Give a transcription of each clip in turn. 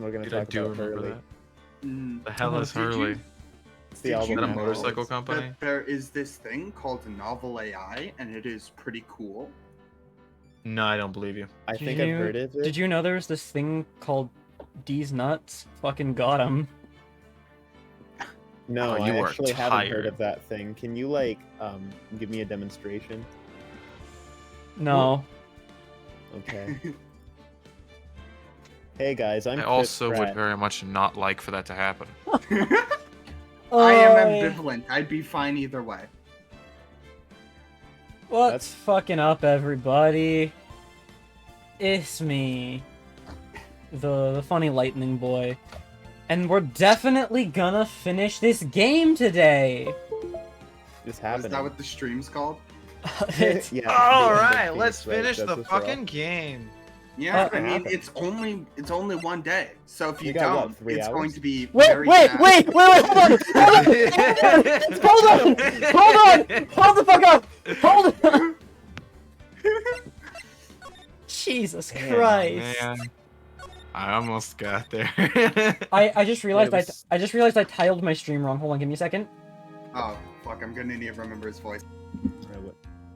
and we're gonna Dude, I talk do about remember Hurley. that. The hell is Hurley? It's the Did album. you Is that a now. motorcycle company? that there is this thing called Novel AI, and it is pretty cool. No, I don't believe you. I think I've heard of it. Did you know there was this thing called D's Nuts? Fucking got him. No, Oh, you I are actually haven't heard tired. of that thing. Can you like give me a demonstration? No. Okay. Hey guys, I'm I Chris also would Pratt. very much not like for that to happen. I am Oi. ambivalent. I'd be fine either way. What's fucking up, everybody? It's me, the funny lightning boy, and we're definitely gonna finish this game today. It's Is happening. that what the stream's called? It's- Yeah. All the right, Phoenix, let's right, finish that's the what we're fucking all- game. Yeah, Oh. I mean it's only one day. So if you We got, what, don't, 3 it's hours? going to be Wait, very wait, sad. wait, hold on, hold the fuck up, hold on. Jesus Damn, Christ! Man, I almost got there. I just realized Yeah, it was- I just realized I titled my stream wrong. Hold on, give me a second. Oh fuck! I'm gonna need to remember his voice.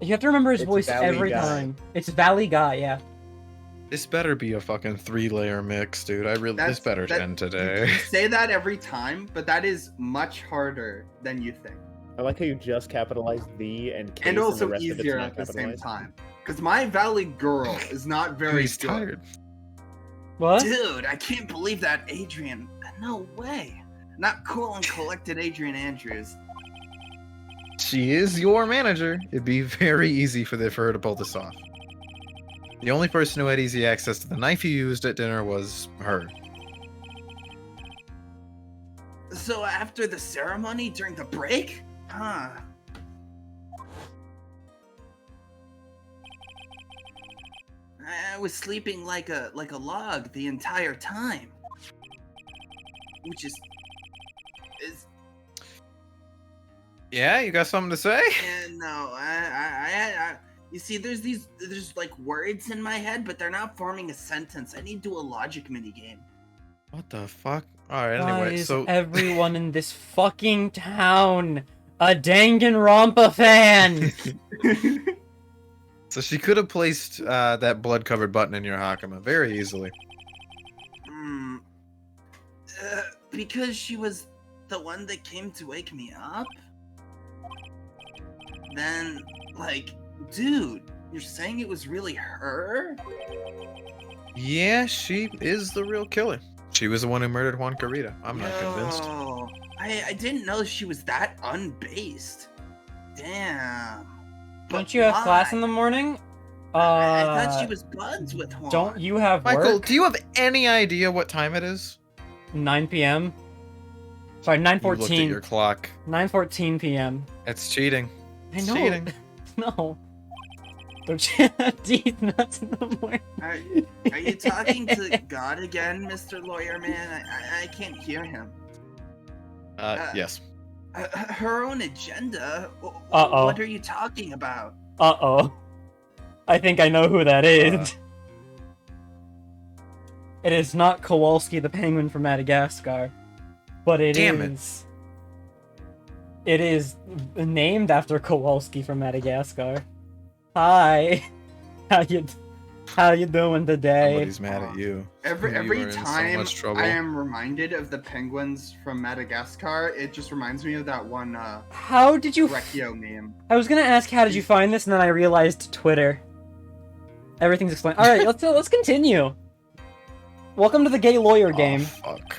You have to remember his It's voice Valley every Guy. time. It's Valley Guy, yeah. This better be a fucking 3-layer mix, dude. This better end today. You say that every time, but that is much harder than you think, I like how you just capitalized the and case and also the rest of it's easier not at the same capitalized. time. Because my Valley Girl is not very He's good. tired. What? Dude, I can't believe that Adrian. No way. Not cool and collected Adrian Andrews. She is your manager. It'd be very easy for her to pull this off. The only person who had easy access to the knife you used at dinner was her. So after the ceremony during the break? Huh. I was sleeping like a log the entire time. Which is Yeah, you got something to say? no, you see, there's like words in my head, but they're not forming a sentence. I need to do a logic mini game. What the fuck? Alright, anyway, Why is so... everyone in this fucking town a Danganronpa fan? So she could have placed that blood-covered button in your Hakama very easily. Because she was the one that came to wake me up? Then, like, dude, you're saying it was really her? Yeah, she is the real killer. She was the one who murdered Juan Carita. I'm not convinced. Yo, I didn't know she was that unbased. Damn. But Don't you have class in why? the morning? I thought she was buds with Juan. Don't you have Michael, work? do you have any idea what time it is? 9 p.m. Sorry, You looked at 9:14. your clock. 9:14 p.m. It's cheating. I It's know. cheating. No. Don't you have teeth nuts in the morning? Are you talking to God again, Mr. Lawyer Man? I can't hear him. Yes. Her own agenda? Uh-oh. What are you talking about? Uh-oh. I think I know who that is. It is not Kowalski the penguin from Madagascar. But it Damn is. It is named after Kowalski from Madagascar. Hi. How you doing today? Somebody's mad at you. Every You are in so time much trouble. I am reminded of the penguins from Madagascar, it just reminds me of that one How did you Recchio meme. I was gonna ask how did you find this, and then I realized Twitter. Everything's explained. All right, let's continue. Welcome to the gay lawyer game. Oh, fuck.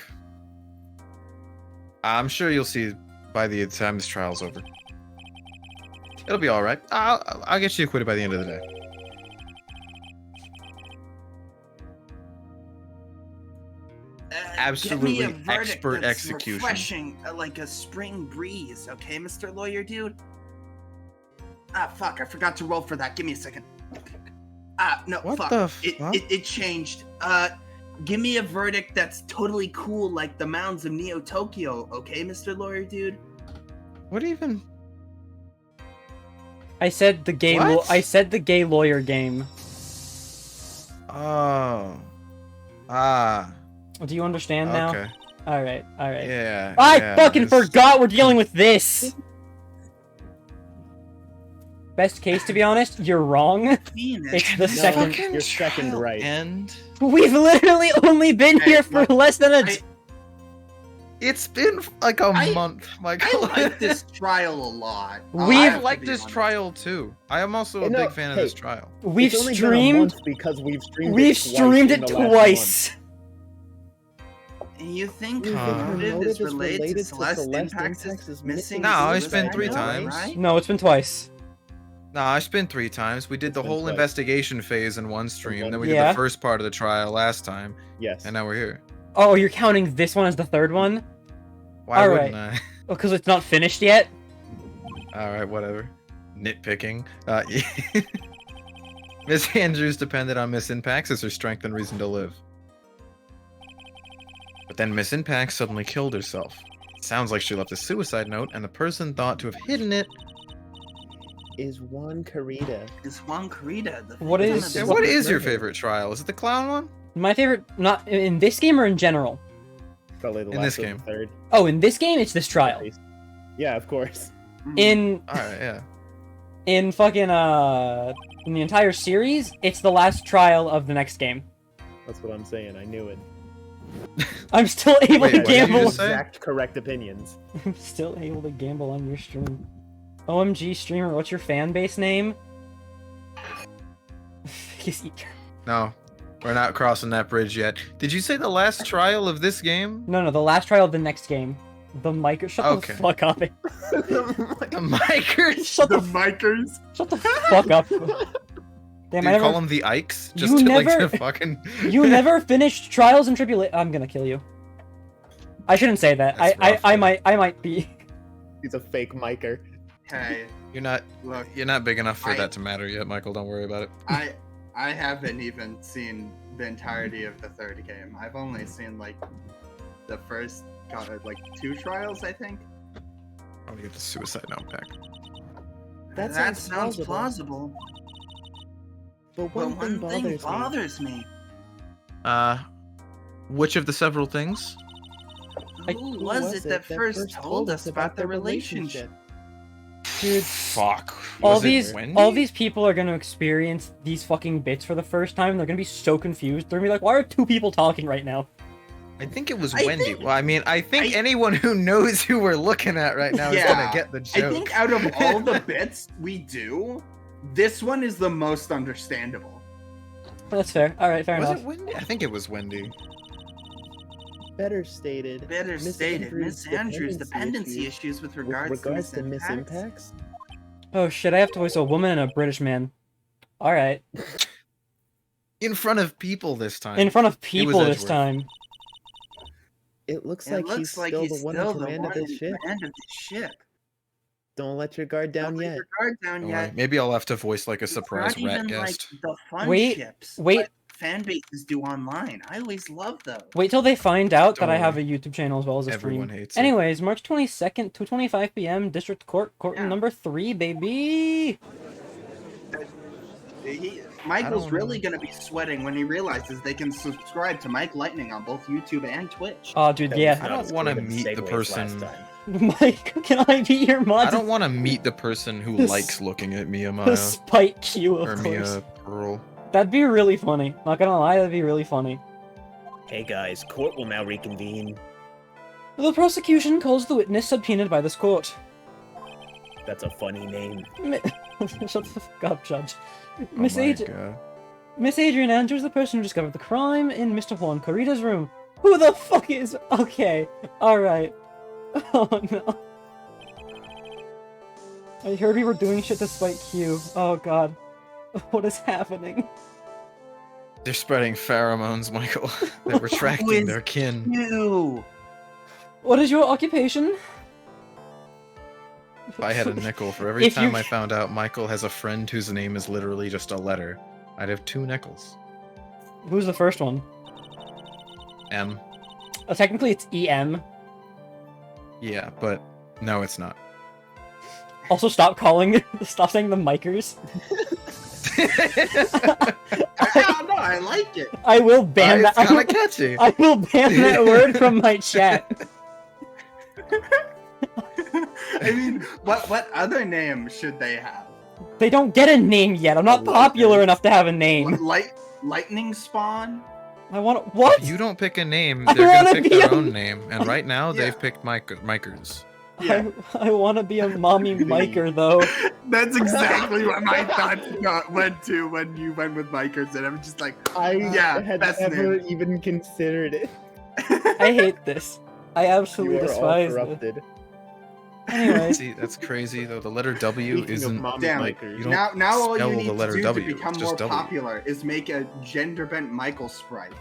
I'm sure you'll see by the time this trial's over. It'll be all right. I'll get you acquitted by the end of the day. Absolutely Get me a verdict expert that's execution. Refreshing, like a spring breeze, okay, Mr. Lawyer Dude? Ah, fuck, I forgot to roll for that. Give me a second. Ah, no, What fuck. the It, fuck? it changed. Give me a verdict that's totally cool, like the mounds of Neo Tokyo, okay, Mr. Lawyer Dude? What even? I said the gay. What? I said the gay lawyer game. Oh. Ah. Do you understand now? Okay. Alright. Yeah. I yeah, fucking it's- forgot we're dealing with this! Best case, to be honest, you're wrong. Phoenix. It's the No, second. you're second trial right. And We've literally only been Hey, here for look, less than a. it's been like a I- month, I Michael. like this trial a lot. We've- I like this trial too. I am also a No, big fan of hey, this trial. We've It's only been a streamed. month because we've streamed We've it twice streamed in it the last twice. And you think Huh. motive is related to Celeste Celeste Impacts Impacts is is missing? No, Elizabeth it's been 3 Agnew, times. Right? No, it's been twice. Nah, it's been 3 times. We did the It's been whole twice. investigation phase in one stream. Then we did Yeah. the first part of the trial last time, Yes. and now we're here. Oh, you're counting this one as the third one? Why All wouldn't I? Because it's not finished yet? All right, whatever. Nitpicking. Miss Andrews depended on Miss Impacts as her strength and reason to live. But then Miss Impacts suddenly killed herself. Sounds like she left a suicide note, and the person thought to have hidden it. Is Juan Carita. Is Juan Carita the What victim is- of Yeah, this what What is your murder? favorite trial? Is it the clown one? My favorite, not in this game or in general? Probably the In last this or game. the third. Oh, in this game, it's this trial. Yeah, of course. Mhm. In All right, yeah. in fucking in the entire series, it's the last trial of the next game. That's what I'm saying. I knew it. I'm still able Wait, to what did you gamble. just say? Exact correct opinions. I'm still able to gamble on your stream. OMG streamer, what's your fan base name? No, we're not crossing that bridge yet. Did you say the last trial of this game? No, the last trial of the next game. The mic. Shut Okay. the fuck up. The Micers? Shut The the Mikers. shut the fuck up. Damn, Do I you call never. them the Ikes? You Just to, like, never- to fucking... You never finished Trials and Tribulations. I'm gonna kill you. I shouldn't say that. That's rough, I man. might be. He's a fake micer. Hey, You're not big enough for I- that to matter yet, Michael. Don't worry about it. I haven't even seen the entirety of the third game. I've only seen like the first like 2 trials, I think. I'll get the suicide note back. That That sounds sounds plausible. But But one thing bothers me. Which of the several things? Who was it that first told us about the relationship? Dude, Fuck. all Was it these Wendy? people are gonna experience these fucking bits for the first time. They're gonna be so confused. They're gonna be like, "Why are 2 people talking right now?" I think it was I Wendy. think- Well, I mean, I think I- anyone who knows who we're looking at right now is Yeah. gonna get the joke. I think out of all the bits we do, this one is the most understandable. That's fair. All right, fair Was enough. it Wendy? I think it was Wendy. Better stated. Better stated, Miss Andrews' dependency issues with regards to Miss Impacts. Impacts. Oh shit! I have to voice a woman and a British man. All right, In front of people this time. in front of people this Edgeworth. time. It looks It like looks he's like still he's the one still in the command of one this in ship. command of this ship. Don't let your guard down Don't let yet. your guard down Don't yet. worry. Maybe I'll have to voice like a It's surprise not rat even guest. like the fun Wait, ships. wait. what fan bases do online. I always love those. Wait till they find out that Don't I have a worry. YouTube channel as well as a Everyone stream. hates it. Anyways, March 22nd, 2:25 p.m. District Court, courtroom Yeah. number 3, baby. Michael's don't really know. gonna be sweating when he realizes they can subscribe to Mike Lightning on both YouTube and Twitch. Oh, dude, That yeah. was I not don't as wanna good as meet the Segways person- last time. Mike, can I be your mod? I don't want to meet the person who This- likes looking at Mia Maya Despite Q, or of course. Mia Pearl. That'd be really funny. Not gonna lie, that'd be really funny. Hey guys, court will now reconvene. The prosecution calls the witness subpoenaed by this court. That's a funny name. Shut the fuck up, Judge. Oh Miss my Adrian. God. Miss Adrian Andrews, the person who discovered the crime in Mr. Juan Carita's room. Who the fuck is... Okay, alright. Oh no. I heard we were doing shit to spite Q. Oh god. What is happening? They're spreading pheromones, Michael. They're retracting is their kin. Ew. What is your occupation? If I had a nickel for every If you- time I found out Michael has a friend whose name is literally just a letter, I'd have 2 nickels. Who's the first one? M. Technically it's EM. Yeah, but no, it's not. Also stop calling... Stop saying the Micers. I don't know. I like it. I will ban It's that. kind of catchy. I will ban that word from my chat. I mean, what other name should they have? They don't get a name yet. I'm not popular enough to have a name. Lightning Spawn? I want what? If you don't pick a name, I they're gonna wanna pick be their a- own name. And right now, Yeah. they've picked Micers. Yeah. I want to be a mommy miker though. That's exactly what my thoughts went to when you went with Micers, and I'm just like, yeah, had best never name. even considered it. I hate this. I You absolutely are all despise this. corrupted. Anyways, See, that's crazy though. The letter W Speaking of isn't. mommy Damn. makers, You don't Now all you spell need the to letter do W, to become it's more just W. popular is make a gender-bent Michael sprite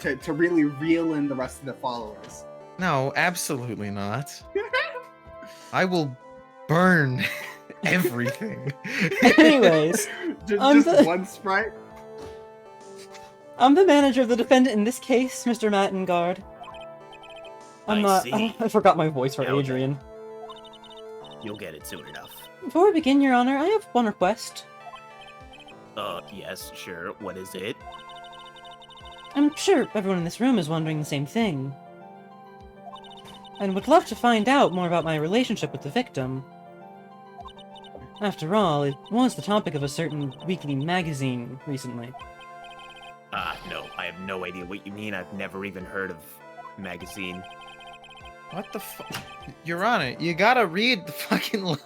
to really reel in the rest of the followers. No, absolutely not. I will burn everything. anyways, I'm just the- one sprite. I'm the manager of the defendant in this case, Mr. Mattengard. I see. I forgot my voice for Now then. Adrian. You'll get it soon enough. Before we begin, Your Honor, I have one request. Yes, sure. What is it? I'm sure everyone in this room is wondering the same thing. And would love to find out more about my relationship with the victim. After all, it was the topic of a certain weekly magazine recently. No, I have no idea what you mean. I've never even heard of magazine. What the fuck? Your Honor, you gotta read the fucking line.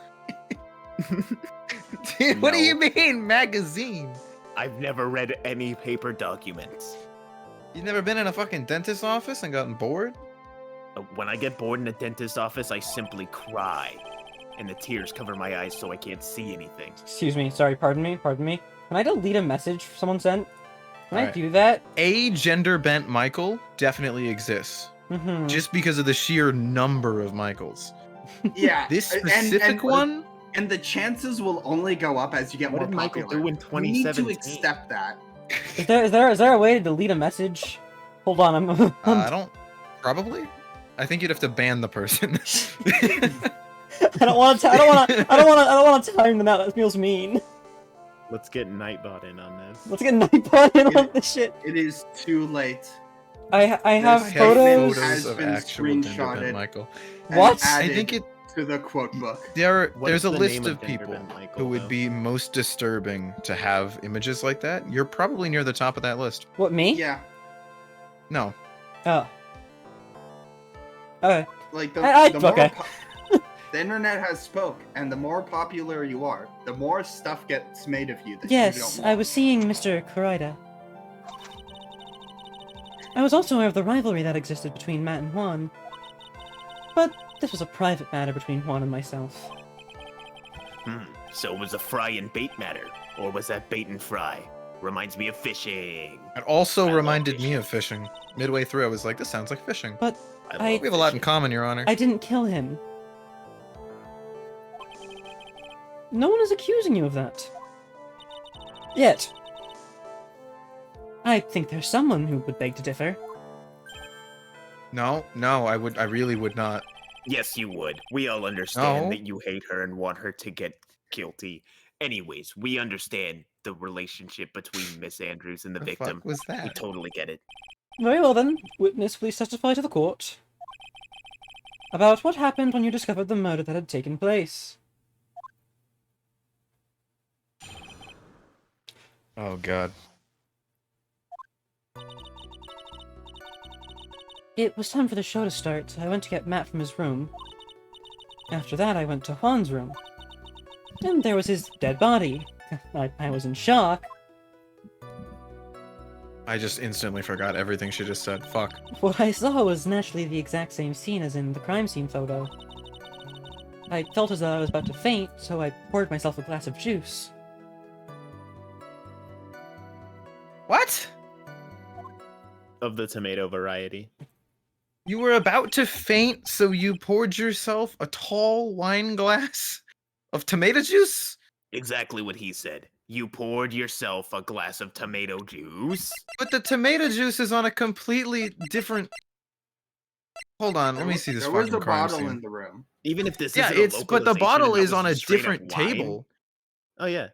Dude, what do you mean, magazine? I've never read any paper documents. You've never been in a fucking dentist's office and gotten bored? When I get bored in a dentist's office, I simply cry. And the tears cover my eyes so I can't see anything. Excuse me, sorry, pardon me. Can I delete a message someone sent? Can I Alright. do that? A gender bent Michael definitely exists. Mm-hmm. Just because of the sheer number of Michaels. Yeah. This and- specific one? And the chances will only go up as you get What more did Michael popular. do in You need to 2017? accept that. Is there a way to delete a message? Hold on, I'm I don't. Probably? I think you'd have to ban the person. I don't want to time them out. That feels mean. Let's get Nightbot in on this. Let's get Nightbot in on this shit. It is too late. I have I have photos. has of been actual gender bent screenshotted. Michael. And What? I added think it. to the quote book. What's There's a the list name of Gender people Bent Michael, who would though? be most disturbing to have images like that. You're probably near the top of that list. What, me? Yeah, No. Oh. Okay. like the more okay. the internet has spoke, and the more popular you are, the more stuff gets made of you that Yes, you don't I want. was seeing Mr. Kurita. I was also aware of the rivalry that existed between Matt and Juan. But this was a private matter between Juan and myself. So it was a fry and bait matter. Or was that bait and fry? Reminds me of fishing. It also I love reminded me fishing. of fishing. Midway through, I was like, this sounds like fishing. But I love We have a lot in fishing. common, Your Honor. I didn't kill him. No one is accusing you of that. Yet. I think there's someone who would beg to differ. No, I really would not. Yes, you would. We all understand No. that you hate her and want her to get guilty. Anyways, we understand the relationship between Miss Andrews and the The victim. fuck was We that? totally get it. Very well then, witness, please testify to the court. About what happened when you discovered the murder that had taken place. Oh god. It was time for the show to start. I went to get Matt from his room. After that, I went to Juan's room. And there was his dead body. I was in shock. I just instantly forgot everything she just said. Fuck. What I saw was naturally the exact same scene as in the crime scene photo. I felt as though I was about to faint, so I poured myself a glass of juice. What? Of the tomato variety. You were about to faint, so you poured yourself a tall wine glass of tomato juice? Exactly what he said. You poured yourself a glass of tomato juice. But the tomato juice is on a completely different. Hold on, let me see this There was fucking a crime bottle scene. in the room. Even if this Yeah, isn't a it's but the localization bottle and that is was on a just straight up different wine. table. Oh yeah.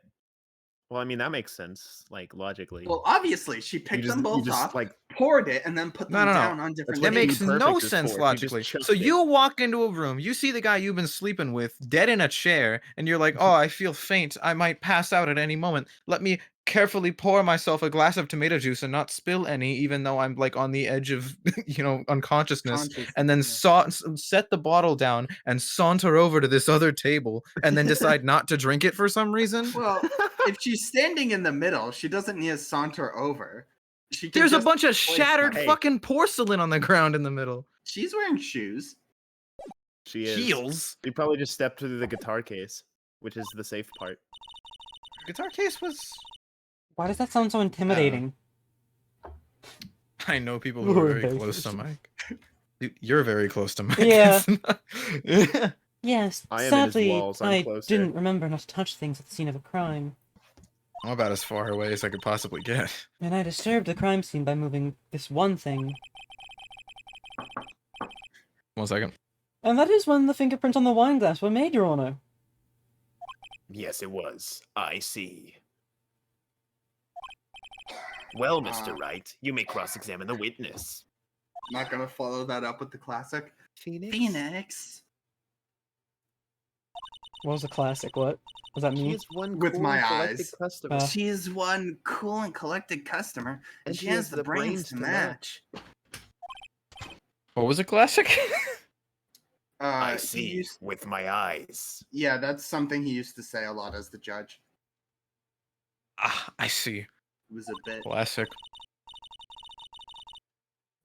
Well, I mean that makes sense, like logically. Well, obviously, she picked them both up, like poured it, and then put them No. down on different what That tables. makes Dude no Perfect is sense for. If you just logically. chucked So it. you walk into a room, you see the guy you've been sleeping with dead in a chair, and you're like, "Oh, I feel faint. I might pass out at any moment. Let me carefully pour myself a glass of tomato juice and not spill any, even though I'm like on the edge of, unconsciousness." And then set the bottle down and saunter over to this other table, and then decide not to drink it for some reason. Well, if she's standing in the middle, she doesn't need to saunter over. She can There's a just bunch of place shattered them. Hey. fucking porcelain on the ground in the middle. She's wearing shoes. She is. Heels. You probably just stepped through the guitar case, which is the safe part. Guitar case was. Why does that sound so intimidating? I know people who Ooh, are very very close to close. Mike. You're very close to Mike. Yeah. Yeah. Yes, I am in his sadly, walls, I'm I closer. didn't remember not to touch things at the scene of a crime. I'm about as far away as I could possibly get. And I disturbed the crime scene by moving this one thing. 1 second. And that is when the fingerprints on the wine glass were made, Your Honor. Yes, it was. I see. Well, Mr. Wright, you may cross-examine the witness. Not gonna follow that up with the classic. Phoenix? Phoenix. What was the classic? What? Was that She me? is one With cool my and collected eyes. customer. She's one cool and collected customer, and she has the brains to match. What was a classic? I he see used- with my eyes. Yeah, that's something he used to say a lot as the judge. I see. It was a bit. Classic.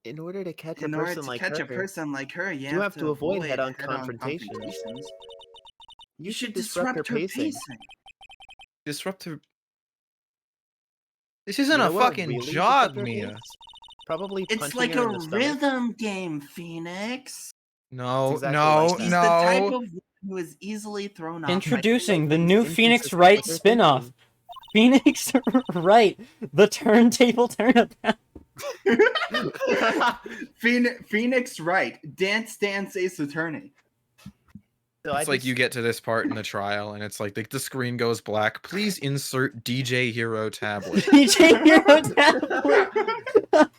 In order to catch In a order person to like catch her, a person like her, you have to avoid head-on confrontations. confrontations. you You should disrupt disrupt her her pacing. pacing. Disruptive. This isn't You know a what fucking really jog, disrupt her Mia. pace? Probably It's punching like her a in the stomach. rhythm game, Phoenix. No, It's exactly no, like that. She's the type no. of woman who is easily thrown off. Introducing the Lightning's new Phoenix inconsistent Wright with her spin-off. thinking. Phoenix Wright, the turntable turnabout. Phoenix Wright, Dance Ace Attorney. So I It's like just- you get to this part in the trial, and it's like the screen goes black. Please insert DJ Hero tablet. DJ Hero tablet.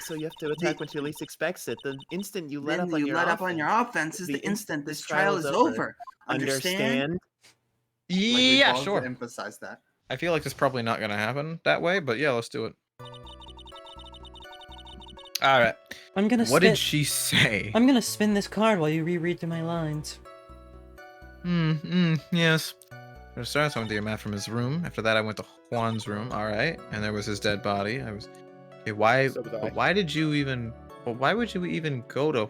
So you have to attack when she least expects it. The instant you let Then up on you your let up on your offense is The the instant instant this this trial trial is is over. over. Understand? Understand? Like, we Yeah, paused to sure. emphasize that. I feel like it's probably not gonna happen that way, but yeah, let's do it. All right. I'm gonna What did she say? I'm gonna spin this card while you reread through my lines. Yes. I started with the map from his room. After that, I went to Juan's room. All right, and there was his dead body. I was. Okay, why? So was I. But why did you even? Well, why would you even go to?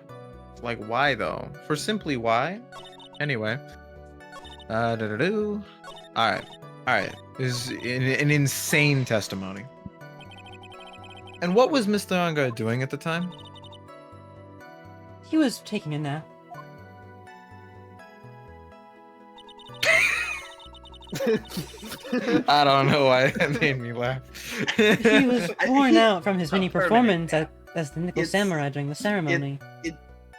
Like, why though? For simply why? Anyway. All right. This is an insane testimony. And what was Mr. Anga doing at the time? He was taking a nap. I don't know why that made me laugh. He was worn He- out from his mini performance as the Nickel It's- Samurai during the ceremony.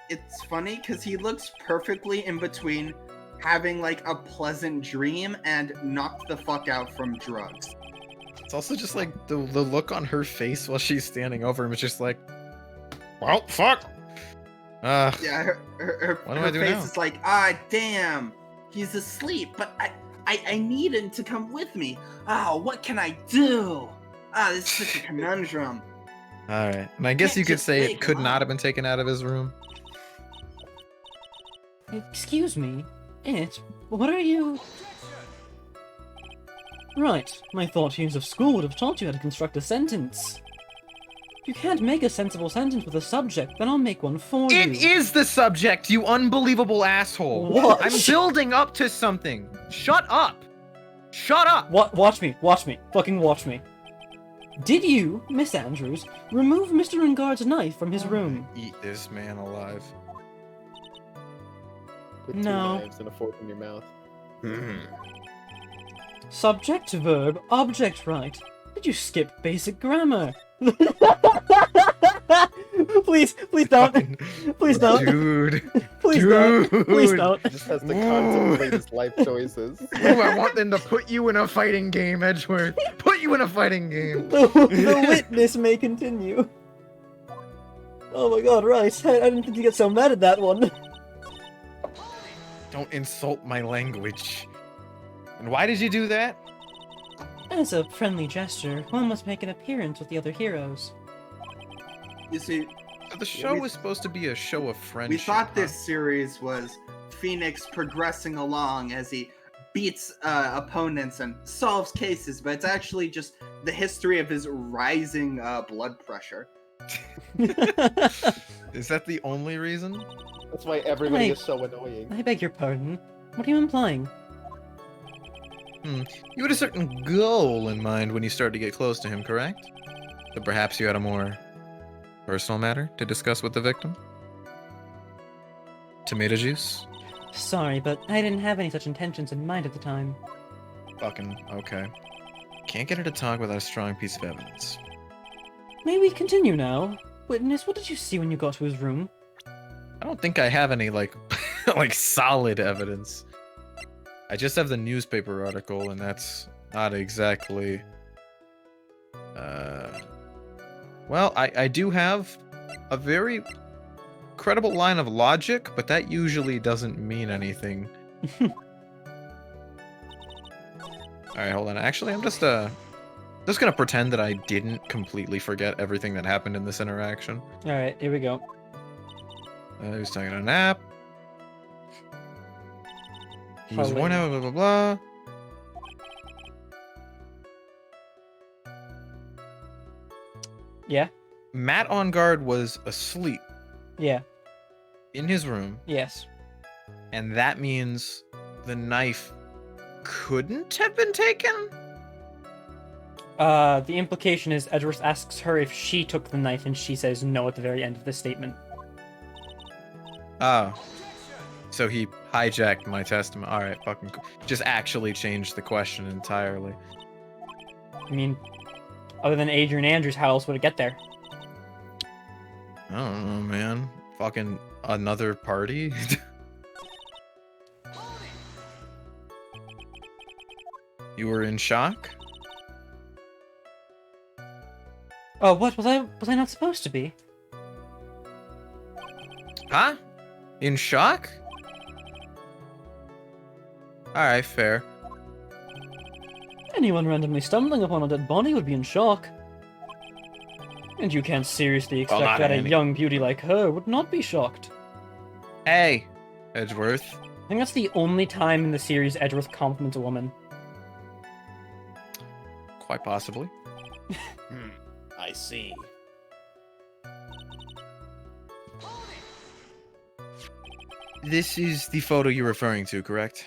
It's funny because he looks perfectly in between having like a pleasant dream and knocked the fuck out from drugs. It's also just like the look on her face while she's standing over him is just like, well, fuck. Yeah, her What do I do face now? is like, damn, he's asleep, but I need him to come with me. What can I do? This is such a conundrum. All right, and I guess Can't you could just say wake it could him not up. have been taken out of his room. Excuse me, what are you... Right, my thought years of school would have taught you how to construct a sentence. If you can't make a sensible sentence with a subject, then I'll make one for you. It is the subject, you unbelievable asshole. What? I'm building up to something. Shut up. Shut up. Watch me, fucking watch me. Did you, Miss Andrews, remove Mr. Ungard's knife from his room? Eat this man alive. With two No. knives and a fork in your mouth. Subject, verb, object, right? Did you skip basic grammar? Please, please don't. Fucking- Please don't. Dude. Please don't. Please Dude. don't. He just has to contemplate his life choices. Ooh, I want them to put you in a fighting game, Edgeworth. Put you in a fighting game. The witness may continue. Oh my god, right. I didn't think you get so mad at that one. Don't insult my language. And why did you do that? As a friendly gesture, one must make an appearance with the other heroes. You see, So the show was supposed to be a show of friendship. we thought huh? this series was Phoenix progressing along as he beats opponents and solves cases, but it's actually just the history of his rising blood pressure. Is that the only reason? That's why everybody Like- is so annoying. I beg your pardon. What are you implying? You had a certain goal in mind when you started to get close to him, correct? But perhaps you had a more personal matter to discuss with the victim? Tomato juice? Sorry, but I didn't have any such intentions in mind at the time. Fucking okay. Can't get her to talk without a strong piece of evidence. May we continue now? Witness, what did you see when you got to his room? I don't think I have any like like solid evidence. I just have the newspaper article, and that's not exactly well, I do have a very credible line of logic, but that usually doesn't mean anything. Alright, hold on. Actually, I'm just gonna pretend that I didn't completely forget everything that happened in this interaction. Alright, here we go. He was taking a nap. He was worn Hilarious. out, blah, blah, blah. Yeah? Matt on guard was asleep Yeah. in his room, Yes. and that means the knife couldn't have been taken? The implication is Edgeworth asks her if she took the knife, and she says no at the very end of the statement. Oh. So he hijacked my testimony. Alright, fucking just actually changed the question entirely. I mean, other than Adrian Andrews, how else would it get there? I don't know, man. Fucking another party? You were in shock? Oh, what? Was I not supposed to be? Huh? In shock? Alright, fair. Anyone randomly stumbling upon a dead body would be in shock. And you can't seriously Well, expect not that a Annie. young beauty like her would not be shocked. Hey, Edgeworth. I think that's the only time in the series Edgeworth compliments a woman. Quite possibly. I see. This is the photo you're referring to, correct?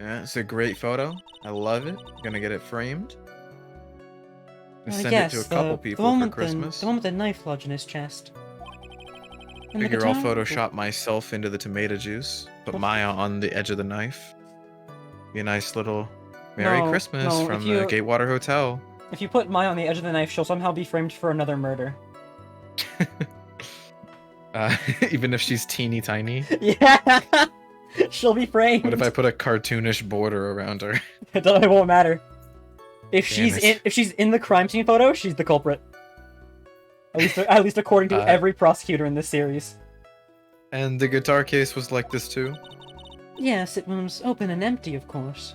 Yeah, it's a great photo. I love it. Gonna get it framed. And send yes, it to a couple the people one for with Christmas. the one with the knife lodged in his chest. And the Figure I'll guitar? Photoshop myself into the tomato juice. Put Well- Maya on the edge of the knife. Be a nice little Merry No, Christmas no, if from you- the Gatewater Hotel. If you put Maya on the edge of the knife, she'll somehow be framed for another murder. Even if she's teeny tiny. Yeah! She'll be framed. What if I put a cartoonish border around her? It won't matter. If Damn she's in the crime scene photo, she's the culprit. At least according to every prosecutor in this series. And the guitar case was like this too? Yes, it was open and empty, of course.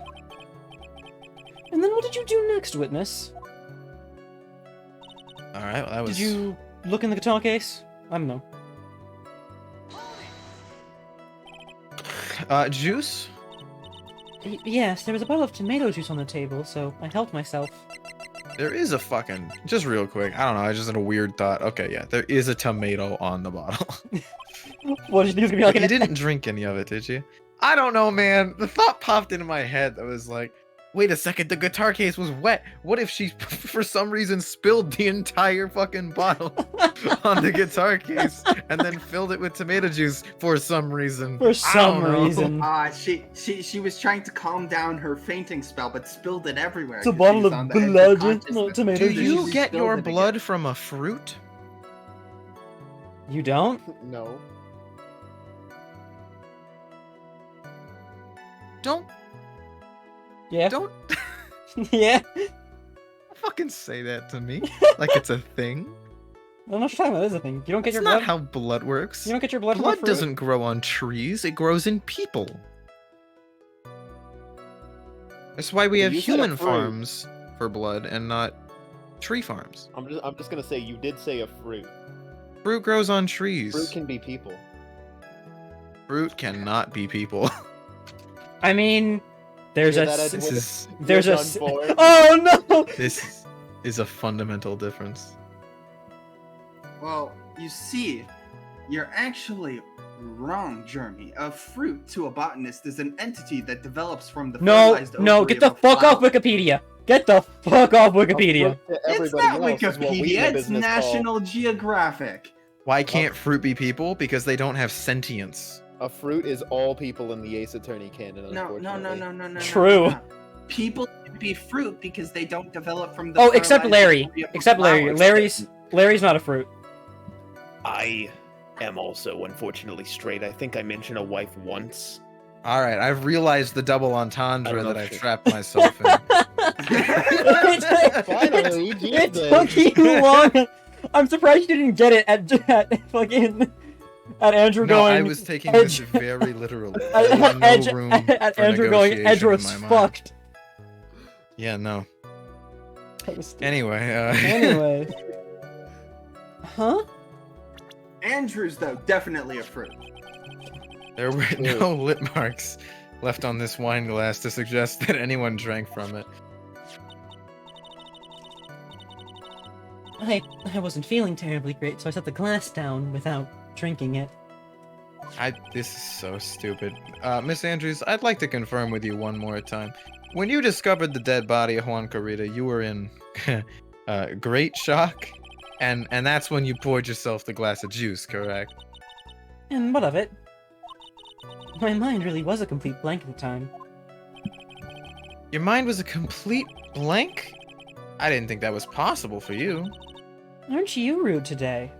And then what did you do next, witness? Alright, well, that was... Did you look in the guitar case? I don't know. Juice? Yes, there was a bottle of tomato juice on the table, so I helped myself. There is a fucking... Just real quick, I don't know, I just had a weird thought. Okay, yeah, there is a tomato on the bottle. What, did you think it was gonna be like You an... didn't drink any of it, did you? I don't know, man. The thought popped into my head that was like, Wait a second, the guitar case was wet. What if she, for some reason, spilled the entire fucking bottle on the guitar case and then filled it with tomato juice for some reason? For I some don't know. reason. She was trying to calm down her fainting spell, but spilled it everywhere. It's a 'cause bottle she was of on the edge blood, consciousness. not tomato Do juice. you She get spilled your it again. blood from a fruit? You don't? No. Don't Yeah. don't Yeah. fucking say that to me like it's a thing. I don't know what you're talking about. This is a thing. You don't get It's your not blood. how blood works. You don't get your blood. from a Blood fruit? doesn't grow on trees, it grows in people. That's why we have You said a human fruit. farms for blood and not tree farms. I'm just gonna say you did say a fruit. Fruit grows on trees. Fruit can be people. Fruit cannot be people. I mean, there's Hear a. that, s- Edwin? There's You're a. done s- for. Oh no! This is a fundamental difference. Well, you see, you're actually wrong, Jeremy. A fruit to a botanist is an entity that develops from the No, fertilized no, ovary get the of a fuck off flower. Everwikipedia. Get the fuck off Wikipedia. A fruit to It's everybody not else is what we in the Wikipedia, it's business call- National Geographic. Why can't fruit be people? Because they don't have sentience. A fruit is all people in the Ace Attorney canon, No, unfortunately. no. True. no. People can be fruit because they don't develop from the Oh, except fertilized Larry. ovary of a Except Larry. flower. Larry's not a fruit. I am also unfortunately straight. I think I mentioned a wife once. Alright, I've realized the double I entendre don't know that if I've she- trapped myself in. Finally, It Jesus. took you long. I'm surprised you didn't get it at fucking at Andrew No, going. I was taking this Edge- very literally. at, There was no Edge- room at for Andrew going. negotiation Edge in was my mind. fucked. Yeah, no. That was stupid. Anyway, Anyway. Huh? Andrews, though, definitely a fruit. there were no lip marks left on this wine glass to suggest that anyone drank from it. I wasn't feeling terribly great, so I set the glass down without drinking it. This is so stupid. Miss Andrews, I'd like to confirm with you one more time. When you discovered the dead body of Juan Carita, you were in great shock, and that's when you poured yourself the glass of juice, correct? And what of it? My mind really was a complete blank at the time. Your mind was a complete blank? I didn't think that was possible for you. Aren't you rude today?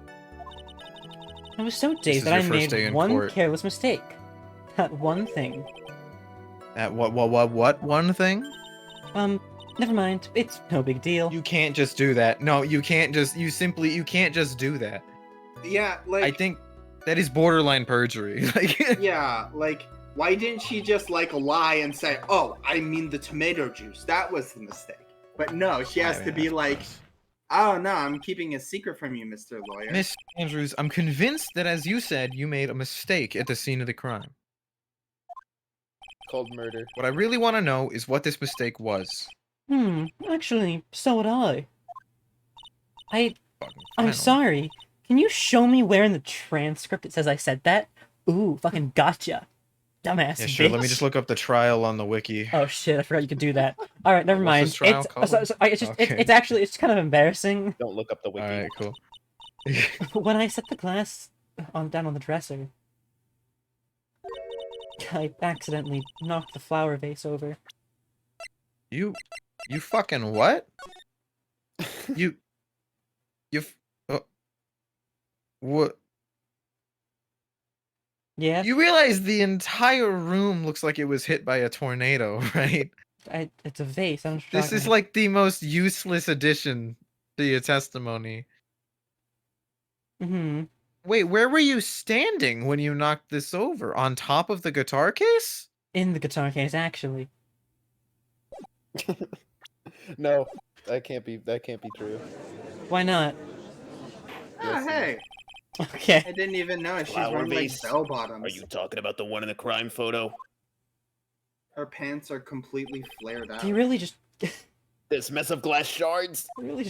I was so is dazed that I your first day made in one court. careless mistake. That one thing. That what one thing? Never mind. It's no big deal. You can't just do that. No, you can't just you can't just do that. Yeah, like, I think that is borderline perjury. Like yeah, like, why didn't she just, like, lie and say, oh, I mean the tomato juice, that was the mistake. But no, she has I to mean, be of like, course. oh, no, I'm keeping a secret from you, Mr. Lawyer. Miss Andrews, I'm convinced that as you said, you made a mistake at the scene of the crime. Called murder. What I really want to know is what this mistake was. Actually, so would I. Fucking I'm final. sorry. Can you show me where in the transcript it says I said that? Ooh, fucking gotcha. Dumbass Yeah, sure. bitch. Let me just look up the trial on the wiki. Oh shit, I forgot you could do that. Alright, never What's mind. this trial It's, called? it's just, Okay. it's actually, it's kind of embarrassing. Don't look up the wiki. All right, cool. When I set the glass down on the dresser, I accidentally knocked the flower vase over. You fucking what? You what? Yeah, You realize the entire room looks like it was hit by a tornado, right? it's a vase. I'm This is like the most useless addition to your testimony. Wait, where were you standing when you knocked this over? On top of the guitar case? in the guitar case, actually. No, that can't be true. Why not? Oh, Listen. hey, Okay. I didn't even know she's Flower wearing, like, vase? bell bottoms. Are you talking about the one in the crime photo? Her pants are completely flared out. Do you really just This mess of glass shards?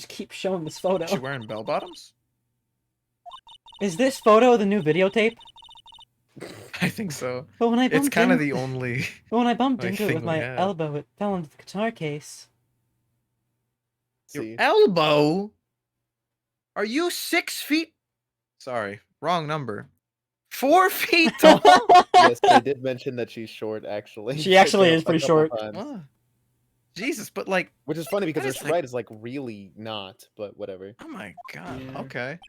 keep showing this photo? She wearing bell bottoms? Is this photo the new videotape? I think so. But when I It's bumped kind of in- the only. But when I bumped only into it thing with we my have. elbow, it fell into the guitar case. Your See, elbow? Are you 6 feet? Sorry, wrong number. 4 feet tall? yes, they did mention that she's short. Actually, She actually A is pretty couple short. times. What? Jesus, but like, Which is funny because That her is, like- stride is like really not, but whatever. oh my god. Yeah. Okay.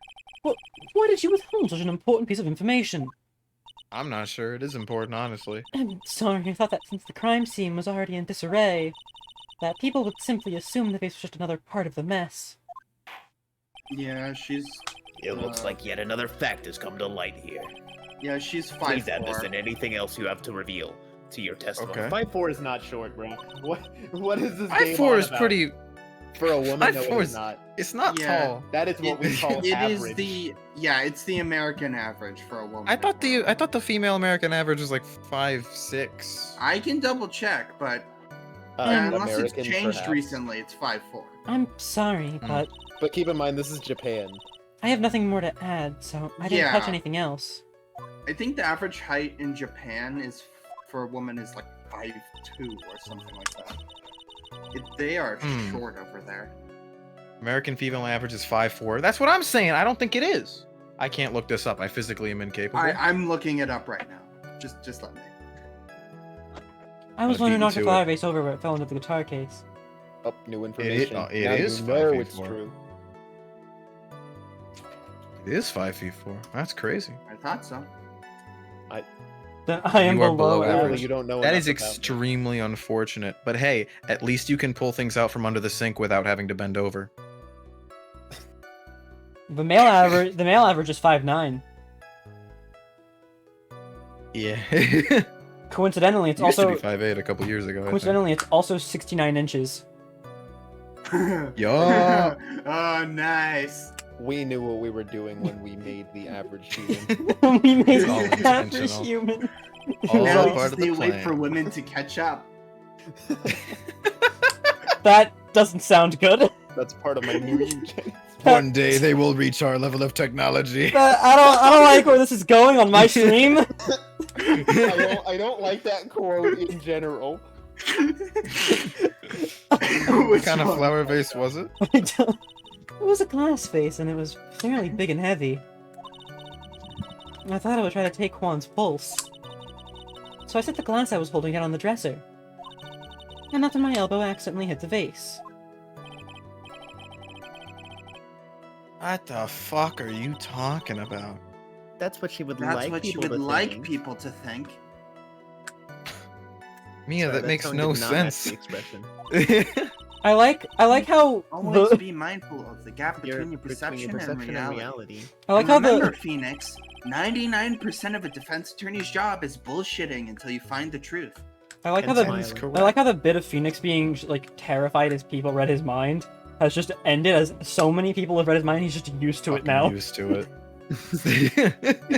Why did you withhold such an important piece of information? I'm not sure. It is important, honestly. I'm sorry, I thought that since the crime scene was already in disarray, that people would simply assume the face was just another part of the mess. Yeah, she's It looks like yet another fact has come to light here. she's Please add this 5'4". and anything else you have to reveal to your testimony. Okay. 5'4" is not short, bro. What is this? 5'4" is pretty. for a woman. No, 5'4" it is is- not. It's not Yeah. tall. That is what we call It average. is the it's the American average for a woman. I thought the female American average was like 5'6". I can double check, but unless American, it's changed perhaps. recently, it's 5'4". I'm sorry, but But keep in mind, this is Japan. I have nothing more to add, so I didn't touch Yeah. anything else. I think the average height in Japan is for a woman is like 5'2" or something like that. They are Hmm. short over there. American female average is 5'4". That's what I'm saying. I don't think it is. I can't look this up. I physically am incapable. I'm looking it up right now. Just let me. I was I'll wondering beat you if the to flower it. vase over where it fell into the guitar case. Oh, new information. it now is you know 5'4". it's true. It is 5'4". That's crazy. I thought so. Then I am You are below below Clearly, average. you don't know. That enough is about me. extremely unfortunate. But hey, at least you can pull things out from under the sink without having to bend over. The male average is 5'9". Yeah. Coincidentally, it's Used to also be 5'8" a couple years ago. I think. coincidentally it's also 69 inches. Yeah. Oh, nice. We knew what we were doing when we made the average human. We made It's all the average intentional. human. All Now we part just of the need to wait plan. for women to catch up. That doesn't sound good. That's part of my new eugenics. One day they will reach our level of technology. I don't like where this is going on my stream. I don't like that quote in general. What kind of flower vase was it? It was a glass vase, and it was fairly big and heavy. I thought I would try to take Juan's pulse. So I set the glass I was holding down on the dresser. And that's when my elbow accidentally hit the vase. What the fuck are you talking about? That's what she would That's like what you people would to like think. people to think. Mia, Sorry, that makes tongue no did not match sense. the expression. I like how Always the be mindful of the gap between your perception, and reality. I like And how remember, the Phoenix, 99% of a defense attorney's job is bullshitting until you find the truth. I like how And the smiling. I like how the bit of Phoenix being like terrified as people read his mind has just ended as so many people have read his mind. He's just used to it Fucking now. Used to it.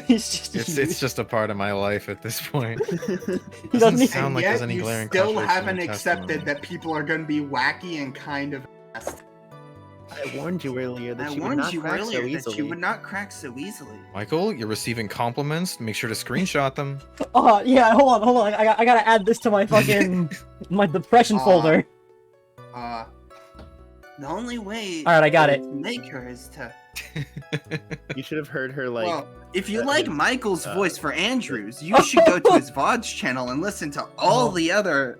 He's just It's just a part of my life at this point. he doesn't doesn't even- sound And like yet there's any you glaring still contradiction in haven't your accepted testimony. that people are going to be wacky and kind of ass. I warned you earlier that I she would warned not you crack earlier so that easily. you would not crack so easily. Michael, you're receiving compliments. Make sure to screenshot them. Oh yeah, hold on. I gotta add this to my fucking my depression folder. The only way All right, I got to it. make her is to. You should have heard her like. Well, if you that like was, Michael's voice for Andrews, you should go to his VOD's channel and listen to all the other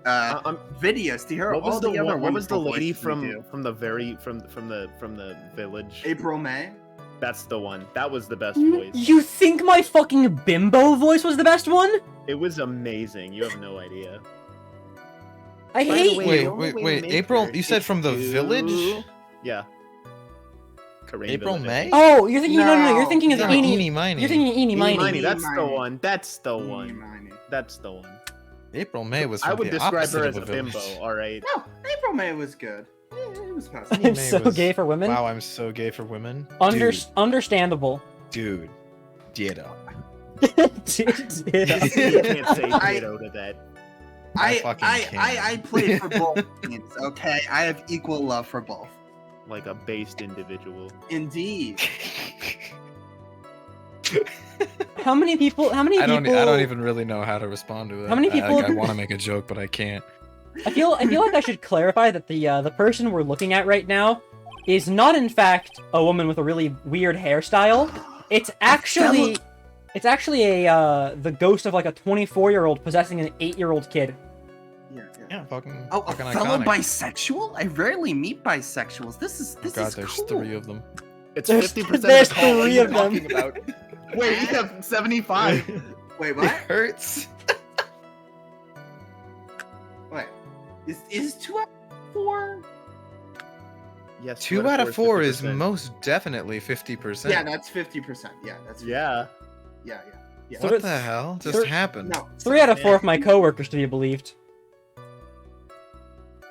videos to hear What all was the the other what was the wonderful lady voices we do. from the very from the village? April May? That's the one. That was the best Mm, voice. You think my fucking bimbo voice was the best one? It was amazing. You have no idea. I By the hate way, you. the only way to Wait. make April, her you said is from the to- village? Yeah. Korean April village. May? Oh, you're thinking no. You're No, thinking of You're the thinking Eenie. Eenie Miny. You're thinking Eenie Eenie Miny. Miny, that's the Miny. one. That's the Eeny, one. miny. That's the one. April May was I from would the describe opposite her of as a village. bimbo. All right. No, April May was good. It was passable. Eenie I'm May so was- gay for women. Wow, I'm so gay for women. Understandable. Dude. Get up. You can't say I- ditto to that. I fucking I played for both teams, okay? I have equal love for both. Like a based individual. Indeed. How many people? How many I people? don't even really know how to respond to that. How many people- I want to make a joke, but I can't. I feel like I should clarify that the person we're looking at right now is not in fact a woman with a really weird hairstyle. It's actually the ghost of like a 24-year-old possessing an 8-year-old kid. Yeah, fucking. Oh, a fucking fellow iconic. bisexual? I rarely meet bisexuals. This is Oh God, is there's cool. 3 of them. It's There's- 50% of there's the call. What are 3 you of them. talking about? Wait, you have 75. Wait, It what? hurts. Wait, is 2 out of 4? Yes. 2 out of 4 is 50%. most definitely 50%. Yeah, that's 50%. Yeah, that's 50%. Yeah. Yeah. What the hell just Thir- happened? No, 3 out of 4 of my coworkers, to be believed.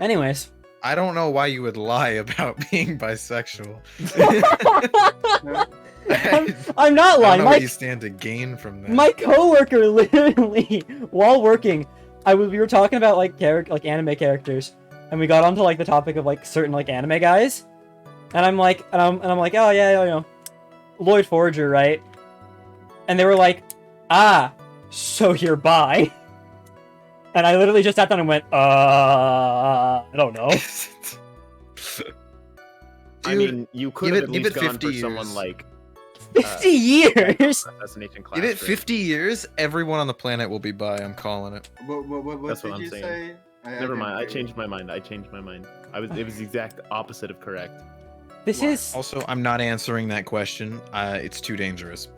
Anyways. I don't know why you would lie about being bisexual. I'm not I don't lying. know My what you stand to gain from that. My coworker literally, while working, we were talking about like anime characters, and we got onto like the topic of like certain like anime guys, and I'm like, oh yeah, you know, Lloyd Forger, right? And they were like, ah, so you're bi? And I literally just sat down and went, I don't know. I mean, you could give have it- at give least it gone 50 for someone years. like 50 years. assassination class. Give it 50 years, everyone on the planet will be bi. I'm calling it. What That's did what I'm you saying. say? Never mind. I didn't hear you. changed my mind. It was the exact opposite of correct. This What? is Also, I'm not answering that question. It's too dangerous.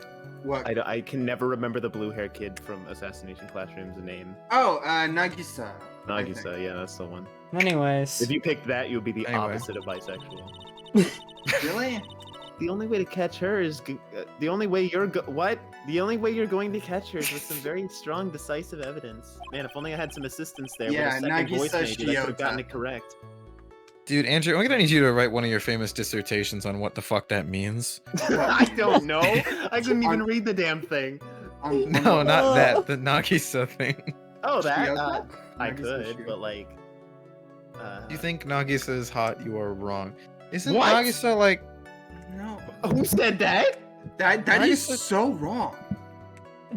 What? I can never remember the blue hair kid from Assassination Classroom's name. Oh, Nagisa. I think. Nagisa, yeah, that's the one. anyways. If you picked that, you'd be the Anyway. opposite of bisexual. Really? The only way to catch her is the only way you're what? The only way you're going to catch her is with some very strong, decisive evidence. Man, if only I had some assistance there. Yeah, with a second voice Nagisa maybe, I could have gotten Shiota. it correct. Dude, Andrew, I'm gonna need you to write one of your famous dissertations on what the fuck that means. I don't know. I couldn't even read the damn thing. No, not that. The Nagisa thing. Oh, that? Shiota? I Nagisa could, Shiota. but like. You think Nagisa is hot? You are wrong. Isn't What? Nagisa like? No. Who said that? That is Nagisa- so wrong.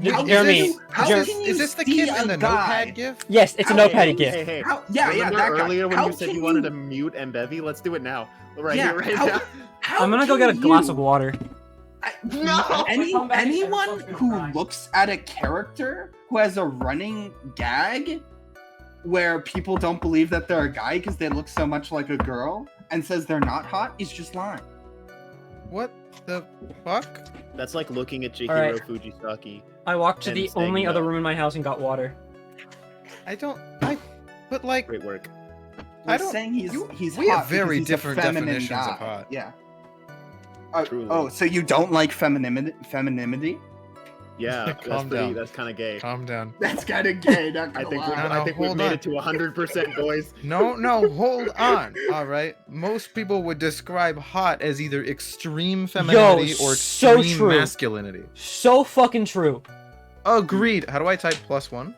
How- Jeremy, is this, how Jer- can you is this the see kid a in the guy- notepad gif? yes, it's a How- notepad Hey, gift. hey, hey. How, yeah, Remember that guy. earlier when How you said can you wanted to mute and Bevy? Let's do it now. Right Yeah, here, right how- now. how I'm gonna go get a can glass you- of water. No! Come back and Anyone I'm fucking who crying. looks at a character who has a running gag where people don't believe that they're a guy because they look so much like a girl and says they're not hot is just lying. What the fuck? That's like looking at Chihiro Alright. Fujisaki. I walked to And the saying only other no. room in my house and got water. But like, Great work. We're I don't- saying he's we have hot because very he's a different feminine definitions guy. of hot. Yeah. Truly. Oh, so you don't like femininity? Yeah, that's Calm pretty. down. That's kind of gay. calm down. That's kind of gay. Not I gonna think, lie. No, I think we've hold made on. it to 100%, boys. No, hold on. All right. Most people would describe hot as either extreme femininity or so extreme true. masculinity. So fucking true. Agreed. How do I type +1?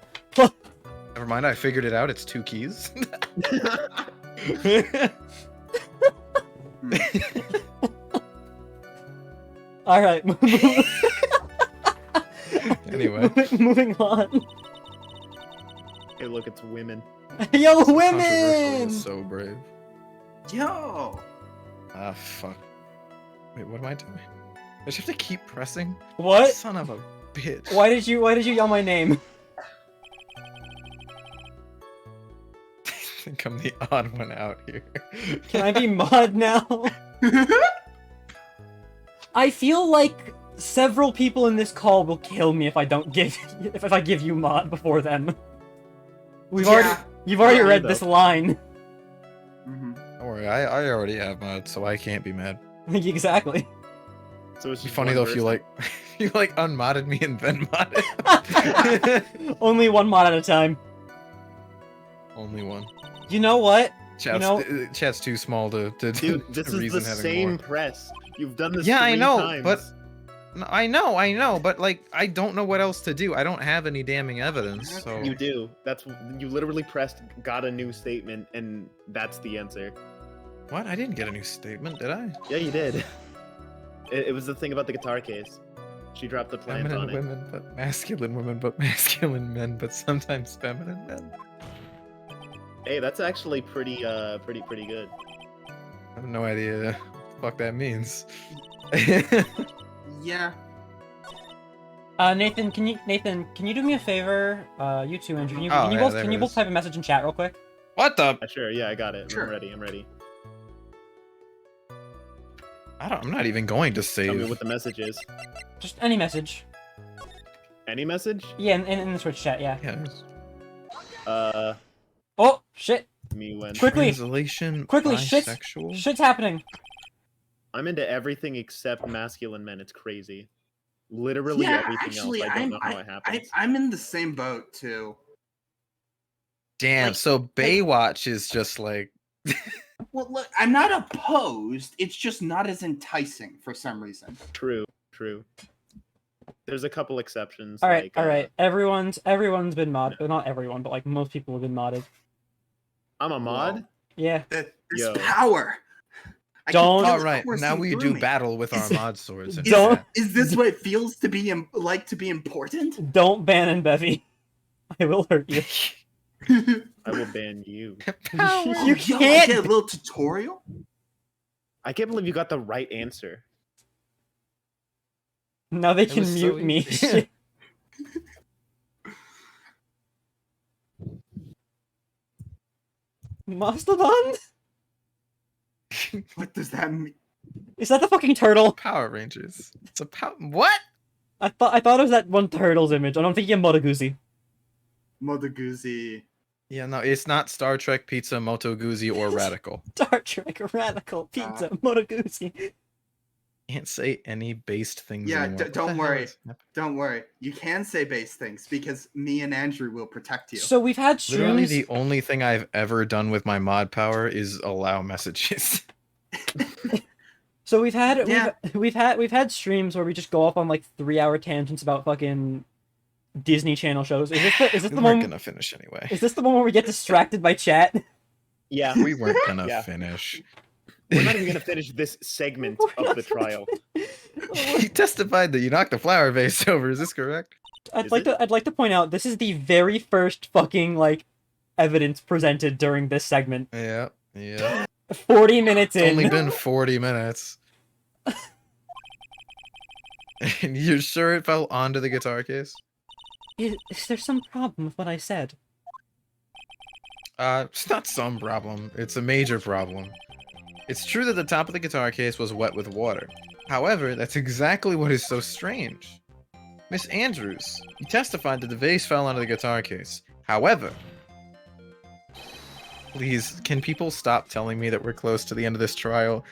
Never mind, I figured it out. It's 2 keys. All right. Anyway. moving on. Hey, look, it's women. Yo, Controversial women. is so brave. Yo. Ah, fuck. Wait, what am I doing? I just have to keep pressing? What? Son of a bitch. Why did you yell my name? I think I'm the odd one out here. Can I be mod now? I feel like several people in this call will kill me if I don't give if I give you mod before them. You've already Yeah, read though. this line. Mhm. Don't worry, I already have mods, so I can't be mad. Exactly. So it's It'd be just funny one though if you verse. like you like unmodded me and then modded. Only one mod at a time. Only one. You know what? Chat's, know- chat's too small to Dude, this to is reason the having same more. press. You've done this. Yeah, I 3 know, times. but- No, I know, but like I don't know what else to do. I don't have any damning evidence, so You do. That's you literally pressed got a new statement, and that's the answer. what? I didn't get a new statement, did I? Yeah, you did. It was the thing about the guitar case. She dropped the plant Feminine on it. women, but masculine men, but sometimes feminine men. Hey, that's actually pretty good. I have no idea what the fuck that means. Yeah. Nathan, can you do me a favor? You too, Andrew. Can you, Oh, can you yeah, both there can you it both is. type a message in chat real quick? What the? Sure, yeah, I got it. Sure. I'm ready. I'm not even going to Tell me save. what the message is. Just any message. Any message? Yeah, in the Twitch chat. Yeah. Yeah, there's Oh shit! me when Quickly, translation quickly, bisexual. shit's happening. I'm into everything except masculine men. It's crazy. Literally Yeah, everything actually, else. I don't know how it happens. I'm in the same boat too. Damn, like- so Baywatch is just like Well, look, I'm not opposed. It's just not as enticing for some reason. True. There's a couple exceptions. All right, like, all right. Everyone's been modded, but not everyone, but like most people have been modded. I'm a mod. Well, Yeah. There's Yo. power. I Don't- can feel all it right. coursing Now we through do me. battle with our Is- mod swords. and Don't- chat. Is this what it feels to be like to be important? Don't ban and bevy. I will hurt you. I will ban you. Power. You Yo, I can't- get a little tutorial. I can't believe you got the right answer. Now they It can was so mute me. easy. Mastodon? What does that mean? Is that the fucking turtle? Power Rangers. It's a what? I thought it was that one turtle's image. I'm thinking of Motoguzi. Mother Goosey. Yeah, no, it's not Star Trek, Pizza, Moto Guzzi, or Radical. Star Trek, Radical, Pizza, Motoguzi. Can't say any based things Yeah, anymore. What don't the hell worry. is happening? Don't worry. You can say base things because me and Andrew will protect you. So we've had Literally, streams. the only thing I've ever done with my mod power is allow messages. So we've had Yeah. we've had streams where we just go off on like 3-hour tangents about fucking Disney Channel shows. Is this We the weren't one? gonna finish anyway. Is this the one where we get distracted by chat? Yeah, We weren't gonna Yeah. finish. we're not even gonna finish this segment of the trial. He testified that you knocked the flower vase over. Is this correct? I'd Is like it? to point out this is the very first fucking like evidence presented during this segment. Yeah. Yeah. 40 minutes It's in. only been 40 minutes. And you're sure it fell onto the guitar case? Is there some problem with what I said? It's not some problem. It's a major problem. It's true that the top of the guitar case was wet with water. However, that's exactly what is so strange. Miss Andrews, you testified that the vase fell onto the guitar case. However, please, can people stop telling me that we're close to the end of this trial?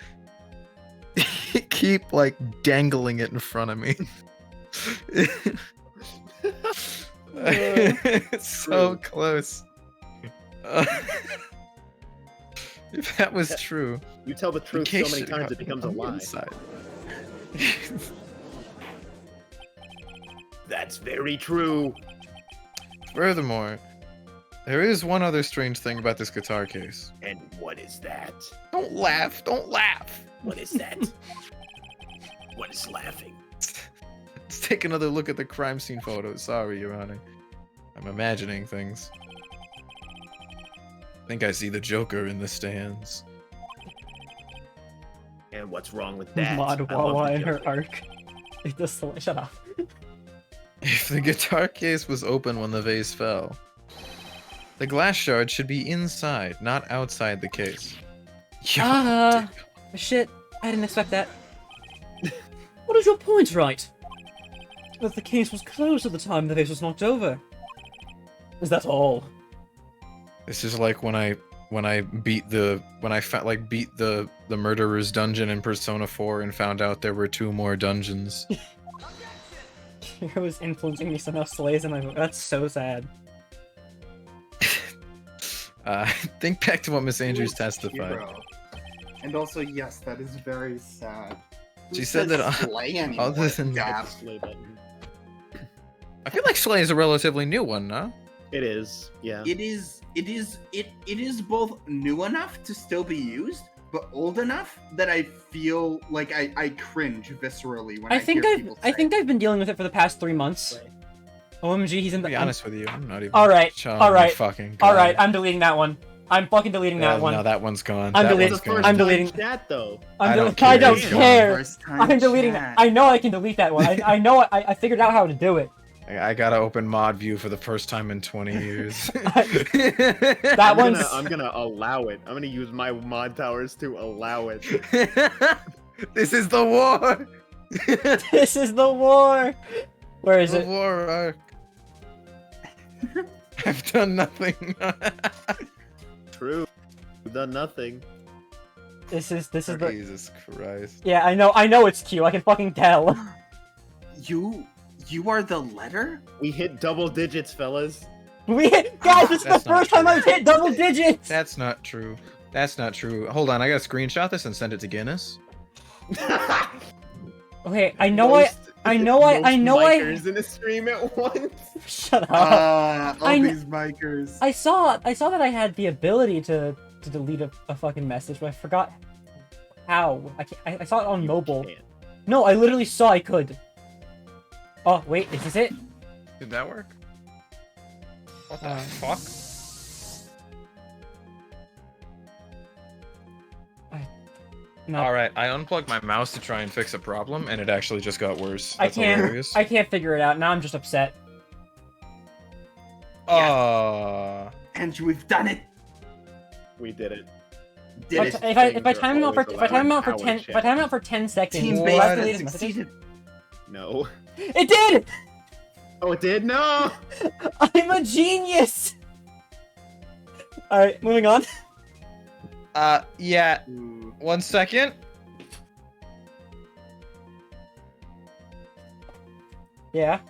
Keep, like, dangling it in front of me. It's so close. If that was true, You tell the the truth so case many should've times got it becomes a on the lie. inside. That's very true. Furthermore, there is one other strange thing about this guitar case. And what is that? Don't laugh! Don't laugh! What is that? What is laughing? Let's take another look at the crime scene photos. Sorry, Your Honor. I'm imagining things. I think I see the Joker in the stands. And what's wrong with that? Mod I love Wawa the and her Joker. arc. It does so. Shut up. If the guitar case was open when the vase fell, the glass shard should be inside, not outside the case. Yo, Shit. I didn't expect that. What is your point, Wright? That the case was closed at the time the vase was knocked over. Is that all? this is like when I beat the murderer's dungeon in Persona 4 and found out there were 2 more dungeons. It was influencing me somehow slays in my vote. That's so sad. Think back to what Miss Andrews testified. Hero. And also, yes, that is very sad. She Who said says that, slay anymore? other than Dab. Slay button. I feel like Slay is a relatively new one, no? It is, yeah. It is both new enough to still be used, but old enough that I feel like I cringe viscerally when I I think hear I've people I say think I've been dealing with it for the past 3 months. OMG, he's in To the. be honest with you, I'm not even. All right, Oh all my right, fucking all God. right. I'm deleting that one. I'm fucking deleting that one. No, that one's gone. I'm that deleting- one's The first gone. I'm time deleting- chat though. I don't I care, don't it's gone. care. First time I'm deleting that. chat. I know I can delete that one. I know. I figured out how to do it. I gotta open mod view for the first time in 20 years. That one's. I'm gonna allow it. I'm gonna use my mod towers to allow it. This is the war. This is the war. Where is The it? war arc. I've done nothing. True. We've done nothing. This is the. Jesus Christ. Yeah, I know it's Q. I can fucking tell. You are the letter? We hit double digits, fellas. Guys, this is the That's not first time true. I've hit double digits. That's not true. That's not true. Hold on, I gotta screenshot this and send it to Guinness. Okay, I know I Micers in a stream at once. shut up. All I kn- these micers. I saw that I had the ability to delete a fucking message, but I forgot how. I saw it on mobile. Can't. No, I literally saw I could. Oh wait, is this it? Did that work? What the Um, fuck? No, Alright, I unplugged my mouse to try and fix a problem, and it actually just got worse. I That's hilarious. can't figure it out. Now I'm just upset. Andrew, we've done it. We did it. Did it. If I time him out for Always if I time him out for allowed 10 power if I time him out for 10 seconds, Team will What? base that has delete his messages? succeeded. No. It did! Oh, it did? No! I'm a genius! Alright, moving on. Yeah. Ooh. 1 second. Yeah.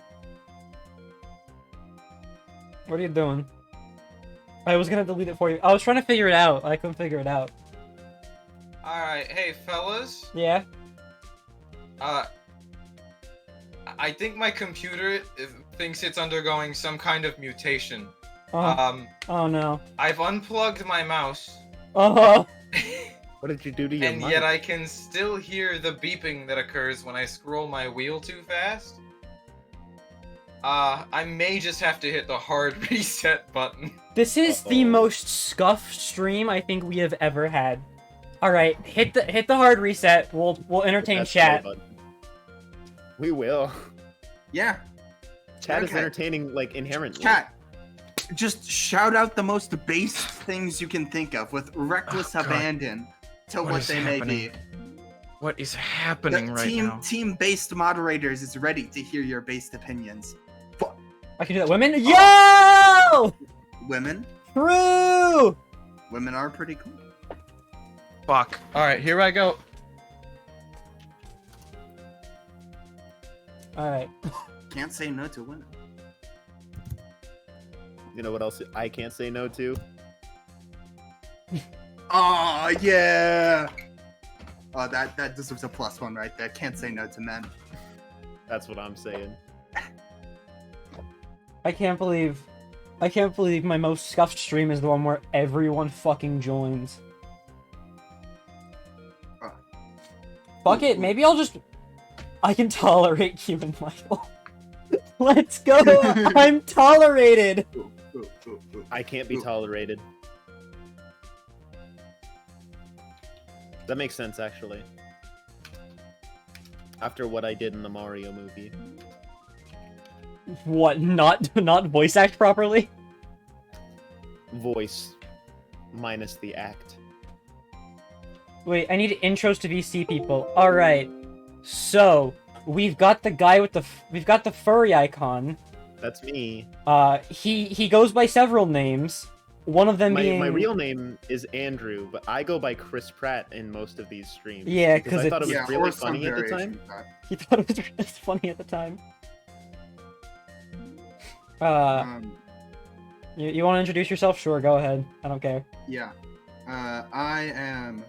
What are you doing? I was gonna delete it for you. I was trying to figure it out. I couldn't figure it out. Alright, hey fellas. Yeah? I think my computer thinks it's undergoing some kind of mutation. Oh, oh no. I've unplugged my mouse, Oh, What did you do to your and mic? yet I can still hear the beeping that occurs when I scroll my wheel too fast. I may just have to hit the hard reset button. this is the Uh-oh. most scuffed stream I think we have ever had. Alright, hit the hard reset. We'll entertain That's chat. play button. We will. Yeah. Chat is Okay. entertaining, like, inherently. Chat. Just shout out the most base things you can think of with reckless Oh, God. abandon to What what is they may happening be. What is happening The right now? team-based moderators is ready to hear your based opinions. I can do that. Women? Yo! Women? True! Women are pretty cool. Fuck. Alright, here I go. Alright. Can't say no to women. You know what else I can't say no to? Oh yeah. Oh, that deserves a +1 right there. Can't say no to men. That's what I'm saying. I can't believe my most scuffed stream is the one where everyone fucking joins. Fuck it, maybe I can tolerate human Michael. Let's go! I'm tolerated! Ooh, ooh, ooh, ooh. I can't be Ooh. tolerated. That makes sense, actually. After what I did in the Mario movie. What, not voice act properly? Voice minus the act. Wait, I need intros to VC people. Alright. So, we've got the guy with we've got the furry icon. That's me. He goes by several names. One of them My being... real name is Andrew, but I go by Chris Pratt in most of these streams. Yeah, because 'cause I thought it was Yeah, really or some funny at the variation time. of that. He thought it was really funny at the time. You want to introduce yourself? Sure, go ahead. I don't care. Yeah. I am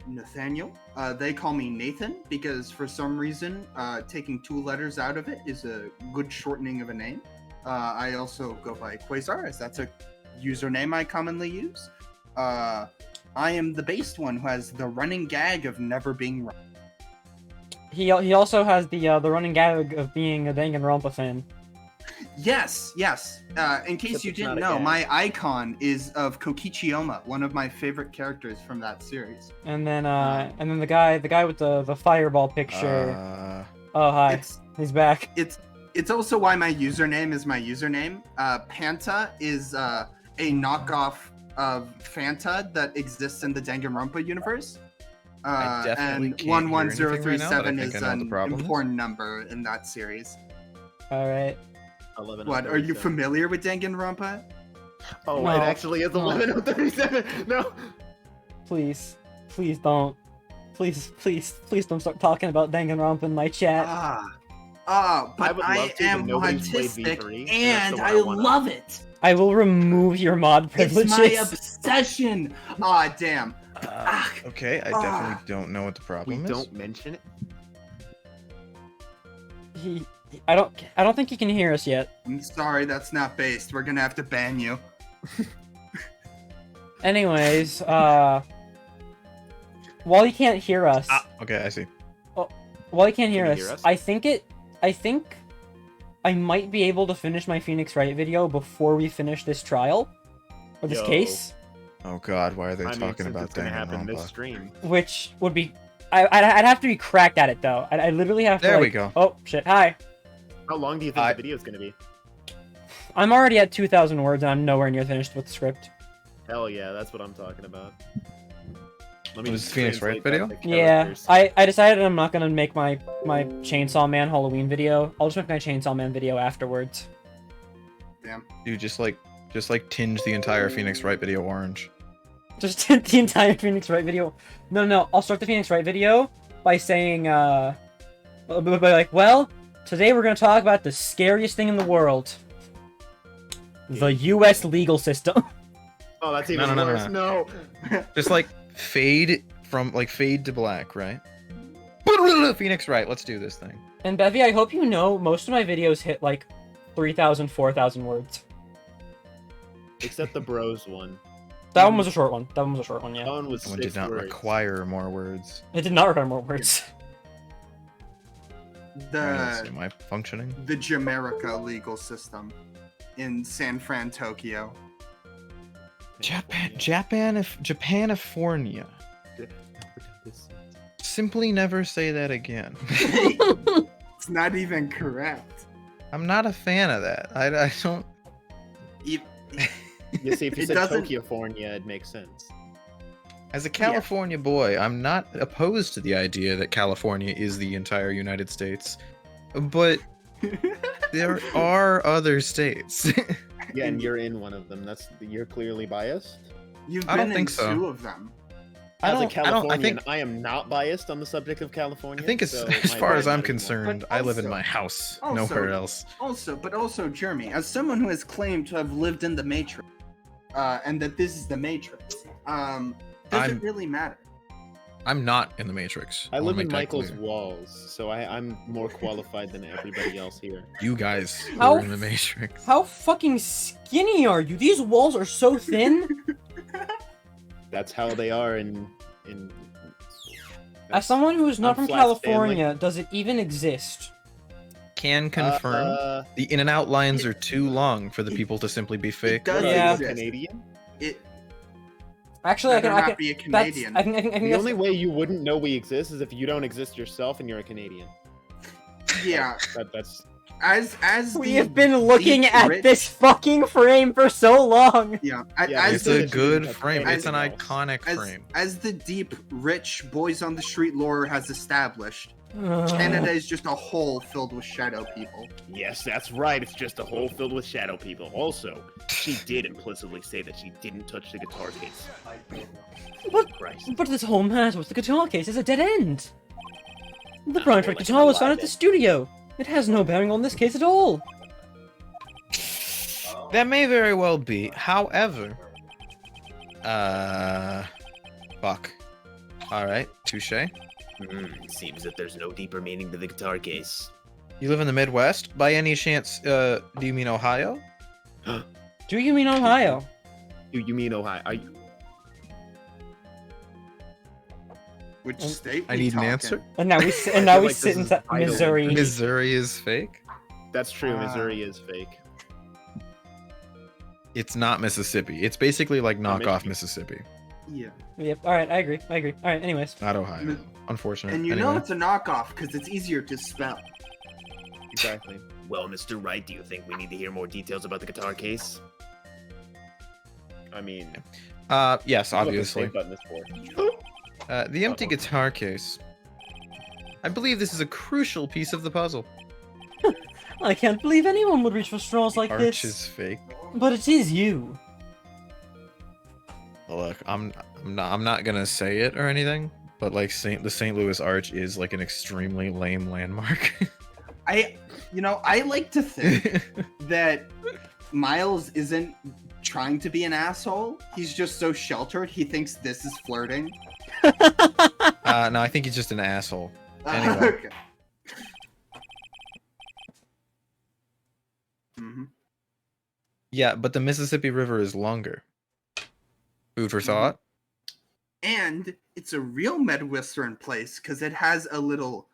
Nathaniel. They call me Nathan because for some reason, taking 2 letters out of it is a good shortening of a name. I also go by Quasar, as that's a username I commonly use. I I am the based one who has the running gag of never being right. He also has the running gag of being a Danganronpa fan. Yes. In case Except you it's not didn't a know, gag. my icon is of Kokichiyama, one of my favorite characters from that series. And then the guy with the fireball picture. Oh hi, It's he's back. it's also why my username is my username. Panta is a knockoff of Fanta that exists in the Danganronpa universe. I definitely and can't hear anything right now, but I 11037 think is I know what the an problem is. important number in that series. All right. 11 What, are you familiar with Danganronpa? Oh, No. it actually is No. 11:37. No. Please don't. Please don't start talking about Danganronpa in my chat. But would I love to, but am nobody's played autistic V3, and and that's the one I I wanna- love it. I will remove your mod privileges. It's my obsession. Damn. Okay, I definitely don't know what the We problem is. don't mention it. I don't think he can hear us yet. I'm sorry, that's not based. We're gonna have to ban you. Anyways, while he can't hear us, Okay, I see. while he can't hear Can us, he hear us? I think I might be able to finish my Phoenix Wright video before we finish this trial or this Yo. case, Oh God, why are they I mean, talking since about it's gonna happen this Danganronpa? stream. which would be. I'd have to be cracked at it though. I literally have to. There we like- go. Oh shit! Hi. How long do you think the video is gonna be? I'm already at 2,000 words and I'm nowhere near finished with the script. Hell yeah, that's what I'm talking about. Let Was just Phoenix Wright translate that video? to Yeah, characters. I decided I'm not gonna make my Chainsaw Man Halloween video. I'll just make my Chainsaw Man video afterwards. Dude, just like tinge the entire Phoenix Wright video orange. Just the entire Phoenix Wright video. No. I'll start the Phoenix Wright video by saying, by like, well, today we're gonna talk about the scariest thing in the world. The U.S. legal system. Oh, that's even No. worse. No. Just like fade to black, right? Phoenix Wright, let's do this thing. And Bevy, I hope you know most of my videos hit like 3,000, 4,000 words. Except the bros one. That one was a short one. Yeah. That one was That one 6 did not words. require more words. It did not require more words. Am I functioning? The Jamaica legal system in San Fran, Tokyo. Japanifornia. Simply never say that again. It's not even correct. I'm not a fan of that. I don't. E- You see, if you It said doesn't- Tokyofornia, it makes sense. As a California boy, I'm not opposed to the idea that California is the entire United States, but there are other states. Yeah, and you're in one of them. You're clearly biased. You've I don't been in think so. 2 of them. I As a don't- I don't- I Californian, think- I am not biased on the subject of California. I think as so as my far as vote I'm matters more. concerned, But I live in also- my house, also- nowhere else. Also, Jeremy, as someone who has claimed to have lived in the Matrix, and that this is the Matrix, does I'm- it really matter? I'm not in the Matrix. I wanna live in make that Michael's clear. walls, so I'm more qualified than everybody else here. You guys How were in the Matrix. How fucking skinny are you? These walls are so thin. That's how they are in. As someone who is not I'm from flat California, does it even exist? Can confirm. The in and out lines are too long for the people to simply be fake. does Yeah. exist. Canadian. It Actually, I better can. not be a That's, Canadian. I can The guess- only way you wouldn't know we exist is if you don't exist yourself and you're a Canadian. Yeah, That's as We the have been looking deep at rich- this fucking frame for so long. Yeah, Yeah, as It's the a good frame. as- It's an iconic as, frame. as the deep, rich boys on the street lore has established, Canada is just a hole filled with shadow people. Yes, that's right. It's just a hole filled with shadow people. Also, she did implicitly say that she didn't touch the guitar case. But, Christ. but this whole matter with the guitar case is a dead end. The Not Brian more like guitar an was found alive at the end. studio. It has no bearing on this case at all. That may very well be. However, fuck. All right, touche. Seems that there's no deeper meaning to the guitar case. You live in the Midwest? By any chance, do you mean Ohio? Do you mean Ohio? you mean Ohio? Which state? I we need an talking? answer. And now we feel sit like this is inside vital. Missouri. Missouri is fake. That's true. Ah. Missouri is fake. It's not Mississippi. It's basically like knockoff Michigan. Mississippi, Yeah. Yep. All right, I agree. All right. Anyways, not Ohio. Mi- Unfortunate. And you anyway. know it's a knockoff because it's easier to spell. Exactly. Well, Mr. Wright, do you think we need to hear more details about the guitar case? I mean, Yes, what the obviously. save button is for. The empty guitar case. I believe this is a crucial piece of the puzzle. I can't believe anyone would reach for straws like Arch this. is fake. But it is you. Look, I'm not gonna say it or anything, but like the St. Louis Arch is like an extremely lame landmark. I like to think that Miles isn't trying to be an asshole. He's just so sheltered. He thinks this is flirting. No, I think he's just an asshole. Anyway. Okay. hmm Yeah, but the Mississippi River is longer. Food for thought. And it's a real Midwestern place because it has a little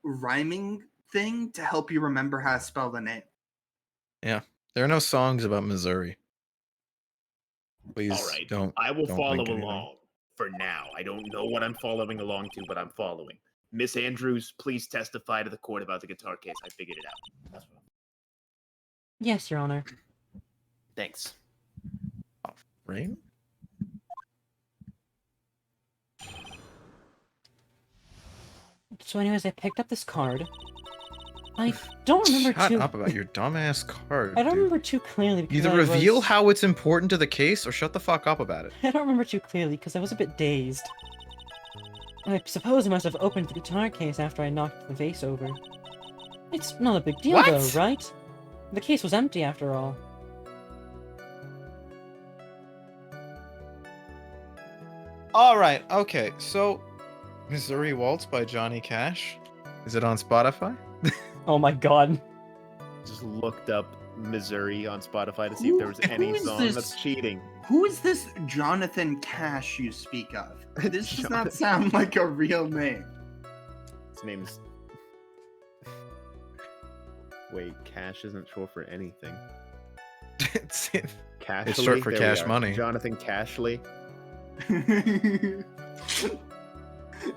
rhyming thing to help you remember how to spell the name. There are no songs about Missouri. Please All right, don't. I will don't follow link anything. along for now. I don't know what I'm following along to, but I'm following. Miss Andrews, please testify to the court about the guitar case. I figured it out. That's what. Yes, Your Honor. Thanks. Right? So anyways, I picked up this card. I don't remember Shut too... up about your dumbass card. I don't dude. remember too clearly because Either I reveal was... how it's important to the case or shut the fuck up about it. I don't remember too clearly because I was a bit dazed. I suppose I must have opened the guitar case after I knocked the vase over. It's not a big deal What? though, right? The case was empty after all. Alright, okay, so Missouri Waltz by Johnny Cash. Is it on Spotify? Oh my god. Just looked up Missouri on Spotify to see if there was any Who is song this? that's cheating. Who is this Jonathan Cash you speak of? This does not sound like a real name. His name's. Wait, Cash isn't short for anything. Cashley. It's short for There we cash are. money. Jonathan Cashley.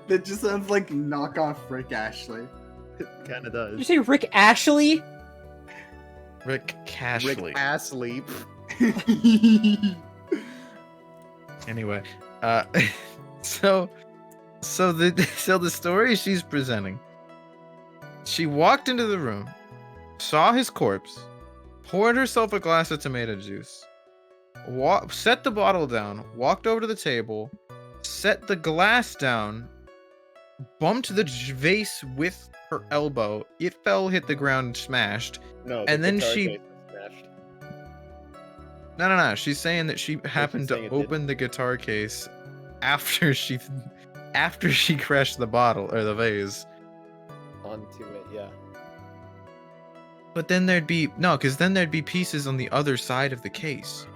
That just sounds like knockoff Rick Ashley. It kind of Did you does. say Rick Ashley? Rick Cashley. Rick Astley. Anyway, so the story she's presenting. She walked into the room, saw his corpse, poured herself a glass of tomato juice, set the bottle down, walked over to the table, set the glass down, bumped the vase with her elbow. It fell, hit the ground, smashed. No, And then guitar she- case is smashed. No. She's saying that she happened saying to it didn't. open the guitar case after she crashed the bottle or the vase. Onto it, yeah. But then there'd be because then there'd be pieces on the other side of the case.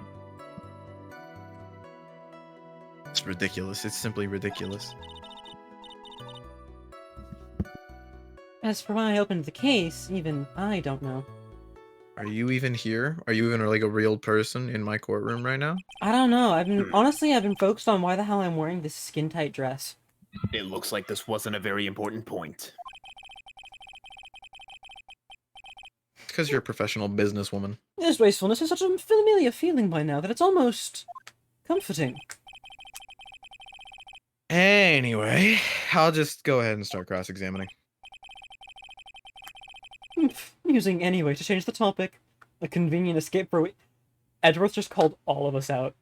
It's ridiculous. It's simply ridiculous. As for why I opened the case, even I don't know. Are you even here? Are you even like a real person in my courtroom right now? I don't know. I've been focused on why the hell I'm wearing this skin-tight dress. It looks like this wasn't a very important point. Because you're a professional businesswoman. This wastefulness is such a familiar feeling by now that it's almost comforting. Anyway, I'll just go ahead and start cross-examining. Using anyway to change the topic. A convenient escape for Edgeworth just called all of us out.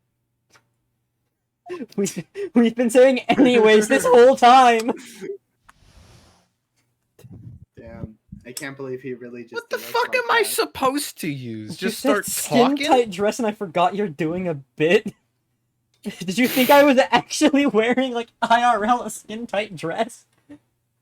We've been saying anyways this whole time. Damn. I can't believe he really just. What the did us fuck like am I that. supposed to use? You Just said start talking? skin-tight dress and I forgot you're doing a bit. Did you think I was actually wearing like IRL a skin-tight dress?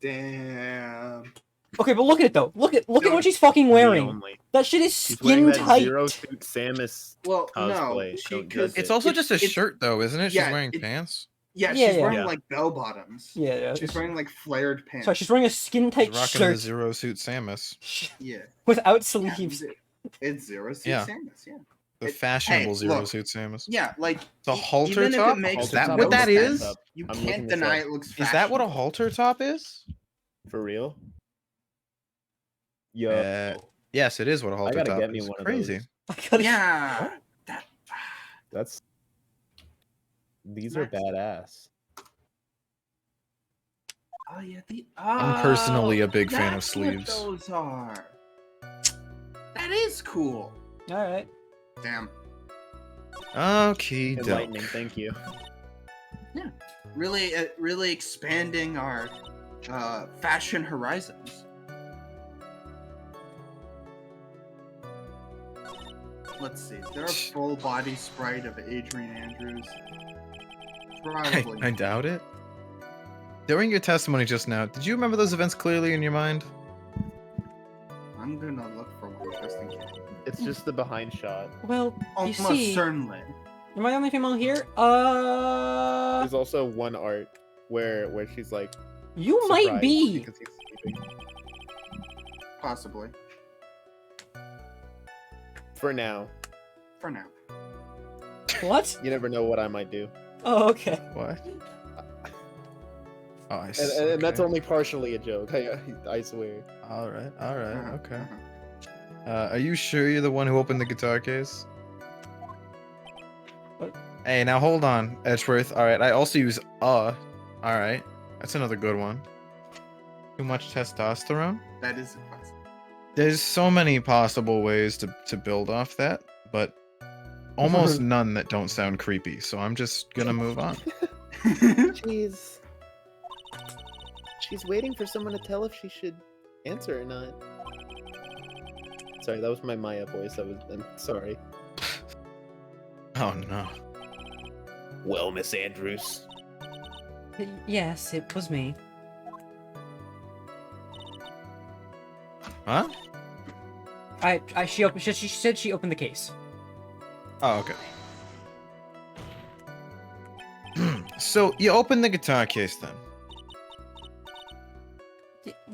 Damn. Okay, but look at it though. Look at Don't- what she's fucking Me wearing. only. That shit is She's wearing that skin-tight. Zero Suit Samus. Well, no. Cosplay, She, don't 'cause judge It's it. also just a it's- shirt though, isn't it? She's yeah, wearing it- pants. Yeah, Yeah, she's yeah. wearing Yeah. like bell bottoms. Yeah. She's wearing like flared pants. Sorry, she's wearing a skin tight He's rocking the shirt Zero Suit Samus. Yeah. without Yeah, sleeves. it's Zero Suit Yeah. Samus, yeah. The It- fashionable hey, Zero look. Suit Samus. Yeah, like The halter even top? if it makes Is that no what that sense, is? you I'm can't looking this deny up. it looks Is that what a fashionable. halter top is? For real? Yo, Yes, it is what a I halter gotta top get me is. one Crazy. of those. I gotta- Yeah. That That's these are That's- badass. Oh yeah, I'm personally a big fan of that's what sleeves. those are. That is cool. All right. Damn. Okay, Enlightening, thank you. Really expanding our fashion horizons. Let's see. Is there a full body sprite of Adrian Andrews? Probably. I doubt it. During your testimony just now, did you remember those events clearly in your mind? I'm gonna look for one just in case. It's just the behind shot. Well, you Almost see, certainly. am I the only female here? There's also one art where she's like You might surprised be. because he's sleeping. Possibly. For now. For now. What? You never know what I might do. Oh, okay. What? Oh, I And, see. and that's okay. only partially a joke. I swear. All right, Uh-huh, okay. uh-huh. Are you sure you're the one who opened the guitar case? What? Hey, now hold on, Edgeworth. All right, I also use All right, that's another good one. Too much testosterone? That is a question. There's so many possible ways to build off that, but almost none that don't sound creepy. So I'm just gonna move on. She's waiting for someone to tell if she should answer or not. Sorry, that was my Maya voice. I'm sorry. Oh no. Well, Miss Andrews, Yes, it was me. Huh? She said she opened the case. Oh, okay. So you opened the guitar case then?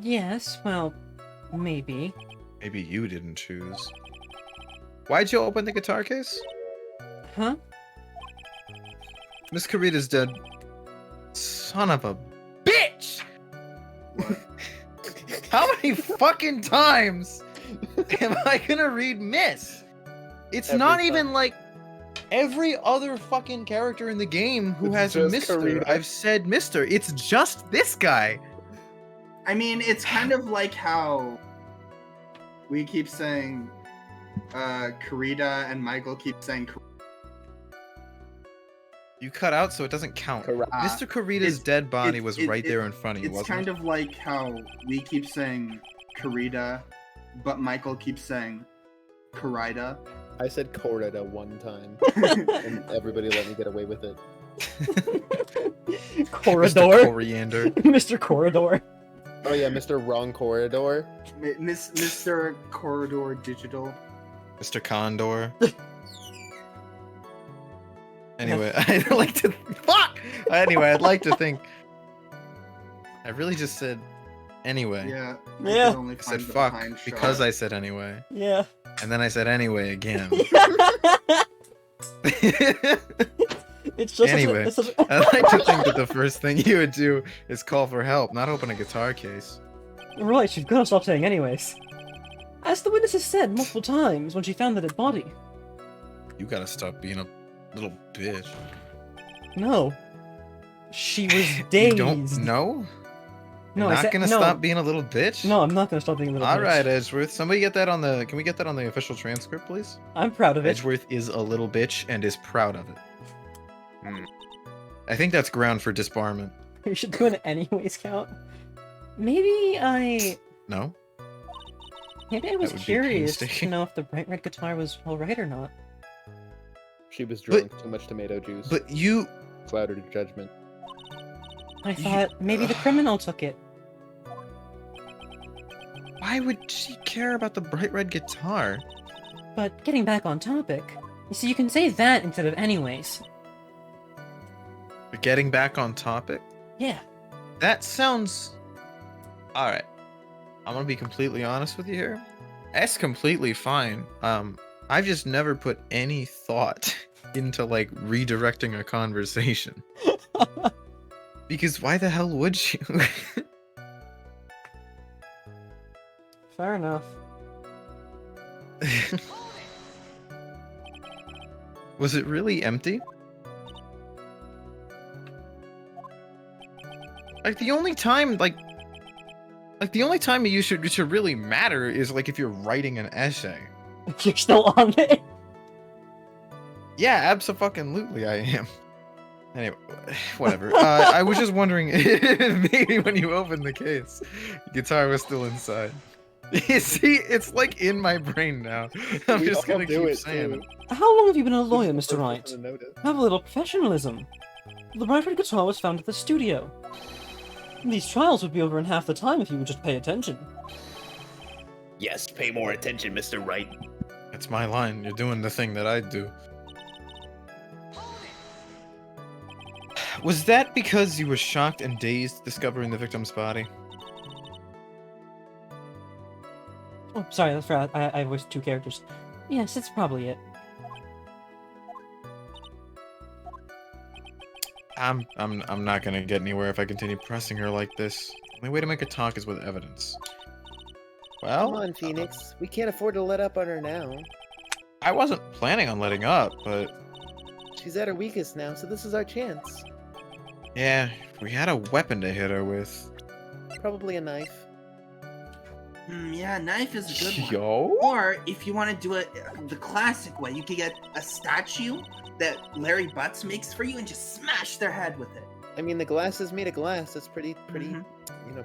Yes, well, maybe. Maybe you didn't choose. Why'd you open the guitar case? Huh? Miss Karita's dead. Son of a bitch! How many fucking times am I gonna read Miss? It's Every not time. even like every other fucking character in the game who It's has just Mister. Karita. I've said Mister. It's just this guy. I mean, it's kind of like how we keep saying Karita and Michael keep saying You cut out so it doesn't count. Correct. Mr. Karita's it's- dead body it's- was it- right it- there in front of you, It's wasn't kind it? of like how we keep saying Karita, but Michael keeps saying Karita. I said Corrida one time, and everybody let me get away with it. Mr. Corridor. Coriander. Mr. Corridor. Oh yeah, Mr. Wrong Corridor. Mr. Corridor Digital. Mr. Condor. Anyway, I'd like to fuck. Anyway, I'd like to think. I really just said anyway. Yeah. Yeah. could only I said find the fuck behind because shot. I said anyway, Yeah. and then I said anyway again. It's just Anyway. it's such I like to think that the first thing you would do is call for help, not open a guitar case. Right, you've got to stop saying anyways. As the witness has said multiple times when she found the dead body. You gotta stop being a little bitch. No. She was dazed. You don't know? No, You're I not said gonna no. stop being a little bitch? No, I'm not gonna stop being a little All bitch. right, Edgeworth. Somebody get that on the. Can we get that on the official transcript, please? I'm proud of it. Edgeworth is a little bitch and is proud of it. I think that's ground for disbarment. We should do an anyways count. Maybe I No? was would be curious to painstaking. know if the bright red guitar was alright or not. She was drunk. Too much tomato juice. But you. Clouded her judgment. I thought maybe the criminal took it. Why would she care about the bright red guitar? But getting back on topic, you see, you can say that instead of anyways. Getting back on topic. Yeah. That sounds. All right. I'm gonna be completely honest with you here. That's completely fine. I've just never put any thought into like redirecting a conversation. Because why the hell would you? Fair enough. Was it really empty? Like the only time, the only time it should really matter is like if you're writing an essay. You're still on it. Yeah, absolutely, I am. Anyway, whatever. I was just wondering if maybe when you opened the case, the guitar was still inside. You see, it's like in my brain now. I'm We just all gonna do keep it, saying too. it. How long have you been a lawyer, Who's the Mr. first Wright? person to notice? Have a little professionalism. The Wright guitar was found at the studio. These trials would be over in half the time if you would just pay attention. Yes, pay more attention, Mr. Wright. It's my line. You're doing the thing that I do. Was that because you were shocked and dazed discovering the victim's body? Oh, sorry, that's right. I voiced two characters. Yes, it's probably it. I'm not gonna get anywhere if I continue pressing her like this. The only way to make her talk is with evidence. Well, Come on, Phoenix. We can't afford to let up on her now. I wasn't planning on letting up, but She's at her weakest now, so this is our chance. yeah, we had a weapon to hit her with. Probably a knife. Yeah, knife is a good one. Yo? Or if you want to do it the classic way, you could get a statue that Larry Butts makes for you and just smash their head with it. I mean, the glass is made of glass. It's pretty, Mhm.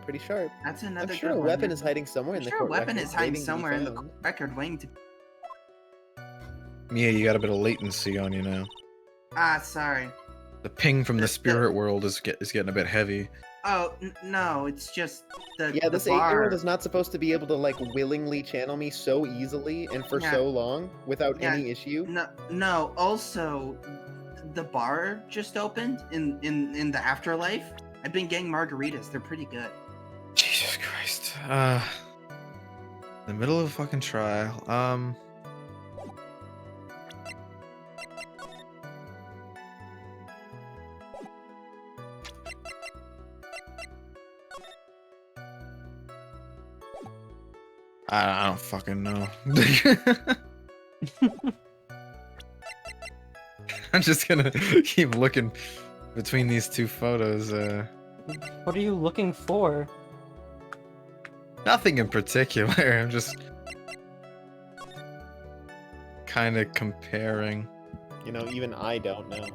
pretty sharp. That's another I'm sure good a one. weapon is hiding somewhere in the Sure, a court weapon records, is hiding waiting to be somewhere in the found. record waiting to. Mia, you got a bit of latency on you now. Ah, sorry. The ping from the The- spirit world is getting a bit heavy. Oh no, it's just the Yeah, the this 8-year-old bar. is not supposed to be able to like willingly channel me so easily and for Yeah. so long without Yeah. any issue. No. Also, the bar just opened in the afterlife. I've been getting margaritas. They're pretty good. Jesus Christ. The middle of a fucking trial. I don't fucking know. I'm just gonna keep looking between these two photos. What are you looking for? Nothing in particular. I'm just kind of comparing. You know, even I don't know.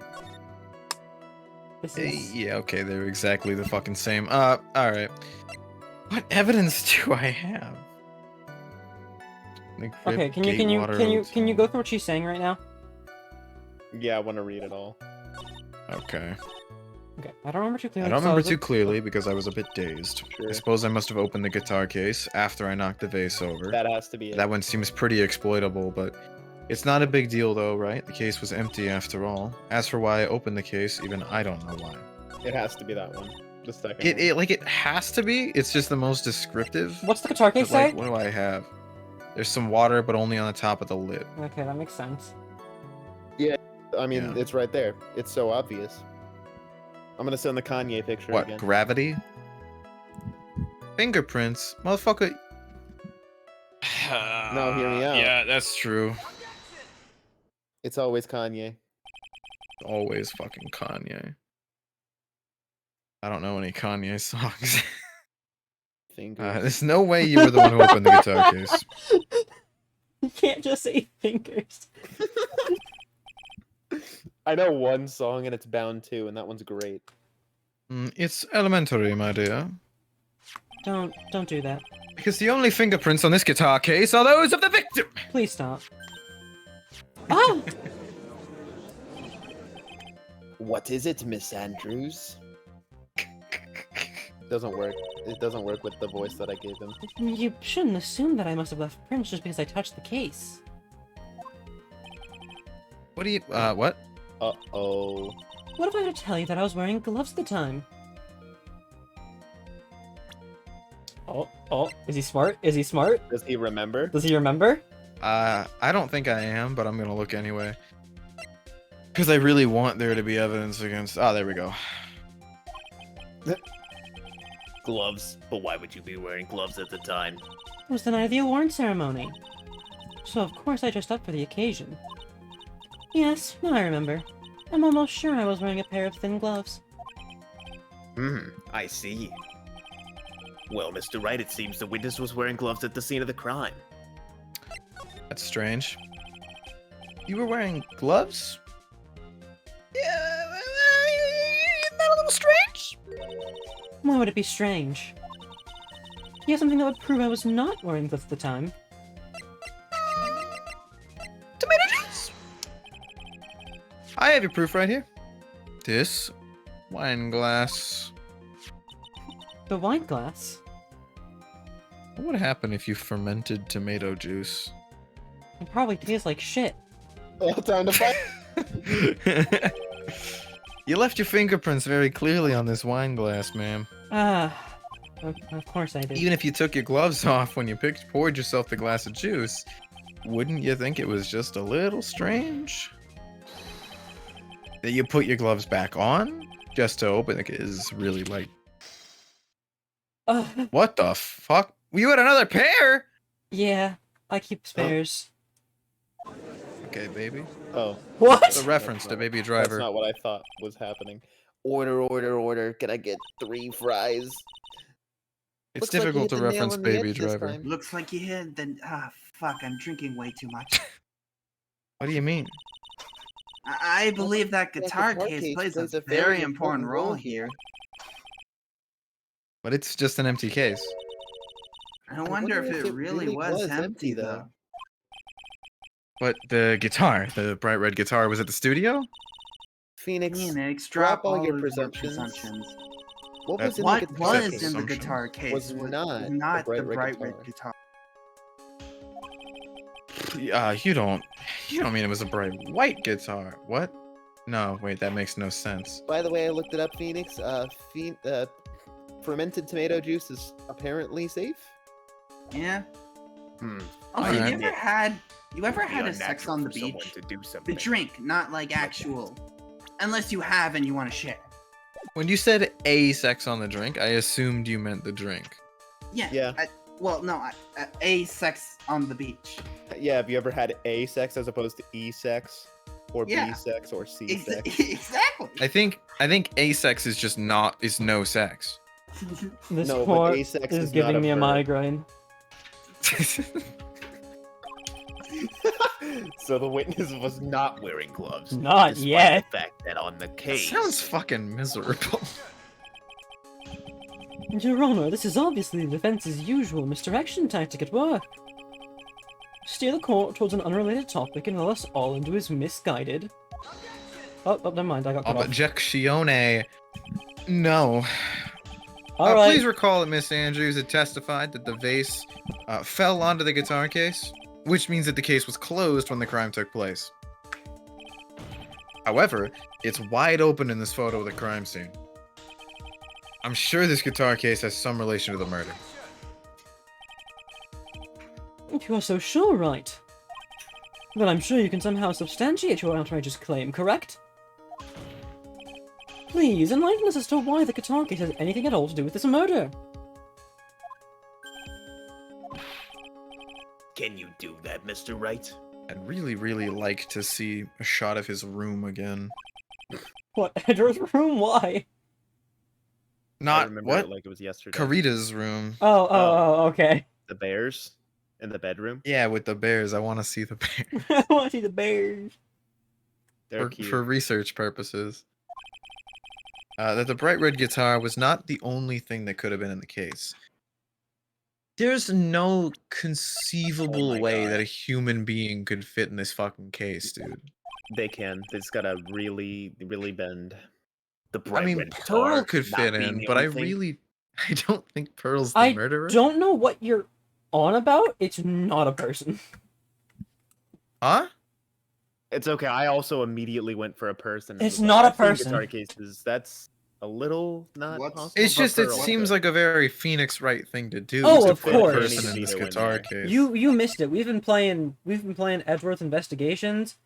This is... Yeah, okay, they're exactly the fucking same. Alright. What evidence do I have? Okay, can you go through what she's saying right now? Yeah, I want to read it all. Okay. Okay, I don't remember too I clearly. don't 'cause I remember was too like- clearly because I was a bit dazed. I Sure. suppose I must have opened the guitar case after I knocked the vase over. That has to be it. That one seems pretty exploitable, but it's not a big deal though, right? The case was empty after all. As for why I opened the case, even I don't know why. It has to be that one. The second one. It has to be. It's just the most descriptive. What's the guitar case But, like, say? what do I have? There's some water, but only on the top of the lid. Okay, that makes sense. I mean, Yeah. it's right there. It's so obvious. I'm gonna send the Kanye picture What? again. Gravity? Fingerprints, motherfucker. No, hear me out. Yeah, that's true. It's always Kanye. Always fucking Kanye. I don't know any Kanye songs. Fingers. There's no way you were the one who opened the guitar case. You can't just say fingers. I know one song and it's Bound 2, and that one's great. It's elementary, my dear. Don't do that. Because the only fingerprints on this guitar case are those of the victim. Please stop. Ah! What is it, Miss Andrews? Doesn't work. It doesn't work with the voice that I gave him. You shouldn't assume that I must have left prints just because I touched the case. What do you? What? Uh-oh. What if I were to tell you that I was wearing gloves at the time? Oh, is he smart? Is he smart? Does he remember? Does he remember? I don't think I am, but I'm gonna look anyway. Because I really want there to be evidence against... Ah, there we go. Gloves? But why would you be wearing gloves at the time? It was the night of the award ceremony. So of course I dressed up for the occasion. Yes, now I remember. I'm almost sure I was wearing a pair of thin gloves. I see. Well, Mr. Wright, it seems the witness was wearing gloves at the scene of the crime. That's strange. You were wearing gloves? Yeah, isn't that a little strange? Why would it be strange? Do you have something that would prove I was not wearing gloves at the time? Tomato juice! I have your proof right here. This wine glass. The wine glass? What would happen if you fermented tomato juice? It probably tastes like shit. Well, time to fight. You left your fingerprints very clearly on this wine glass, ma'am. Of course I did. Even if you took your gloves off when you poured yourself the glass of juice, wouldn't you think it was just a little strange that you put your gloves back on just to open it? Is really like, what the fuck? You had another pair? Yeah, I keep spares. Okay, baby. Oh, What? It's a reference to Baby that's Driver. not what I thought was happening. Order. Can I get 3 fries? It's Looks like you difficult hit to the nail reference on the Baby head this Driver. time. Looks like you hit the. Fuck, I'm drinking way too much. What do you mean? I believe that guitar guitar case case plays plays a a very very important important role role here. But it's just an empty case. I wonder if it really was empty, though. But the guitar, the bright red guitar, was at the studio? Phoenix, Phoenix, drop drop all all your of presumptions. presumptions. what That's was in What the guitar was Except in case? the assumption. guitar case Was not the the bright bright red red guitar. guitar. You don't mean it was a bright white guitar? What? No, wait, that makes no sense. By the way, I looked it up, Phoenix. Fermented tomato juice is apparently safe. Yeah. Hmm. Also, Alright. you ever It'd be had a sex unnatural on the for someone beach? to do The something. drink, not like actual. Unless you have and you want to share. When you said a sex on the drink, I assumed you meant the drink. Yeah. Yeah. A sex on the beach. Yeah, have you ever had A sex as opposed to E sex? Or Yeah. B sex or C sex? Exactly. I think asex is just no sex. This No, but court asex is is not giving a me a verb. migraine. So the witness was not Wearing gloves. Not despite yet. The fact that on the That case. sounds fucking miserable. Your Honor, this is obviously the defense's usual misdirection tactic at work. Steer the court towards an unrelated topic and lull us all into his misguided. Oh, never mind, I got cut off. Objezione. No. Alright. Please recall that Miss Andrews had testified that the vase fell onto the guitar case, which means that the case was closed when the crime took place. However, it's wide open in this photo of the crime scene. I'm sure this guitar case has some relation to the murder. If you are so sure, Wright, then I'm sure you can somehow substantiate your outrageous claim, correct? Please, enlighten us as to why the guitar case has anything at all to do with this murder. Can you do that, Mr. Wright? I'd really, really like to see a shot of his room again. What, Edward's room? Why? I Not remember what? it like it was yesterday. Karita's room. Oh, okay. The bears in the bedroom. Yeah, with the bears. I want to see the bears I want to see the bears. They're for, cute. for research purposes. That the bright red guitar was not the only thing that could have been in the case. There's no conceivable Oh my way God. that a human being could fit in this fucking case, dude. They can. They just gotta really, really bend. The I bright mean, red Pearl guitar could not fit being in, the but I only thing? really, I don't think Pearl's the I murderer. don't know what you're on about. It's not a person. Huh? It's okay. I also immediately went for a person. and It's was not a I've seen person. Guitar cases. That's a little not What's- possible. It's but just for it a seems Wicca. like a very Phoenix Wright thing to do. Oh, to of put a course. person Danny in this DeVito in guitar there. case. You missed it. We've been playing Edgeworth Investigations.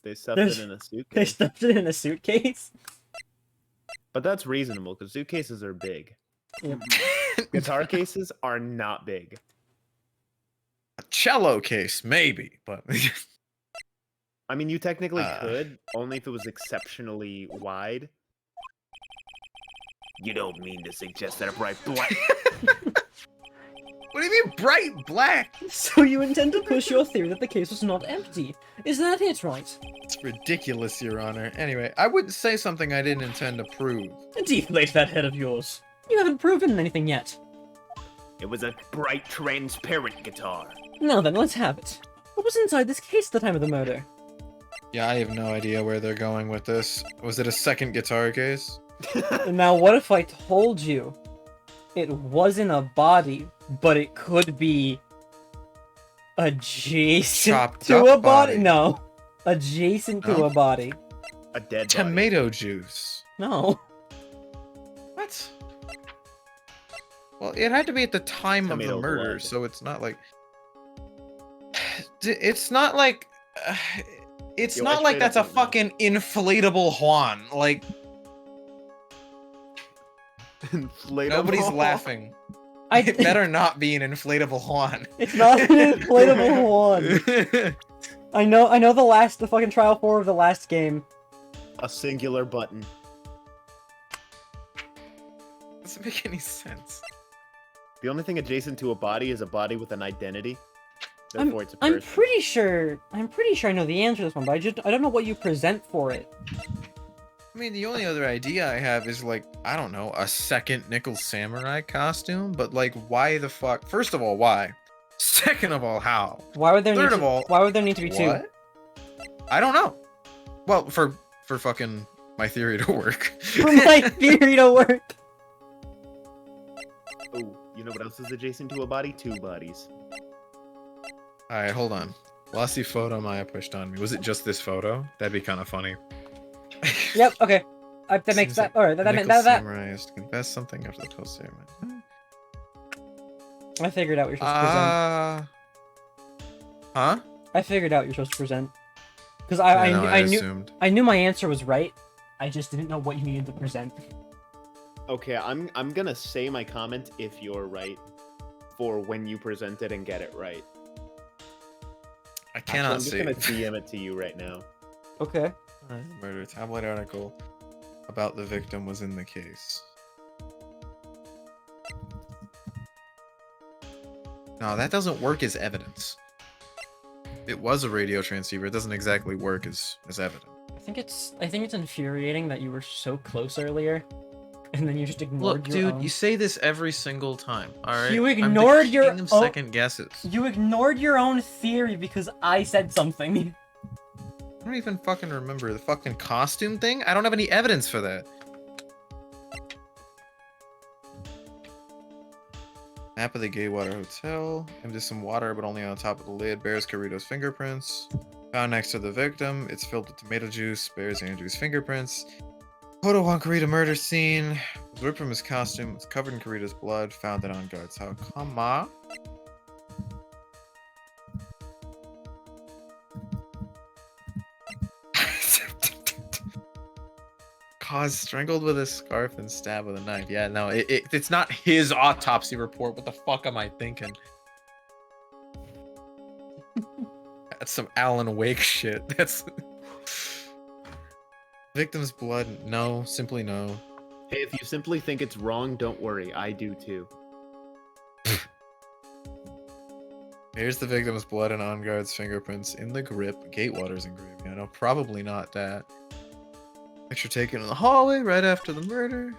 They stuffed There's- it in a They suitcase. stuffed it in a suitcase. But that's reasonable because suitcases are big. Yep. Guitar cases are not big. A cello case, maybe, but I mean, you technically Uh. could, only if it was exceptionally wide. You don't mean to suggest that a bright black. what do you mean bright black? So you intend to push your theory that the case was not empty? Is that it, right? It's ridiculous, Your Honor. Anyway, I wouldn't say something I didn't intend to prove. Deflate that head of yours. You haven't proven anything yet. It was a bright, transparent guitar. Now then, let's have it. What was inside this case at the time of the murder? Yeah, I have no idea where they're going with this. Was it a second guitar case? And now, what if I told you it wasn't a body, but it could be adjacent Chopped to up a body? body. No. Adjacent to No? a body. A dead body. Tomato juice. No. What? Well, it had to be at the time of Tomato the murder, blood. so it's not like... It's not like... It's Yo, I not like straight that's up a don't know. fucking inflatable Juan. Like, Inflatable. nobody's laughing. I It better not be an inflatable Juan. It's not an inflatable one. I know the fucking trial 4 of the last game. A singular button. Doesn't make any sense. The only thing adjacent to a body is a body with an identity. Therefore, it's a I'm person. pretty sure I know the answer to this one, but I don't know what you present for it. I mean, the only other idea I have is like, I don't know, a second Nickel Samurai costume, but like, why the fuck? First of all, why? Second of all, how? Why would there Third need of to, all, why would there need to be two? What? I don't know. Well, for fucking my theory to work. For my theory to work. Oh, you know what else is adjacent to a body? Two bodies. Alright, hold on. Lossy photo Maya pushed on me. Was it just this photo? That'd be kind of funny. Yep. Okay. That makes Seems that. like All right. That Nickel that. Samurai is to confess something after the post samurai. I figured out what you're supposed to present. Huh? I figured out what you're supposed to present. Because Yeah, no, I assumed. knew my answer was right. I just didn't know what you needed to present. Okay, I'm gonna say my comment if you're right, for when you present it and get it right. I Actually, cannot I'm just see. gonna DM it to you right now. Okay. Murder tablet article about the victim was in the case. No, that doesn't work as evidence. It was a radio transceiver. It doesn't exactly work as evidence. I think it's infuriating that you were so close earlier, and then you just ignored Look, your dude, own. you say this every single time. All right. You I'm the ignored your king of own- second guesses. You ignored your own theory because I said something. I don't even fucking remember the fucking costume thing. I don't have any evidence for that. Map of the Gaywater Hotel. Empty some water, but only on top of the lid. Bears Carrito's fingerprints. Found next to the victim. It's filled with tomato juice. Bears Andrew's fingerprints. Photo on Carrito murder scene. Was ripped from his costume. It's covered in Carrito's blood. Found it on guard's house. Come on. Cause strangled with a scarf and stabbed with a knife. Yeah, no, it's not his autopsy report. What the fuck am I thinking? That's some Alan Wake shit. That's victim's blood. No, simply no. Hey, if you simply think it's wrong, don't worry. I do too. Here's the victim's blood and on guard's fingerprints in the grip. Gatewater's engraved. Yeah, no, probably not that. Picture taken in the hallway right after the murder.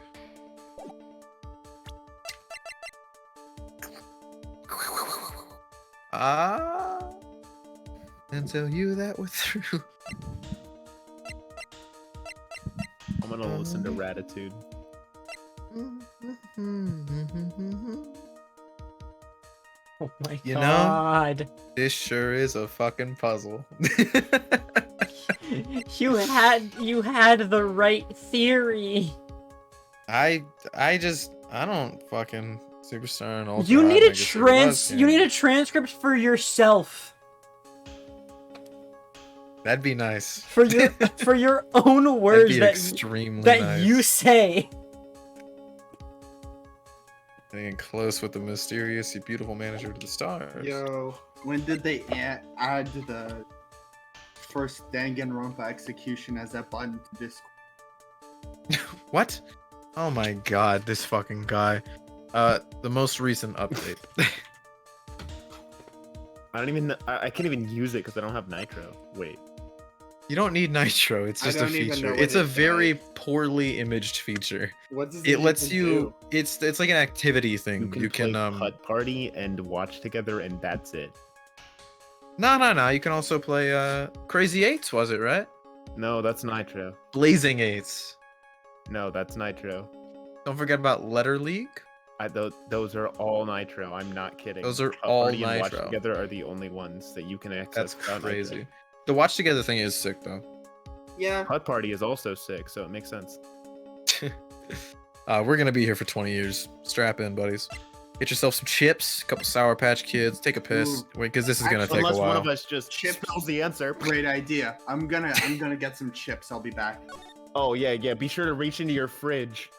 And tell you that we're through. I'm gonna listen to Ratitude. Oh my You know? god. This sure is a fucking puzzle. You had the right theory. I don't fucking Superstar and Ultra. You Hot need a Mega City Buzz you need a game. transcript for yourself. That'd be nice. For your own That'd words be that extremely that nice. you say. Getting close with the mysterious yet beautiful manager to the stars. Yo, when did they add the first Danganronpa execution as a button to Discord? What? Oh my god, this fucking guy. The most recent update. I don't even. I can't even use it because I don't have Nitro. Wait. You don't need Nitro. It's I just a don't even know feature. what It's a it very does. poorly imaged feature. What does It lets even you. do? It's like an activity You thing. can, You can play Hut Party and watch together, and that's it. No. You can also play Crazy Eights, was it right? No, that's Nitro. Blazing Eights. No, that's Nitro. Don't forget about Letter League. Those are all Nitro. I'm not kidding. Those are Hut all Party and Watch Nitro. Together are the only ones that you can access. That's without Nitro. crazy. The watch together thing is sick though. Yeah. Hut Party is also sick, so it makes sense. We're gonna be here for 20 years. Strap in, buddies. Get yourself some chips, a couple Sour Patch Kids, take a piss. Ooh. Wait, because this is gonna take Unless a one while. of us just Chips. spells the answer. Great idea. I'm gonna get some chips. I'll be back. Oh yeah. Be sure to reach into your fridge.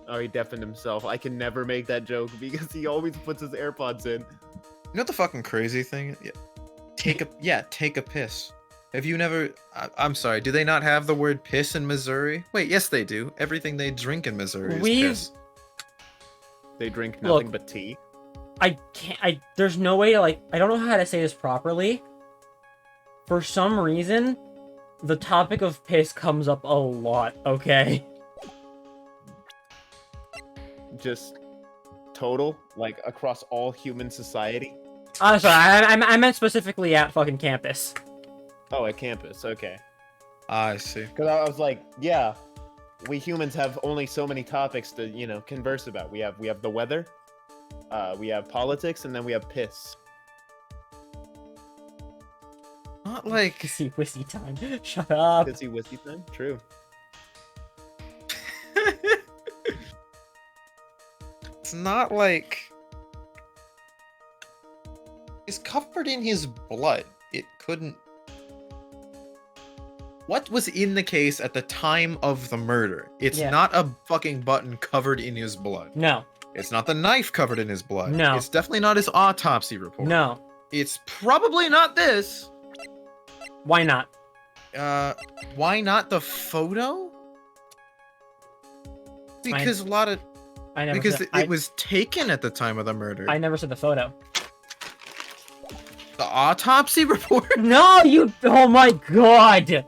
Oh, he deafened himself. I can never make that joke because he always puts his AirPods in. You know what the fucking crazy thing? Take a piss. Have you never? I'm sorry. Do they not have the word piss in Missouri? Wait, yes they do. Everything they drink in Missouri is We've- piss. They drink Look. nothing but tea. I can't. There's no way to I don't know how to say this properly. For some reason, the topic of piss comes up a lot. Okay. Just total, like across all human society. I'm sorry. I meant specifically at fucking campus. Oh, at campus. Okay. I see. Because I was like, yeah, we humans have only so many topics to, converse about. We have the weather, we have politics, and then we have piss. Not like Kissy wissy time. Shut up. Pissy wissy time. True. it's not like it's covered in his blood. It couldn't. What was in the case at the time of the murder? It's Yeah. not a fucking button covered in his blood. No. It's not the knife covered in his blood. No. It's definitely not his autopsy report. No. It's probably not this. Why not? Why not the photo? Because a lot of I never. because said, it was taken at the time of the murder. I never said the photo. The autopsy report? No, you. Oh my god.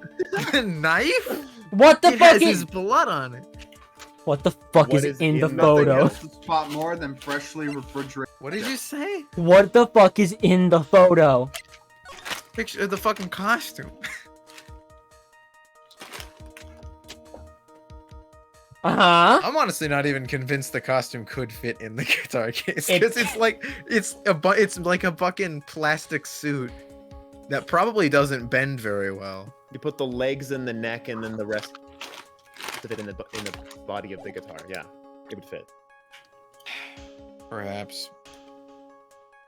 The knife? What the It fuck has is? his blood on it. What the fuck What is in the nothing photo? else? Spot more than freshly refrigerated. What did you say? What the fuck is in the photo? Picture of the fucking costume. Uh-huh. I'm honestly not even convinced the costume could fit in the guitar case It- because it's like it's like a fucking plastic suit that probably doesn't bend very well. You put the legs in the neck, and then the rest of it in the body of the guitar. Yeah, it would fit. Perhaps.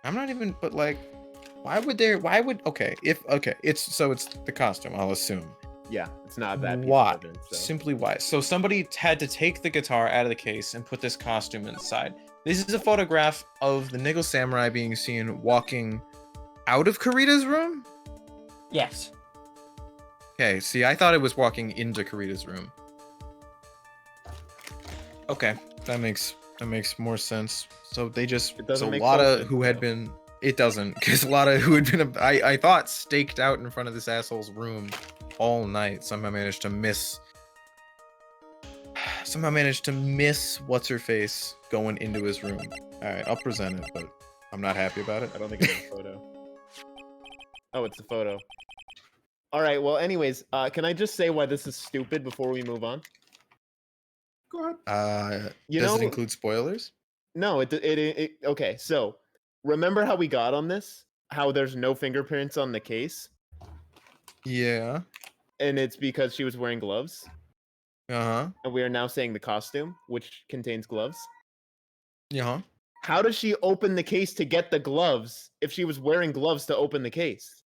I'm not even, but like, okay, it's the costume, I'll assume. Yeah, it's not that. Why? Simply why? So somebody had to take the guitar out of the case and put this costume inside. This is a photograph of the Niggle Samurai being seen walking out of Karita's room? Yes. Okay, see, I thought it was walking into Karita's room. Okay, that makes more sense. So they just It doesn't so make Lotta, sense, who had though. been, it doesn't, because Lotta, who had been, I thought staked out in front of this asshole's room all night, somehow managed to miss what's her face going into his room. All right, I'll present it, but I'm not happy about it. I don't think it's a photo. Oh, it's a photo. All right. Well, anyways, can I just say why this is stupid before we move on? Go ahead. You Does know, it include spoilers? no. Okay. So remember how we got on this? How there's no fingerprints on the case, Yeah. and it's because she was wearing gloves. Uh-huh. And we are now saying the costume, which contains gloves. Yeah. How does she open the case to get the gloves if she was wearing gloves to open the case?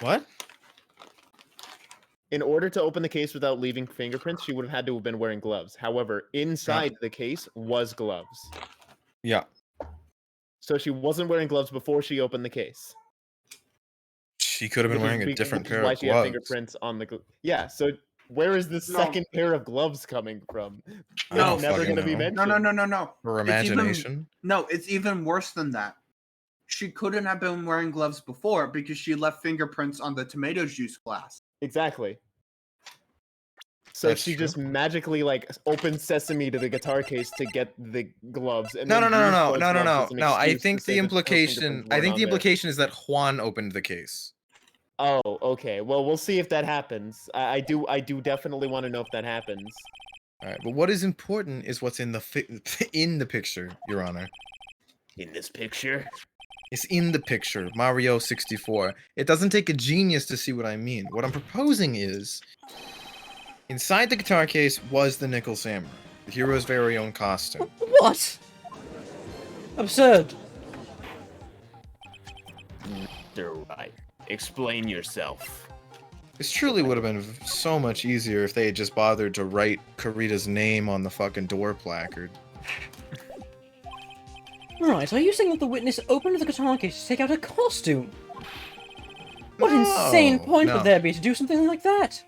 What? In order to open the case without leaving fingerprints, she would have had to have been wearing gloves. However, inside the case was gloves. Yeah. So she wasn't wearing gloves before she opened the case. She could have been wearing a different pair why of she had gloves. fingerprints on the yeah, so where is the second pair of gloves coming from? I don't It's never fucking going to be know. mentioned. No. Her It's even- imagination. No, it's even worse than that. She couldn't have been wearing gloves before because she left fingerprints on the tomato juice glass. Exactly. So That's she true. just magically like opened sesame to the guitar case to get the gloves. And No, then no, no, used no, those no, no, gloves no, as an no. I excuse to think say the that her implication. fingerprints I weren't think on the there. implication is that Juan opened the case. Oh, okay. Well, we'll see if that happens. I do definitely want to know if that happens. All right, but what is important is what's in the in the picture, Your Honor. In this picture, It's in the picture, Mario 64. It doesn't take a genius to see what I mean. What I'm proposing is, inside the guitar case was the Nickel Samurai, the hero's very own costume. What? Absurd. Mr. Wright, explain yourself. This truly would have been so much easier if they had just bothered to write Karita's name on the fucking door placard. Right, are you saying that the witness opened the guitar case to take out a costume? What No, insane point no. would there be to do something like that?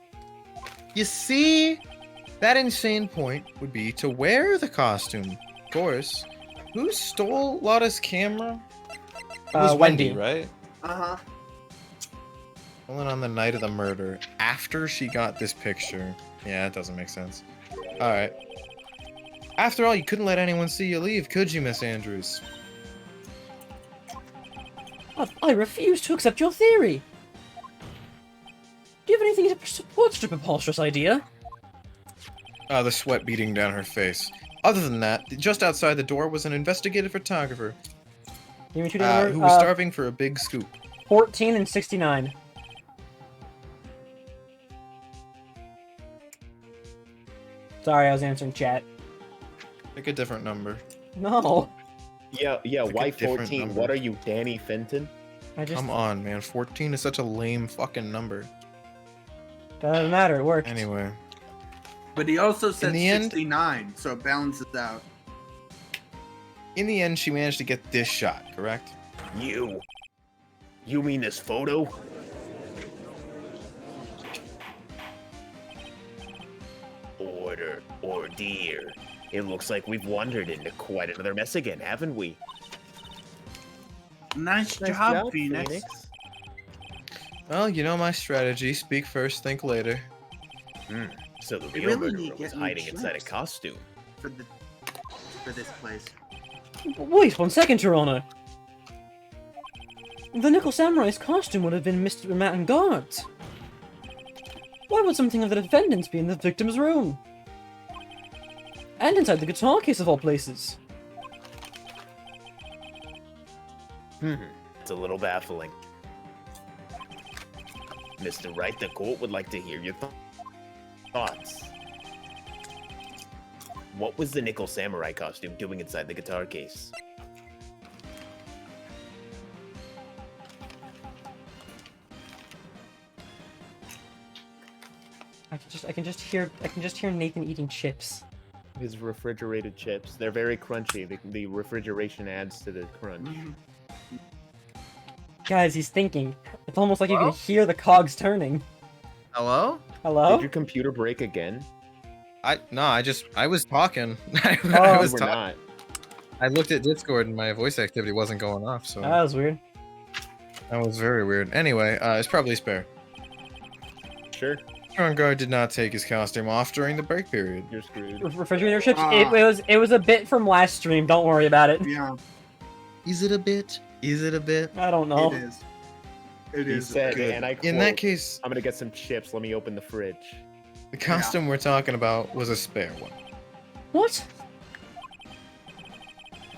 You see? That insane point would be to wear the costume. Of course. Who stole Lotta's camera? It was Wendy, right? Uh-huh. Stolen on the night of the murder, after she got this picture. Yeah, that doesn't make sense. Alright. After all, you couldn't let anyone see you leave, could you, Miss Andrews? I refuse to accept your theory. Do you have anything to support such a preposterous idea? The sweat beating down her face. Other than that, just outside the door was an investigative photographer Give me two who numbers. was starving for a big scoop. 14 and 69. Sorry, I was answering chat. Pick a different number. No. Yeah, Pick a why different 14? number. What are you, Danny Fenton? I just Come on, man. 14 is such a lame fucking number. doesn't matter. It worked. Anyway. But he also said the end- 69, so it balances out. In the end, she managed to get this shot, correct? You mean this photo? Or dear. It looks like we've wandered into quite another mess again, haven't we? Nice, Nice job, Phoenix. Well, you know my strategy. Speak first, think later. So the They real really murderer need to was get new hiding inside a chips. costume. For this place. Wait 1 second, Your Honor. The Nickel Samurai's costume would have been Mr. Matt Guard's. Why would something of the defendant's be in the victim's room? And inside the guitar case of all places. It's a little baffling. Mr. Wright, the court would like to hear your thoughts. What was the Nickel Samurai costume doing inside the guitar case? I can just hear Nathan eating chips. His refrigerated chips. They're very crunchy. The refrigeration adds to the crunch. Guys, he's thinking. It's almost like you can hear the cogs turning. Hello? Hello? Did your computer break again? I was talking. I Oh, was We're talking. not. I looked at Discord and my voice activity wasn't going off, so That was weird. that was very weird. Anyway, it's probably spare. Sure, Guard did not take his costume off during the break period. you're screwed. Refrigerator chips? Ah. It was a bit from last stream, don't worry about it. Yeah, Is it a bit? Is it a bit? I don't know. it is. It He is. said, Good. and I quote, In that case, I'm gonna get some chips. Let me open the fridge. the costume we're talking about was a spare one. What?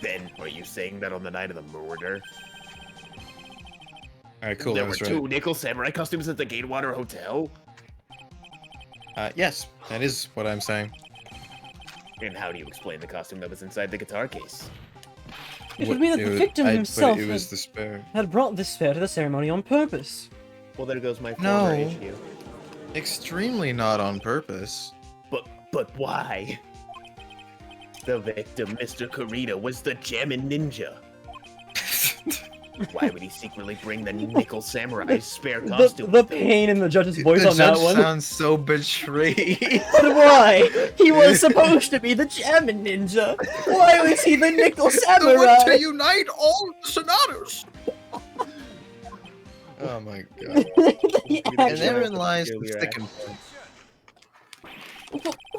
Then, are you saying that on the night of the murder, Alright, cool. there That were was two right. nickel samurai costumes at the Gatewater Hotel? Yes, that is what I'm saying. And how do you explain the costume that was inside the guitar case? It would mean that the victim but himself it was the spare. had brought this spare to the ceremony on purpose. Well, there goes my No. former HQ. Extremely not on purpose. But why? The victim, Mr. Kurita, was the Jammin' Ninja. Why would he secretly bring the nickel samurai's spare costume? The with him? pain in the judge's voice The on that judge one. sounds so betrayed. But why? He was supposed to be the Jammin' Ninja. Why was he the Nickel Samurai? To unite all sonatas. Oh my god. And therein lies the second point.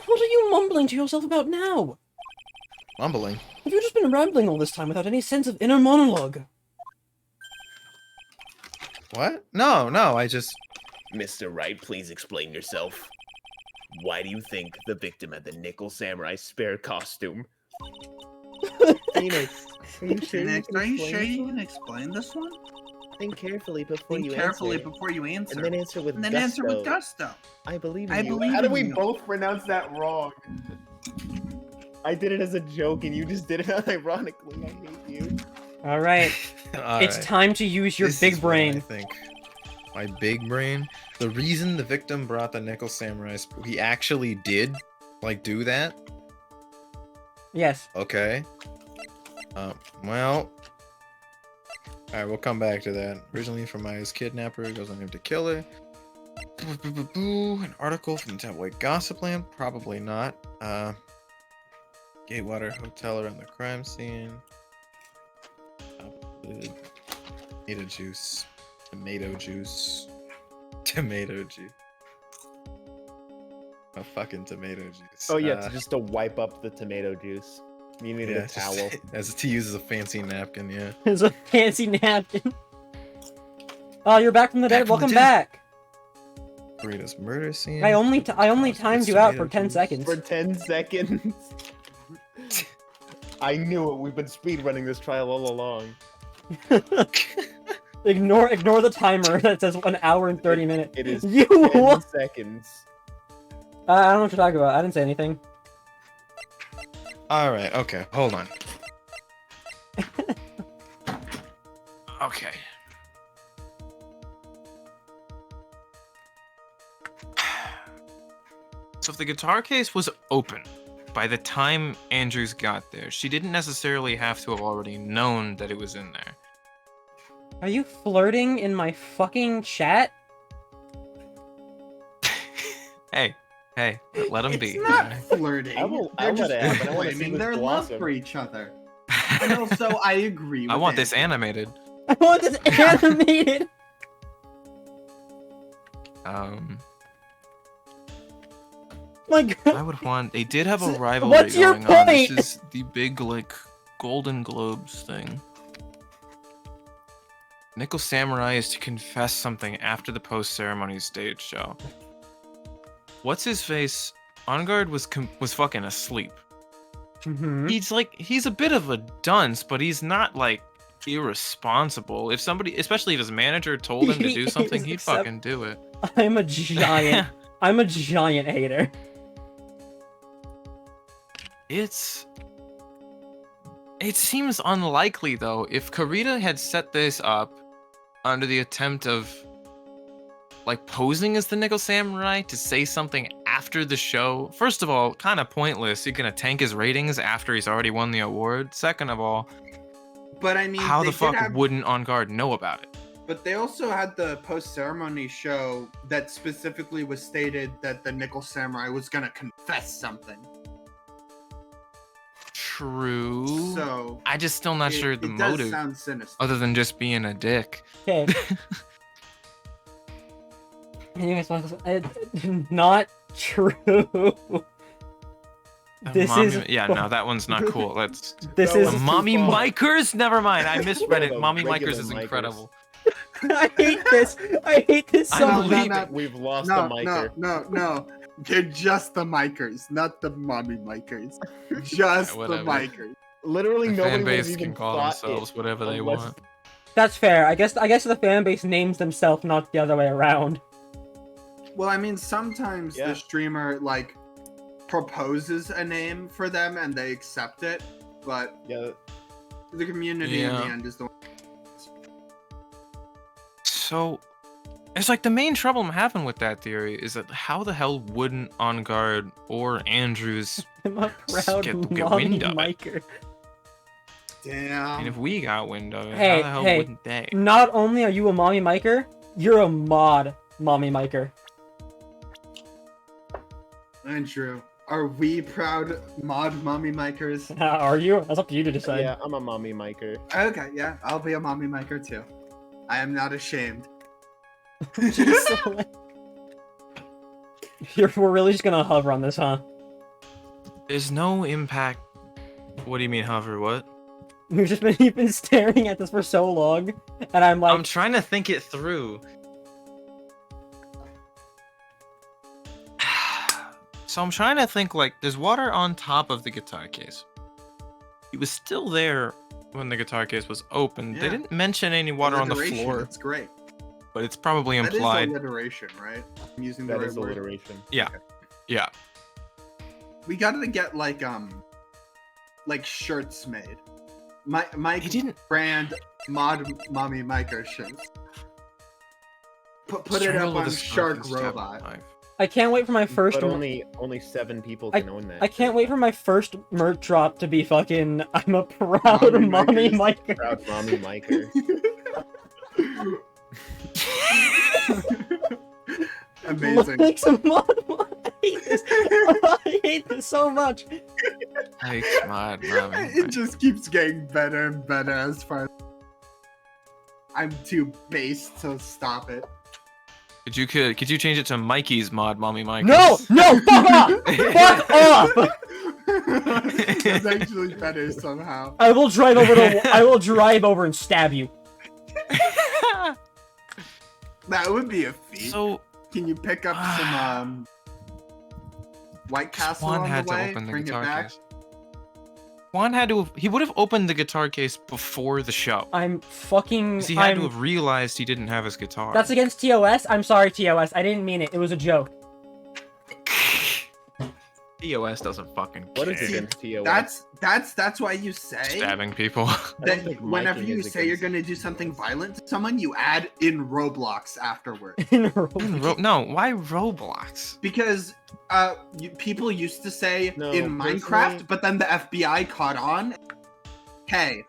What are you mumbling to yourself about now? Mumbling. Have you just been rambling all this time without any sense of inner monologue? What? No, I just... Mr. Wright, please explain yourself. Why do you think the victim had the nickel samurai's spare costume? Phoenix, are you sure Phoenix, you are can you explain sure this you one? can explain this one? Think carefully before Think you carefully answer. before you answer. And then answer with And then gusto. answer with gusto. I believe in I you. believe How do in we you. both pronounce that wrong? I did it as a joke and you just did it unironically. I hate you. Alright, it's time to use your This big is what I brain. think. My big brain. The reason the victim brought the nickel samurai, he actually did, like, do that. Yes. Okay. Well. Alright, we'll come back to that. Originally from Maya's kidnapper, goes on him to kill her. An article from the tabloid Gossipland? Probably not. Gatewater Hotel around the crime scene. Tomato juice. Tomato juice. Tomato juice. A fucking tomato juice. Oh yeah, just to wipe up the tomato juice. You needed yeah, a towel. as to use as a fancy napkin, yeah. It's a fancy napkin. Oh, you're back from the Back dead. from the Welcome dead. back. Burrito's murder scene. I only timed It's you out tomato for 10 juice. seconds. For 10 seconds. I knew it. We've been speedrunning this trial all along. Ignore the timer that says 1 hour and 30 minutes. It is You 10 seconds. I don't know what you're talking about. I didn't say anything. Alright, okay, hold on. Okay. So if the guitar case was open by the time Andrews got there, she didn't necessarily have to have already known that it was in there. Are you flirting in my fucking chat? Hey, let him be. It's not flirting. I'll They're let just it happen. I wanna see proclaiming this their love blossom. for each other. And also, I agree with I want this Andrew. animated. I want this animated! My god. I would want. They did have a What's rivalry your going on. This point? is the big like Golden Globes thing. Nickel Samurai is to confess something after the post-ceremony stage show. What's his face? On Guard was fucking asleep. Mm-hmm. He's a bit of a dunce, but he's not like irresponsible. If somebody, especially if his manager told him to He do something, is, he'd except- fucking do it. I'm a giant. I'm a giant hater. It seems unlikely though. If Kurita had set this up under the attempt of like posing as the Nickel Samurai to say something after the show, first of all, kind of pointless. You're gonna tank his ratings after he's already won the award. Second of all, But I mean, how they the did fuck have- wouldn't On Guard know about it? But they also had the post-ceremony show that specifically was stated that the Nickel Samurai was gonna confess something. True. So I just still not sure the it motive, does sound sinister. other than just being a dick. Okay. Anyways, not true. This Mommy, is yeah, no, that one's not cool. That's this That is was too Mommy far. Mikers. Never mind, I misread it. The Mommy regular Mikers is Mikers. incredible. I hate this. I hate this so I much. believe no, it. We've lost No, the micer. no. They're just the Mikers, not the mommy Mikers. Just the Whatever. Mikers. Literally The nobody fan would have base even can call thought themselves it whatever they unless- want. That's fair. I guess the fan base names themselves, not the other way around. Well, I mean, sometimes Yeah. the streamer like proposes a name for them and they accept it, but Yeah, the community in the Yeah. end is the one. So, it's like the main trouble I'm having with that theory is that how the hell wouldn't On Guard or Andrews? I'm a proud Get mommy wind of it. miker. And if Damn. we got wind of it, Hey, how the hell hey. wouldn't they? Not only are you a mommy miker, you're a mod mommy miker. Andrew, are we proud mod mommy mikers? Are you? That's up to you to decide. yeah, I'm a mommy miker. Okay, yeah, I'll be a mommy miker too. I am not ashamed. We're really just gonna hover on this, huh? There's no impact. What do you mean hover? What? You've been staring at this for so long, and I'm like, I'm trying to think it through. So I'm trying to think, like, there's water on top of the guitar case. It was still there when the guitar case was open. They Yeah. didn't mention any water on the Alliteration, floor, That's great. but it's probably That is implied. alliteration, right? I'm using the That right is word. alliteration. Yeah. We gotta get like shirts made. My They didn't. brand mod mommy miker shirts. Put it Strangle up on the stuff Shark and stab Robot. the knife. I can't wait for my first. But only 7 people can own that. I can't wait for my first merch drop to be fucking. I'm a proud Mommy mommy mikers. miker. Proud mommy miker. Amazing. Like some mod. I hate this. I hate this so much. Like, smart, mommy. It just keeps getting better and better as far as I'm too base to stop it. Could you change it to Mikey's mod, mommy Mike? No, fuck off, fuck off. It's actually better somehow. I will drive over and stab you. That would be a feat. So Can you pick up some White Castle Juan on had the way? to open the Bring it guitar back. case. Juan had to. He would have opened the guitar case before the show. I'm fucking. 'Cause he had to have realized he didn't have his guitar. That's against TOS. I'm sorry, TOS. I didn't mean it. It was a joke. TOS doesn't fucking care. What is against TOS? That's why you say Stabbing people. that think whenever miking you is say you're against- gonna do something violent to someone, you add in Roblox afterward. No, why Roblox? Because people used to say No, in Minecraft, personally- but then the FBI caught on. Hey,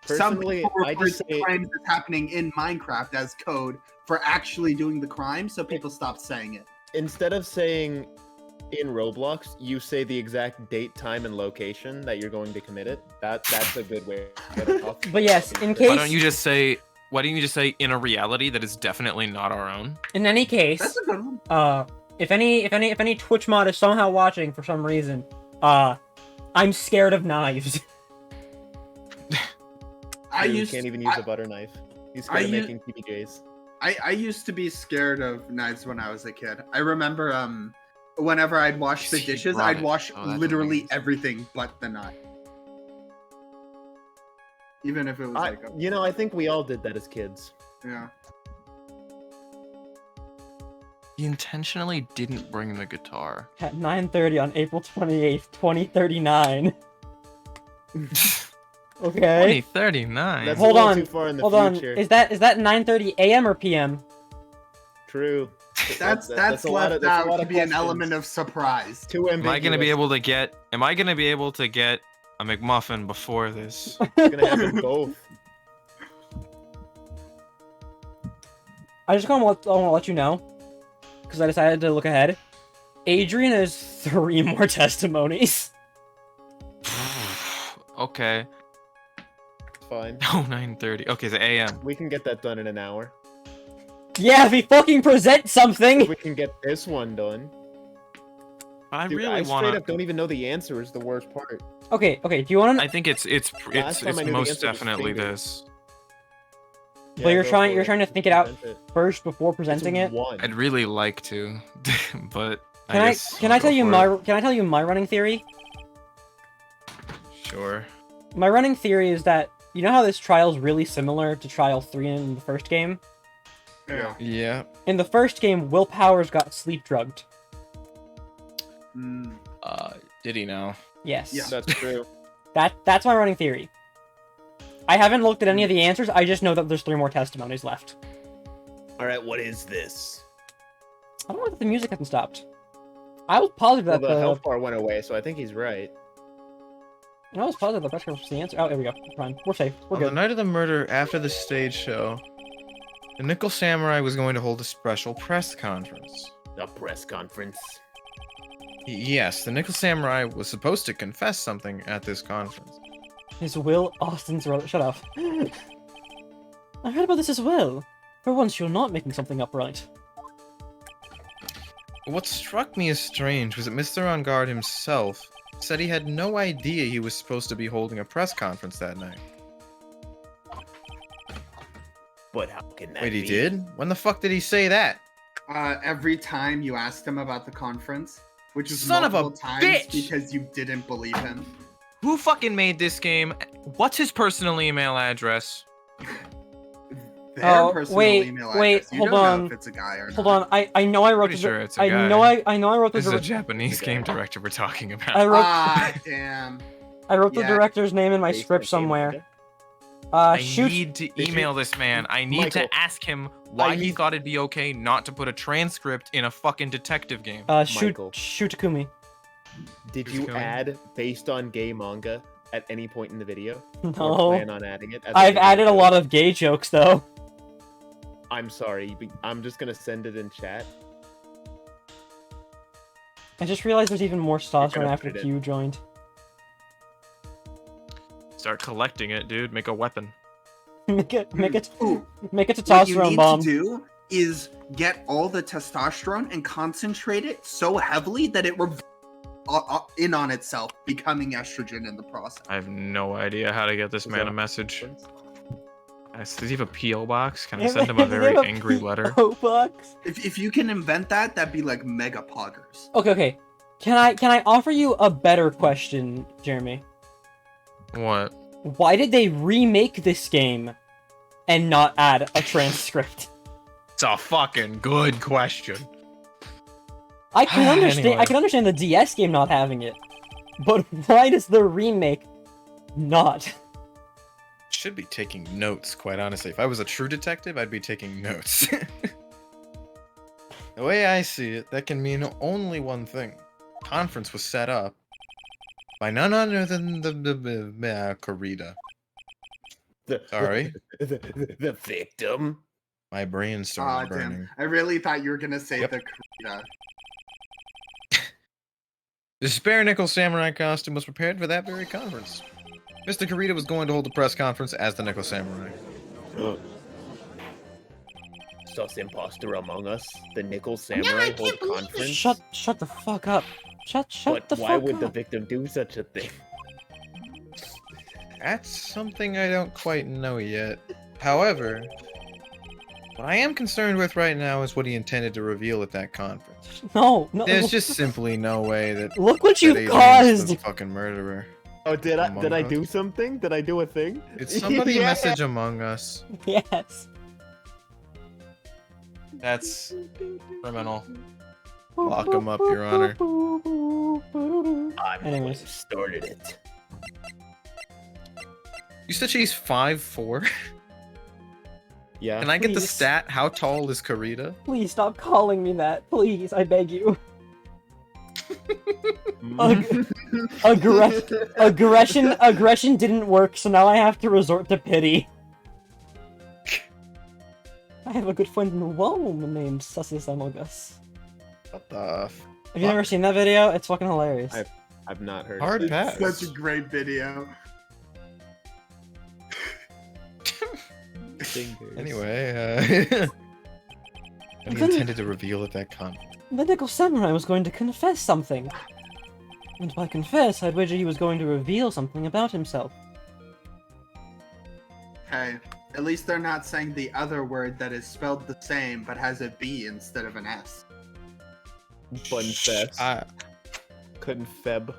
some Personally, people I refer just to say crimes that's happening in Minecraft as code for actually doing the crime, so people stopped saying it. instead of saying in Roblox, you say the exact date, time, and location that you're going to commit it. That's a good way to get it off. But yes, in case. Why don't you just say in a reality that is definitely not our own? In any case, That's a good one. if any Twitch mod is somehow watching for some reason, I'm scared of knives. You can't even use a butter knife. He's scared of u- making PBJs. I used to be scared of knives when I was a kid. I remember whenever I'd wash the He dishes, brought I'd it. wash Oh, that's literally amazing. everything but the knife. Even if it was like a, I think we all did that as kids. yeah. He intentionally didn't bring the guitar. At 9:30 on April 28th, 2039. Okay. 2039. That's Hold a little on, too far in the Hold on. future. Is that 9:30 a.m. or p.m.? True. That's a lot left of- that's a out lot to of be an questions. element of surprise. Too ambiguous. Am I gonna be able to get a McMuffin before this? It's gonna happen both. I just want to let you know, because I decided to look ahead. Adrian has 3 more testimonies. Okay. Fine. Oh, 9:30. Okay, the AM. We can get that done in an hour. Yeah, if he fucking presents something. We can get this one done. I Dude, really I want straight up to. don't even know the answer is the worst part. Okay. Do you want to? I think it's Last time I knew the most answer was definitely finger. this. But you're go trying- for you're it. trying to think it out Present first before It's presenting it. one. I'd really like to, but Can guess I I'll tell go you for my it. can I tell you my running theory? Sure. My running theory is that, you know how this trial is really similar to Trial 3 in the first game? Yeah. Yeah. In the first game, Will Powers got sleep drugged. Mm. Did he now? Yes. Yeah. That's true. That's my running theory. I haven't looked at any of the answers, I just know that there's 3 more testimonies left. All right, what is this? I don't know that the music hasn't stopped. I was positive Well, that the health bar went away, so I think he's right. I was positive the press was the answer. Oh, there we go. Fine. We're safe. We're On the good. night of the murder, after the stage show, the Nickel Samurai was going to hold a special press conference. A press conference. Yes, the Nickel Samurai was supposed to confess something at this conference. Is Will Austin's brother? Shut up. I heard about this as well. For once, you're not making something up right. What struck me as strange was that Mr. On Guard himself said he had no idea he was supposed to be holding a press conference that night. But how can that Wait, he be? did? When the fuck did he say that? Every time you asked him about the conference, which is Son of a multiple times bitch! because you didn't believe him. Who fucking made this game? What's his personal email address? Their Oh, personal wait, email wait, address. You hold don't know on. if it's a guy or Hold not. on. I know I wrote Pretty the. sure it's a I guy. know I wrote the. This is a dir- Japanese Okay. game director we're talking about. I wrote. Ah, damn. I wrote the yeah. director's name in my Based script on game somewhere. manga? I Shoot. need to Did you- email this man. I need Michael, to ask him why I he need- thought it'd be okay not to put a transcript in a fucking detective game. Michael. Shoot Takumi. Did Who's you going? add based on gay manga at any point in the video? Or No. plan on adding it? as a I've video added a joke? lot of gay jokes though. I'm sorry. I'm just gonna send it in chat. I just realized there's even more gonna testosterone after put it Q joined. Start collecting it, dude. Make a weapon. make it Ooh, make it what you testosterone need bomb. to do is get all the testosterone and concentrate it so heavily that it in on itself, becoming estrogen in the process. I have no idea how to get this Is man that a message. difference? Does he have a P.O. box? Can I Yeah, send him a they very have a angry letter? P.O. box. If you can invent that, that'd be like mega poggers. Okay. Can I offer you a better question, Jeremy? What? Why did they remake this game and not add a transcript? It's a fucking good question. I can understand. Anyway. I can understand the DS game not having it, but why does the remake not? Should be taking notes, quite honestly. If I was a true detective, I'd be taking notes. The way I see it, that can mean only one thing. Conference was set up by none other than the Karita. Sorry. The victim. My brain Ah, started damn. burning. I really thought you were gonna say Yep. the Karita. The spare nickel samurai costume was prepared for that very conference. Mr. Karita was going to hold a press conference as the nickel samurai. Sus imposter among us. The Nickel Samurai hold conference. Shut the fuck up. Shut But the why fuck would up. the victim do such a thing? That's something I don't quite know yet. However, what I am concerned with right now is what he intended to reveal at that conference. No. There's just simply no way that Look what that you've Adrian's the caused. fucking murderer. Oh, did I Among Us? do something? Did I do a thing? It's somebody Yeah. message Among Us. Yes. That's criminal. Lock him up, Your Honor. I'm the one Anyways. who started it. You said she's 5'4"? Yeah. Can I get the Please. stat? How tall is Karita? Please stop calling me that. Please, I beg you. Aggression didn't work, so now I have to resort to pity. I have a good friend in Rome named Sussus Among Us. What the Have you never seen that video? It's fucking hilarious. I've not heard. Hard of it. pass. Such a great video. Fingers. Anyway, what he intended to reveal at that con. The Nickel Samurai was going to confess something. And by confess, I'd wager he was going to reveal something about himself. Hey, at least they're not saying the other word that is spelled the same but has a B instead of an S. Confess. I Confeb.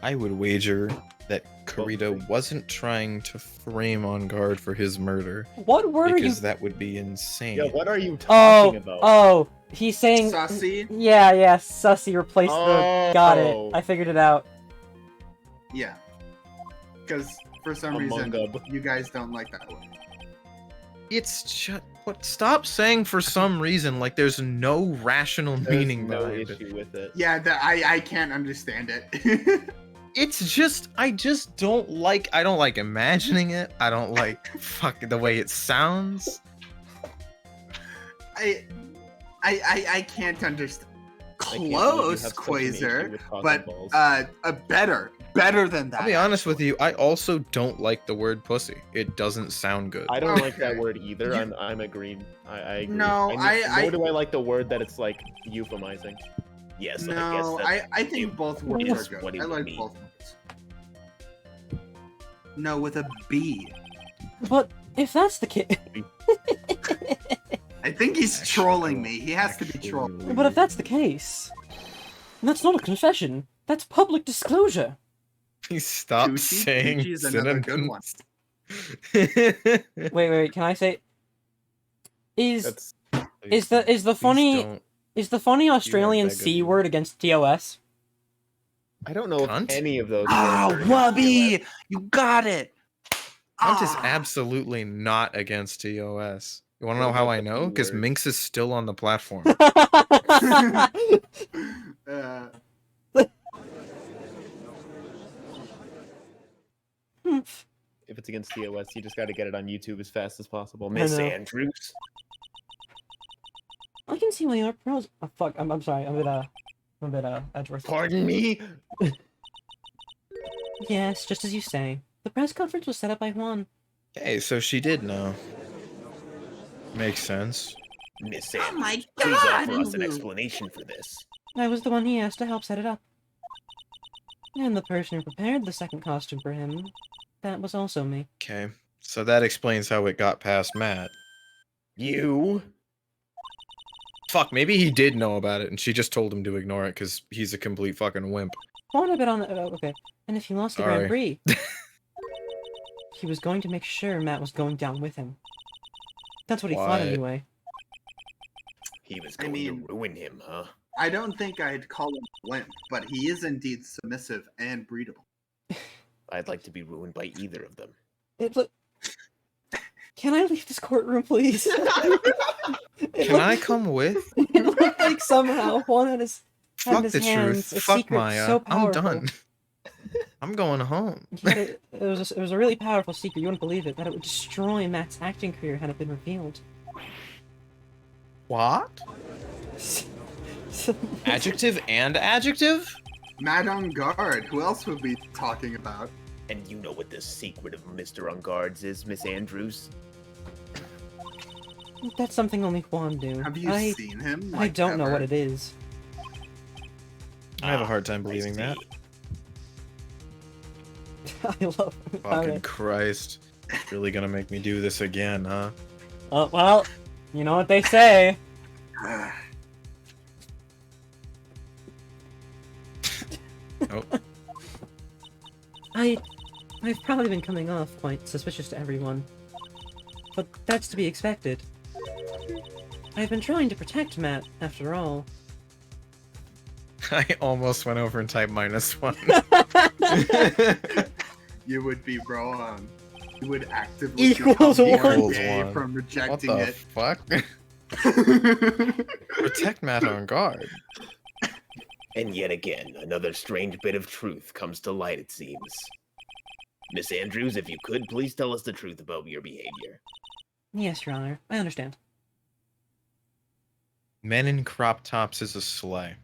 would wager that Karita wasn't trying to frame On Guard for his murder, What word are you? because that would be insane. Yeah, what are you Oh, talking about? oh, he's saying. Sussy? Yeah, Sussy replaced the. Got it. Oh. I figured it out. Yeah. Because for some Among reason, Us. you guys don't like that one. It's just what. Stop saying for some reason like there's no rational There's meaning no behind it. issue with it. Yeah, I can't understand it. It's just I just don't like. I don't like imagining it. I don't like the way it sounds. I can't understand. I can't believe you Close, have such an issue Quasar, with causing but balls. better than that. I'll be honest with actually. you. I also don't like the word pussy. It doesn't sound good. I don't like Okay. that word either. You- I'm agreed. I agree. No, Nor do I like the word that it's like euphemizing. Yes, I guess No, that's I think both words is are good. what it I would like mean. both words. No, with a B. But if that's the case, I think he's trolling me. He has to be Actually, trolling. but if that's the case, that's not a confession. That's public disclosure. Please stop Tucci? saying Tucci is another good one. synonyms. Wait. Can I say? Is That's is the Please funny don't. is the funny Australian beg of C you. word against TOS? I don't know Cunt? if any of those. Ah, words are Wubby! You got it! Cunt is Ah. absolutely not against TOS. You want to What know how about I the know? Because B word? Minx is still on the platform. Uh, If it's against TOS, you just got to get it on YouTube as fast as possible. I Miss know. Andrews. I can see why your pros. Oh, fuck. I'm sorry. I'm a bit Edgeworth. Pardon me. Yes, just as you say. The press conference was set up by Juan. Okay, so she did know. Makes sense. Miss oh Andrews, my please god! offer us an you- explanation for this. I was the one he asked to help set it up. And the person who prepared the second costume for him, that was also me. Okay, so that explains how it got past Matt. You. Fuck, maybe he did know about it and she just told him to ignore it because he's a complete fucking wimp. Juan a bit on the. Okay. And if he lost the Grand Sorry. Prix, he was going to make sure Matt was going down with him. That's what he thought What? anyway. He was I going mean- to ruin him, huh? I don't think I'd call him limp, but he is indeed submissive and breedable. I'd like to be ruined by either of them. It look. Can I leave this courtroom, please? Can I come with? It looked like somehow Juan had his had in Fuck his the hands truth. a Fuck secret Maya. so I'm powerful. done. I'm going home. He had it was a really powerful secret. You wouldn't believe it. That it would destroy Matt's acting career had it been revealed. What? So- Adjective and adjective? Mad on guard. Who else would we be talking about? And you know what the secret of Mr. Unguards is, Miss Andrews? That's something only Juan knew. Have you I seen him? I don't know what it is. I have a hard time I believing that. see. I love Fucking it. Christ. Really gonna make me do this again, huh? Oh well, you know what they say. is. Oh, I've probably been coming off quite suspicious to everyone. But that's to be expected. I've been trying to protect Matt, after all. I almost went over and typed -1. You would be wrong. You would actively Equals become one. Equals gay one. from What rejecting the it. fuck? Protect Matt on guard. And yet again, another strange bit of truth comes to light, it seems. Miss Andrews, if you could, please tell us the truth about your behavior. Yes, Your Honor. I understand. Men in crop tops is a sleigh.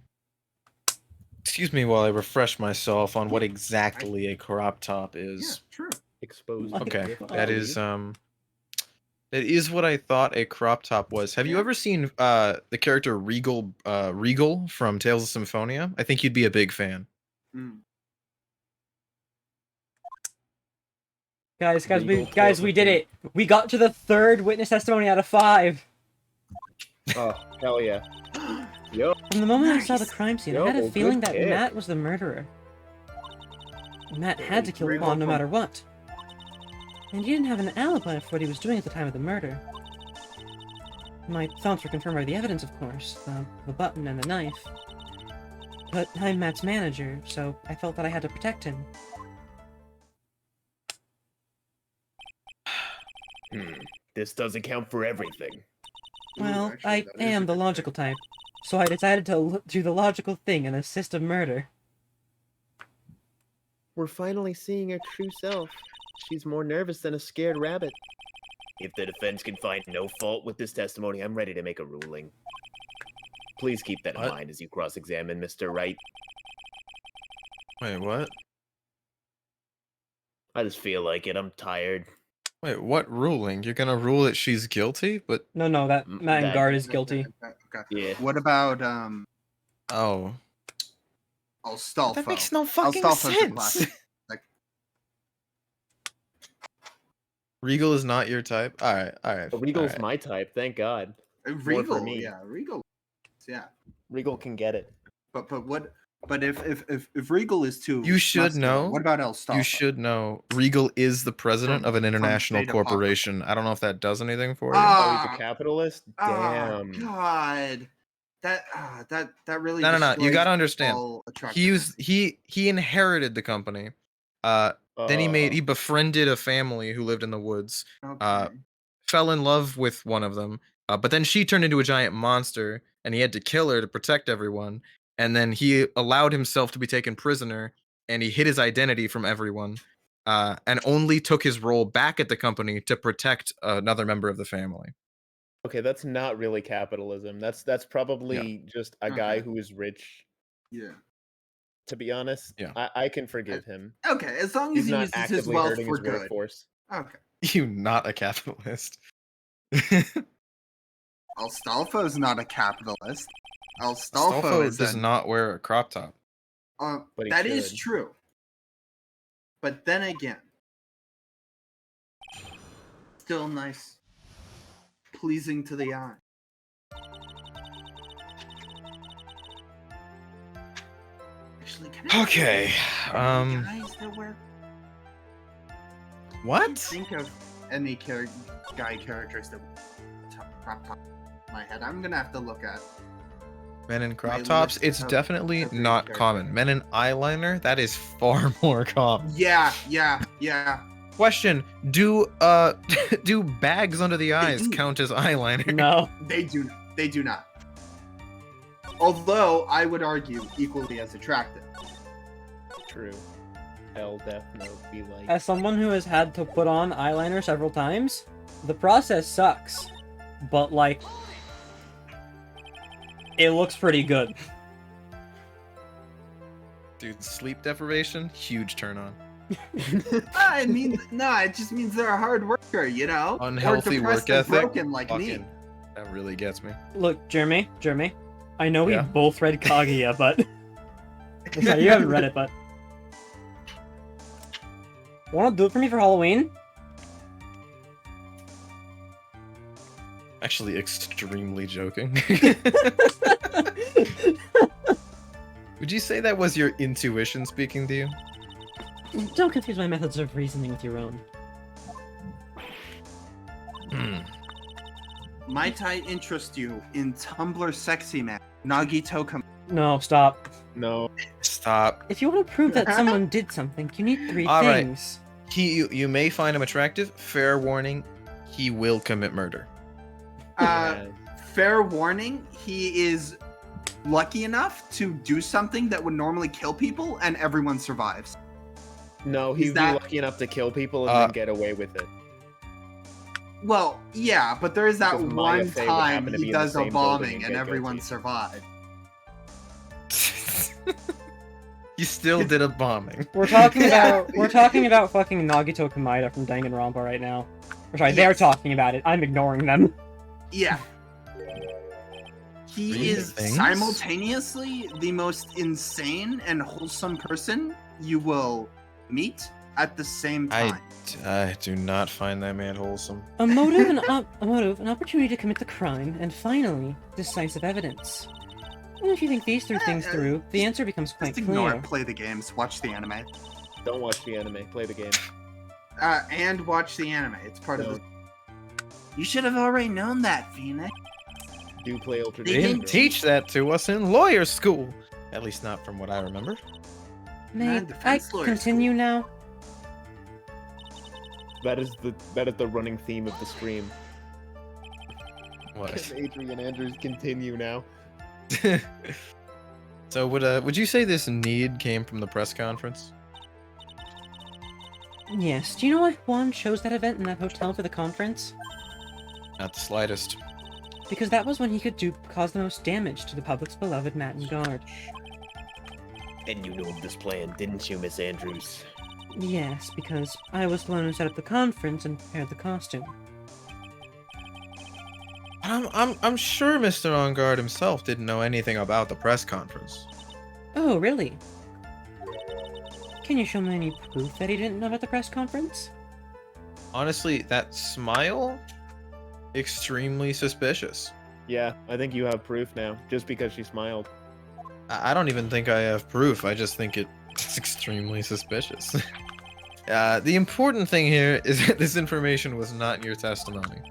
Excuse me while I refresh myself on what exactly a crop top Yeah, is. true. Exposed. Okay, gift, I that is believe. that is what I thought a crop top was. Have you Yeah. ever seen the character Regal from Tales of Symphonia? I think you'd be a big fan. Mm. Guys, Legal we did it. We got to the 3rd witness testimony out of 5. Oh, hell yeah. Yo. From the moment I saw the Nice. crime scene, Yo, I had a good feeling that pick. Matt was the murderer. Matt had to kill Regal Juan no from- matter what. And he didn't have an alibi for what he was doing at the time of the murder. My thoughts were confirmed by the evidence, of course, the button and the knife. But I'm Matt's manager, so I felt that I had to protect him. This doesn't count for everything. Well, actually, I that is a am the good logical type, so I decided to do the logical thing and assist a murder. We're finally seeing her true self. She's more nervous than a scared rabbit. If the defense can find no fault with this testimony, I'm ready to make a ruling. Please keep that in What? mind as you cross-examine Mr. Wright. Wait, what? I just feel like it. I'm tired. Wait, what ruling? You're gonna rule that she's guilty? But No, that Matt that- Guard is guilty. Okay. Yeah. What about oh, Astolfo? that makes no fucking Astolfo's a sense. classic. Regal is not your type. All right, all right. Regal's all right. my type, thank God. Regal, me. yeah, Regal. Yeah. Regal can get it. But what? But if Regal is too, You should muscular, know. What about Astolfo? You should know Regal is the president of an international State Apocalypse. corporation. I don't know if that does anything for you. Oh, Ah, he's a capitalist? Oh Damn. God, that really. No. You destroys gotta understand. all attractiveness. He inherited the company. Then he befriended a family who lived in the woods. Okay. Fell in love with one of them. But then she turned into a giant monster, and he had to kill her to protect everyone. And then he allowed himself to be taken prisoner, and he hid his identity from everyone, and only took his role back at the company to protect another member of the family. Okay, that's not really capitalism. That's probably just a guy Okay. who is rich, Yeah. to be honest. Yeah. I can forgive him. Okay, as long as He's he not uses his actively wealth hurting for his good. workforce. Okay. You not a capitalist. Astolfo's not a capitalist. Astolfo Astolfo is does not wear a crop top. But he that is should. true. But then again, still nice, pleasing to the eye. Actually, can I Okay. guys that wear? What? Think of any guy characters that crop top in my head. I'm gonna have to look at. Men in My crop tops, list it's of definitely every not character. common. Men in eyeliner, that is far more common. Yeah. Question: Do do bags under the eyes do. count as eyeliner? No. They do not. Although I would argue equally as attractive. True. Hell, death, no, be like. As someone who has had to put on eyeliner several times, the process sucks. But, like, it looks pretty good. Dude, sleep deprivation, huge turn on. I mean, no, it just means they're a hard worker, you know? Unhealthy or depressed work and ethic. broken like me. Fucking, that really gets me. Look, Jeremy, I know we Yeah? both read Kaguya, but... Sorry, you haven't read it, but... Wanna do it for me for Halloween? Actually, extremely joking. Would you say that was your intuition speaking to you? Don't confuse my methods of reasoning with your own. Hmm. Might I interest you in Tumblr Sexy Man, Nagito Kam- No, stop. No. Stop. If you want to prove that someone did something, you need three All right. things. You may find him attractive. Fair warning, he will commit murder. Fair warning, he is lucky enough to do something that would normally kill people, and everyone survives. No, Is he'd that- be lucky enough to kill people and then get away with it. Well, yeah, but there is that Because Maya one Fey would time happen to be he in the does a same building bombing and and get everyone guilty. survived. You still did a bombing. We're talking about fucking Nagito Kamaida from Danganronpa right now. Or sorry, they're Yes. talking about it. I'm ignoring them. Yeah. He Three is things? simultaneously the most insane and wholesome person you will meet at the same time. I do not find that man wholesome. A motive, an opportunity to commit the crime, and finally, decisive evidence. And if you think these three things through, the answer becomes quite Just ignore clear. it, play the games, watch the anime. Don't watch the anime. Play the game. And watch the anime. It's part of No. the. You should have already known that, Phoenix. Do play Ultra They didn't didn't teach that to us in lawyer school. At least not from what I remember. May I defense lawyer continue now? That is the running theme of the stream. What? Can Adrian Andrews continue now? So would you say this need came from the press conference? Yes. Do you know why Juan chose that event in that hotel for the conference? Not the slightest. Because that was when he could cause the most damage to the public's beloved Matin Guard. And you knew of this plan, didn't you, Miss Andrews? Yes, because I was the one who set up the conference and prepared the costume. I'm sure Mr. On Guard himself didn't know anything about the press conference. Oh, really? Can you show me any proof that he didn't know about the press conference? Honestly, that smile? Extremely suspicious. Yeah, I think you have proof now, just because she smiled. I don't even think I have proof, I just think it's extremely suspicious. The important thing here is that this information was not in your testimony.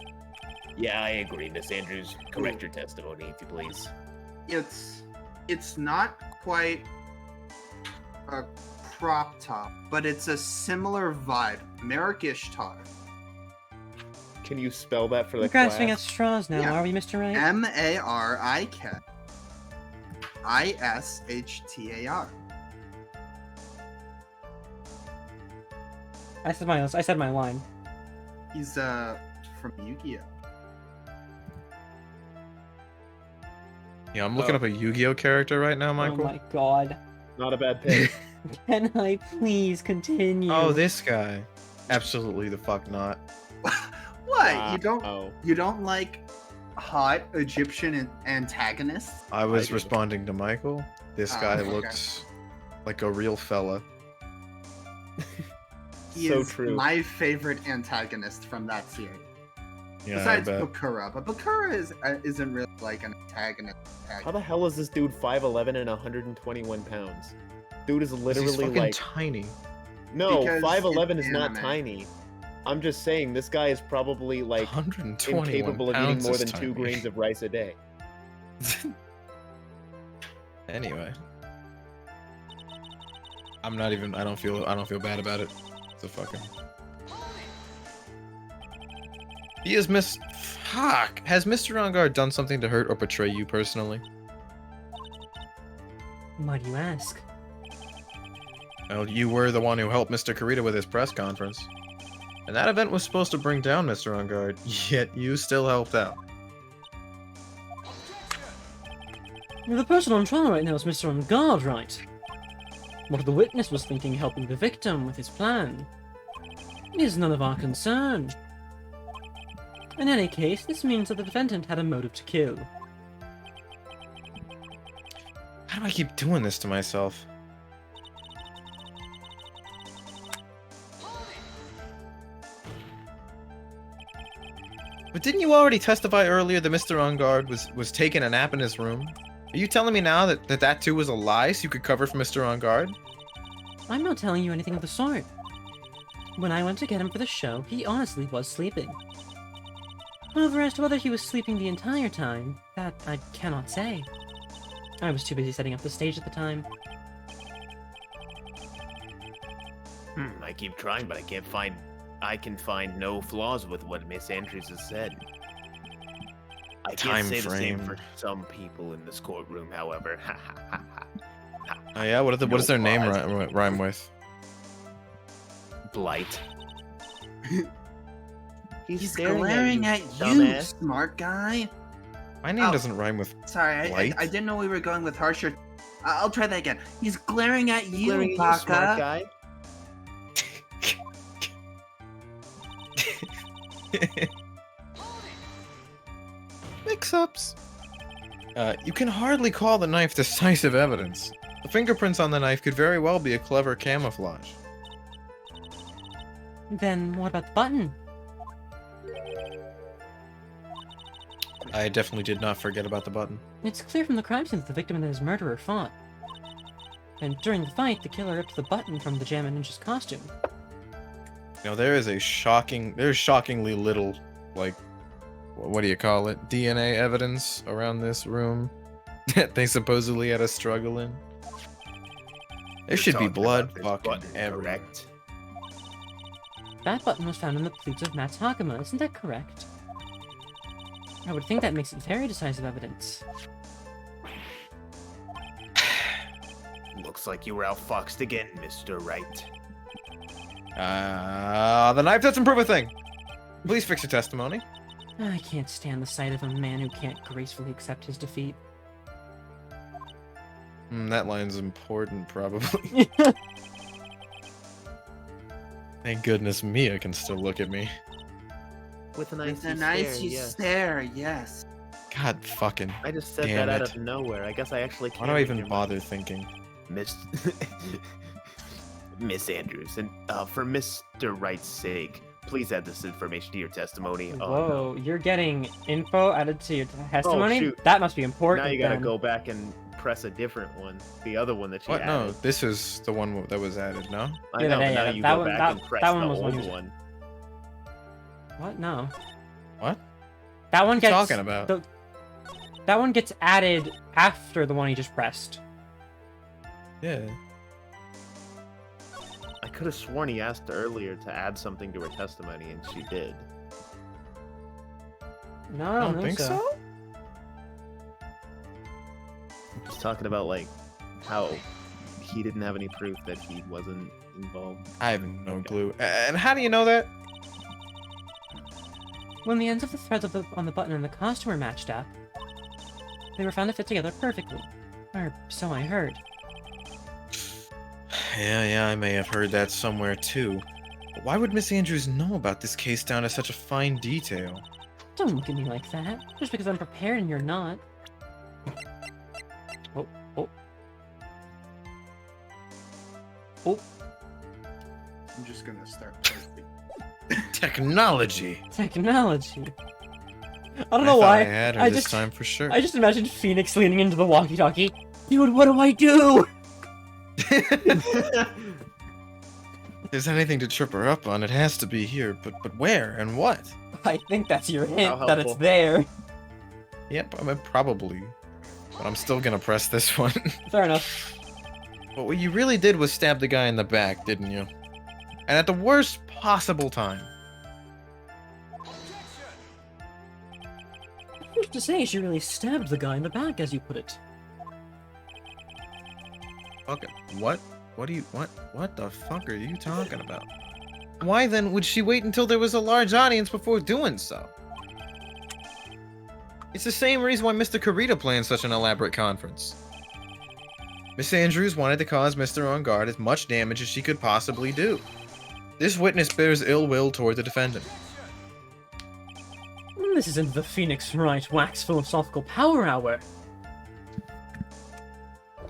Yeah, I agree, Miss Andrews. Correct your testimony, if you please. It's not quite a crop top, but it's a similar vibe. Merrick Ishtar. Can you spell that for the We're grasping at class? straws now, Yeah. are we, Mr. Wright? MARIK ISHTAR. I said my line. He's from Yu-Gi-Oh. Yeah, I'm looking up a Yu-Gi-Oh character right now, Michael. Oh my god. Not a bad pick. Can I please continue? Oh, this guy. Absolutely the fuck not. What? Wow. You don't like hot Egyptian antagonists? I was do. responding to Michael. This Oh, guy okay. looks like a real fella. He So is true. my favorite antagonist from that series. Yeah, Besides I bet. Bakura, but Bakura isn't really like an antagonist. How the hell is this dude 5'11 and 121 pounds? Dude is He's literally fucking like tiny. no, Because 5'11 it's is not anime. tiny. I'm just saying this guy is probably like 121 incapable of eating pounds more is than 2 tiny. grains of rice a day. Anyway, I don't feel bad about it. It's a fucking. He is Fuck. Has Mr. On Guard done something to hurt or betray you personally? Why do you ask? Well, you were the one who helped Mr. Kurita with his press conference. And that event was supposed to bring down Mr. On Guard, yet you still helped out. The person on trial right now is Mr. On Guard, right? What the witness was thinking helping the victim with his plan. It is none of our concern. In any case, this means that the defendant had a motive to kill. How do I keep doing this to myself? But didn't you already testify earlier that Mr. On Guard was taking a nap in his room? Are you telling me now that too was a lie so you could cover for Mr. On Guard? I'm not telling you anything of the sort. When I went to get him for the show, he honestly was sleeping. However, as to whether he was sleeping the entire time, that I cannot say. I was too busy setting up the stage at the time. I keep trying, but I can find no flaws with what Miss Andrews has said. I can't Time say the same for frame. some people in this courtroom, however. Oh yeah, what does their name flaws. rhyme with? Blight. He's staring glaring at at you, you, dumbass. smart guy. My name Oh. doesn't rhyme with Sorry, Blight? I didn't know we were going with harsher. I'll try that again. He's glaring at you, Glaring at you, Baka. smart guy. mix-ups. You can hardly call the knife decisive evidence. The fingerprints on the knife could very well be a clever camouflage. Then what about the button? I definitely did not forget about the button. It's clear from the crime scene that the victim and his murderer fought. And during the fight, the killer ripped the button from the Jammin' Ninja's costume. You know, there's shockingly little, like, what do you call it? DNA evidence around this room that they supposedly had a struggle in. There You're should be talking blood about this fucking button, everywhere. correct? That button was found in the plates of Matt's Hakama, isn't that correct? I would think that makes it very decisive evidence. Looks like you were outfoxed again, Mr. Wright. The knife doesn't prove a thing. Please fix your testimony. I can't stand the sight of a man who can't gracefully accept his defeat. That line's important, probably. Thank goodness Mia can still look at me. With an With icy an stare, icy yes. stare, yes. God fucking. I just said Damn that out it. of nowhere. I guess I actually can't. Why do I read even your bother mind. thinking? Miss Miss Andrews, and for Mr. Wright's sake, please add this information to your testimony. Whoa, you're getting info added to your testimony? shoot. That must be important. Now you gotta then. go back and press a different one. The other one that you What? No, added. this is the one that was added, no? I Yeah, know, yeah, but now yeah, you that go one- back that- and press that the one was old one you- one. What? No. What? That one What are you gets talking about? that one gets added after the one you just pressed. Yeah. I could have sworn he asked earlier to add something to her testimony, and she did. No, I don't think so. Just talking about like how he didn't have any proof that he wasn't involved. I have no clue. And how do you know that? When the ends of the threads on the button and the costume were matched up, they were found to fit together perfectly. Or so I heard. Yeah, I may have heard that somewhere too. But why would Miss Andrews know about this case down to such a fine detail? Don't look at me like that. Just because I'm prepared and you're not. Oh, oh. Oh, I'm just gonna start posting. Technology. technology. I don't know thought why. I had her I this just- time for sure. I just imagined Phoenix leaning into the walkie-talkie. Dude, what do I do? If there's anything to trip her up on, it has to be here. But where and what? I think that's your hint How that it's helpful. there. Yep, I mean, probably. But I'm still gonna press this one. Fair enough. But what you really did was stab the guy in the back, didn't you? And at the worst possible time. Who's to say she really stabbed the guy in the back, as you put it? Okay, what? What the fuck are you talking about? Why then would she wait until there was a large audience before doing so? It's the same reason why Mr. Karita planned such an elaborate conference. Miss Andrews wanted to cause Mr. On Guard as much damage as she could possibly do. This witness bears ill will toward the defendant. This isn't the Phoenix Wright Wax Philosophical Power Hour.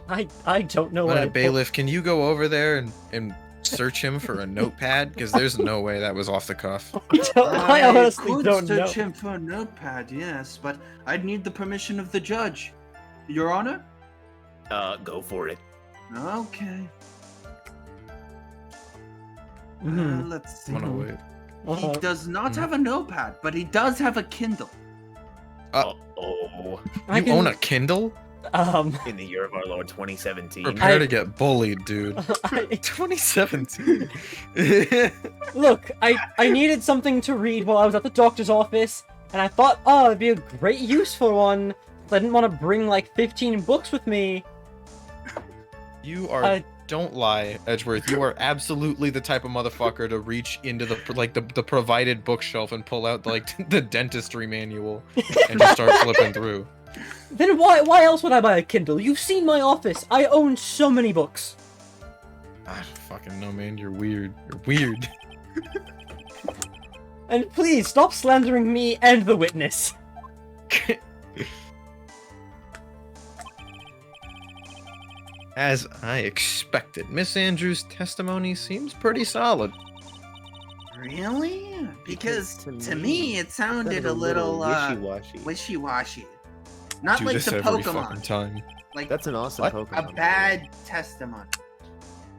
I don't know what I... Bailiff, can you go over there and search him for a notepad? Because there's no way that was off the cuff. I honestly could don't know. search him for a notepad, yes, but I'd need the permission of the judge. Your Honor? Go for it. Okay. Mhm. Let's see. I'm gonna wait. He does not have a notepad, but he does have a Kindle. Oh, I You can- own a Kindle? in the year of our Lord 2017. Prepare to get bullied, dude. I, 2017. look, I needed something to read while I was at the doctor's office, and I thought, oh, it'd be a great use for one. I didn't want to bring like 15 books with me. You are. I- Don't lie, Edgeworth. You are absolutely the type of motherfucker to reach into the provided bookshelf and pull out like the dentistry manual and just start flipping through. Then why else would I buy a Kindle? You've seen my office. I own so many books. I fucking know, man. You're weird. You're weird. And please stop slandering me and the witness. As I expected, Miss Andrews' testimony seems pretty solid. Really? Because to to me, me, it sounded a little wishy-washy. wishy-washy. Not do like this the every fucking Pokemon. time. Like That's an awesome What? Pokemon. a bad testimony.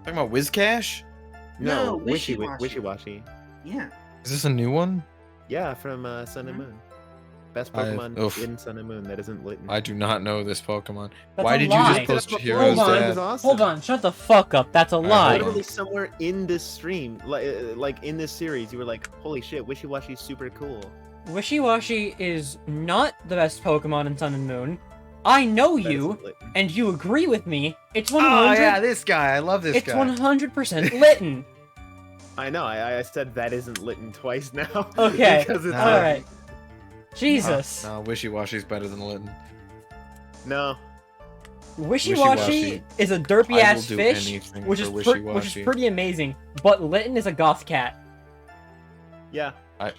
Talking about Whiscash? No, Wishy-Washy. Wishy-Washy. Yeah. Is this a new one? Yeah, from Sun and Moon. Best I've- Pokemon oof. in Sun and Moon that isn't Litten. I do not know this Pokemon. That's Why a did lie. you just post Hold Heroes on. It was Dad? awesome. Hold on, shut the fuck up. That's a Alright, lie. hold Literally somewhere in this stream, like in this series, you were like, "Holy shit, Wishy-Washy's super cool." Wishy-Washy is not the best Pokemon in Sun and Moon. I know That you, isn't Litten. and you agree with me. It's 100. Oh yeah, this guy. I love this it's guy. 100% Litten. I know. I said that isn't Litten twice now. Okay, because it's Nah. all right. Jesus. No, Wishy-Washy's better than Litten. No. Wishy-Washy is a derpy I ass will do fish, anything which for is which is Wishy-Washy. pretty amazing. But Litten is a goth cat. Yeah. There's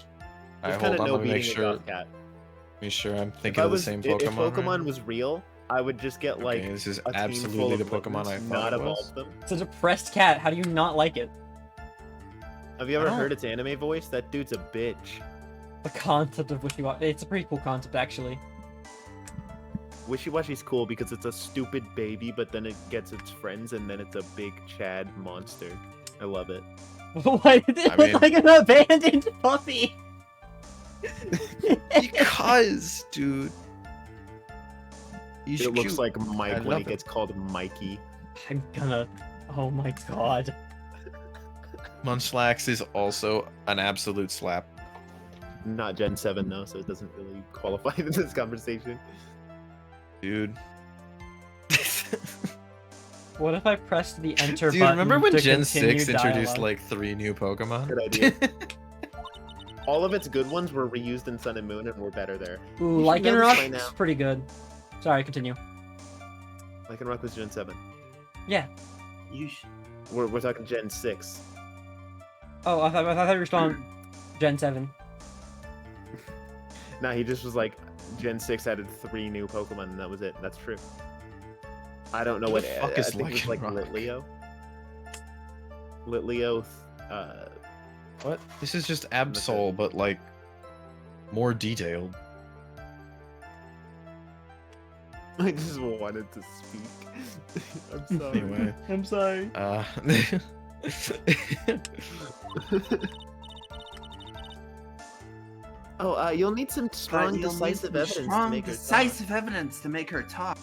There's hold kind of on, no let me make beating sure. a goth cat. Make sure I'm If thinking of the same Pokemon. If Pokemon right? was real, I would just get like Okay, this is a team full absolutely of the Pokemon I Littens, thought not it was. evolve them. It's a depressed cat. How do you not like it? Have you I ever don't- heard its anime voice? That dude's a bitch. The concept of Wishy-Washy. It's a pretty cool concept, actually. Wishy-Washy's cool because it's a stupid baby, but then it gets its friends, and then it's a big Chad monster. I love it. Why did it I look mean- like an abandoned puppy? Because, dude. He's It looks cute. like Mike I when he love it. gets called Mikey. I'm gonna. Oh my god. Munchlax is also an absolute slap. Not Gen 7 though, so it doesn't really qualify in this conversation. Dude. What if I pressed the enter Dude, button remember when to Gen continue 6 introduced dialogue? like 3 new Pokemon? Good idea. All of its good ones were reused in Sun and Moon and were better there. Ooh, You should know this by Lycanroc now. is pretty good. Sorry, continue. Lycanroc was Gen 7. Yeah. You should. We're talking Gen 6. Oh, I thought you were still on Gen 7. Nah, he just was like, Gen 6 added 3 new Pokemon and that was it. That's true. I don't know What what the fuck I is think it's like Lycanroc? Litleo. Litleo, What? This is just Absol, but like more detailed. I just wanted to speak. I'm sorry. Anyway, I'm sorry. Oh, you'll need some strong, You'll need decisive some evidence to strong, make her talk. decisive evidence to make her talk.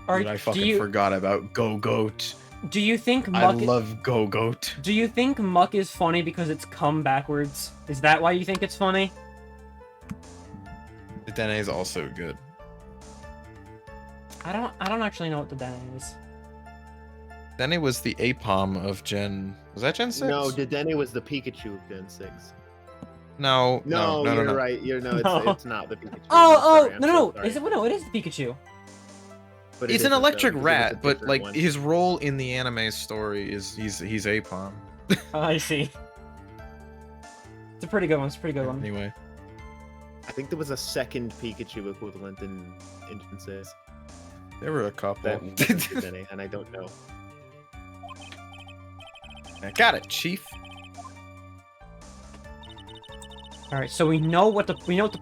Dude, I fucking forgot about Go-Goat. Do you think I Muck? love Go-Goat. Do you think Muck is funny because it's come backwards? Is that why you think it's funny? The Dene is also good. I don't actually know what the Dene is. Dene was the Apom of Gen... Was that Gen 6? No, Dedenne was the Pikachu of Gen 6. No, No, no, you're no. right. No. It's not the Pikachu. Oh, I'm no, so no. sorry. Is it? No, it is the Pikachu. But it He's an isn't, though, electric because it was a rat, but different like one. his role in the anime story is he's Apom. I see. It's a pretty good one. It's a pretty good one. Anyway, I think there was a second Pikachu equivalent in Gen 6 there were a couple. that wasn't Dedenne, and I don't know. I got it, Chief. All right, so we know what to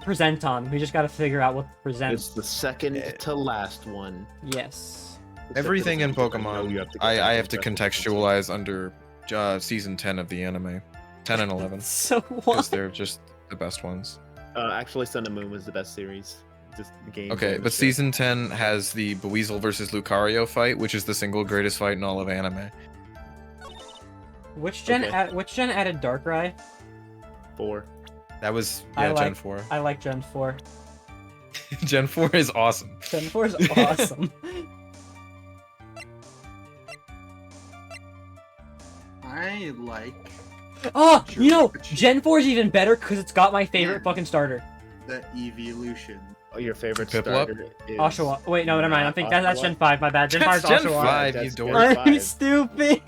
present on. We just got to figure out what to present. It's the second to last one. Yes. Everything in Except for the Pokemon, you have to get I something have to special. contextualize under season 10 of the anime. 10 and 11. So Because what? they're just the best ones. Actually, Sun and Moon was the best series. Just the game. Okay, but season 10 has the Buizel versus Lucario fight, which is the single greatest fight in all of anime. Which gen? Okay. Which gen added Darkrai? 4. That was, I yeah, like- Gen 4. I like Gen 4. Gen 4 is awesome. Gen 4 is awesome. I like Oh, you know, Gen 4 is even better because it's got my favorite Yeah. fucking starter, the evolution. Oh, your favorite Piplup? starter is... Oshawott. Wait, no, never mind. I think that's Oshawott? Gen 5. My bad. Gen 5 is That's Gen Oshawott. 5, That's you Gen dork. 5. I'm stupid.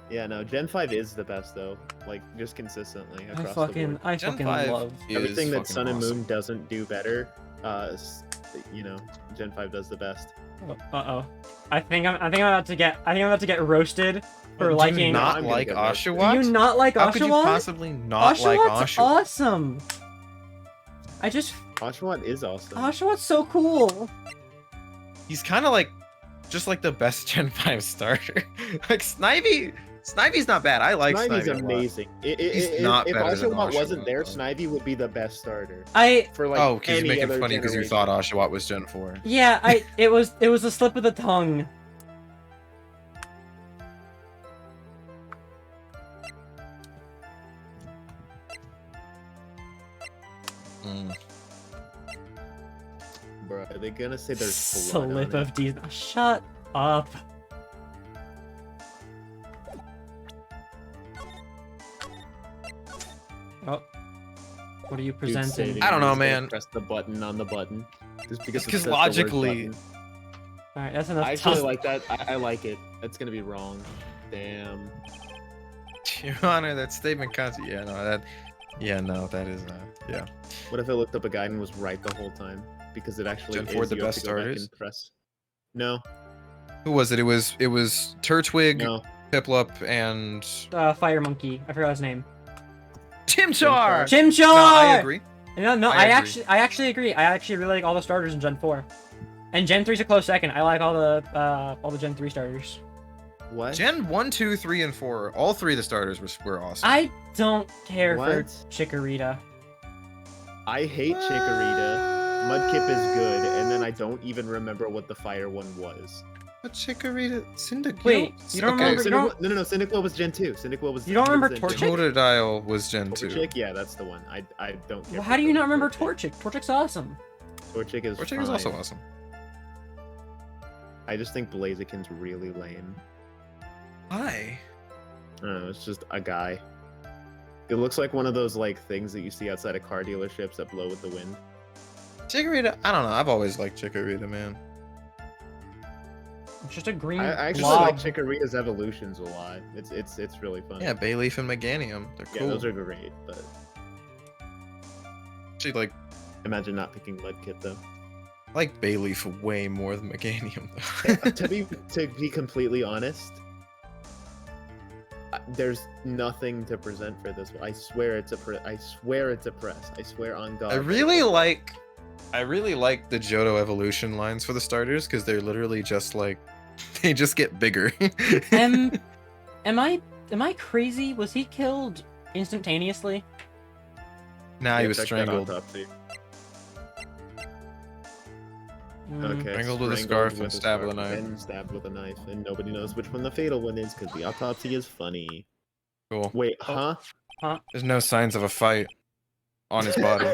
Yeah, no, Gen 5 is the best though. Like just consistently I across the fucking, board. I Gen fucking 5 love. is Everything that fucking Sun and awesome. Moon doesn't do better, you know, Gen 5 does the best. Uh-oh. I think I'm about to get roasted for Do liking. you not I'm gonna like get roasted. Do Oshawott? you not like How could you Oshawott? possibly not like Oshawott's Oshawott? awesome. I just Oshawott is awesome. Oshawott's so cool. He's kind of like, just like the best Gen 5 starter. Like Snivy's not bad. I like Snivy's Snivy a lot. amazing. He's not if better than Oshawott wasn't Oshawott, there, though. Snivy would be the best starter. I For like Oh, because any you're making other funny because you generation. thought Oshawott was Gen 4. yeah, it was a slip of the tongue. Mm. Bro, are they gonna say there's blood Slip on of it? D. Shut up. Oh. What are you Dude presenting? saving I don't me, know, he's gonna man. Press the button on the button. Just because Because it says the word logically- button. Alright, that's enough I actually time. like that. I like it. That's gonna be wrong. Damn. Your Honor, that statement yeah, no, that, yeah, no, that is, yeah. What if I looked up a guide and was right the whole time? Because it actually Gen is. 4 the you have best to go back starters? and press. No, Who was it? It was Turtwig, no. Piplup, and Fire Monkey. I forgot his name. Chimchar. Chimchar! No, I agree. No, I I agree. actually agree. I actually really like all the starters in Gen 4. And Gen 3's a close second. I like all the Gen 3 starters. What? Gen 1, 2, 3, and 4. All three of the starters were awesome. I don't care for What? Chikorita. I hate Chikorita. Mudkip is good, and then I don't even remember what the fire one was. But Chikorita, Cyndaquil. Wait, you don't remember- you don't- No, Cyndaquil was Gen 2. Cyndaquil was. You don't remember 100% Torchic? Totodile was Gen 2. Torchic? Yeah, that's the one. I don't care. Well, for how do you not remember Torchic. Torchic? Torchic's awesome. Torchic is Torchic is also fine. awesome. I just think Blaziken's really lame. Why? I don't know, it's just a guy. It looks like one of those like things that you see outside of car dealerships that blow with the wind. Chikorita, I don't know. I've always liked Chikorita, man. It's just a green I actually blob. like Chikorita's evolutions a lot. It's really fun. Yeah, Bayleaf and Meganium. They're Yeah, cool. those are great, but Actually, like, imagine not picking Mudkip though. I like Bayleaf way more than Meganium, though. to be completely honest, there's nothing to present for this one. I swear it's a I swear it's a press. I swear on God. I really like the Johto evolution lines for the starters because they're literally just like they just get bigger. Am I crazy? Was he killed instantaneously? Nah, he was check that strangled. autopsy. Hmm. Okay. Strangled with a scarf and stabbed with a knife. And stabbed with a knife, and nobody knows which one the fatal one is because the autopsy is funny. Cool. Wait, Oh. huh? There's no signs of a fight on his body.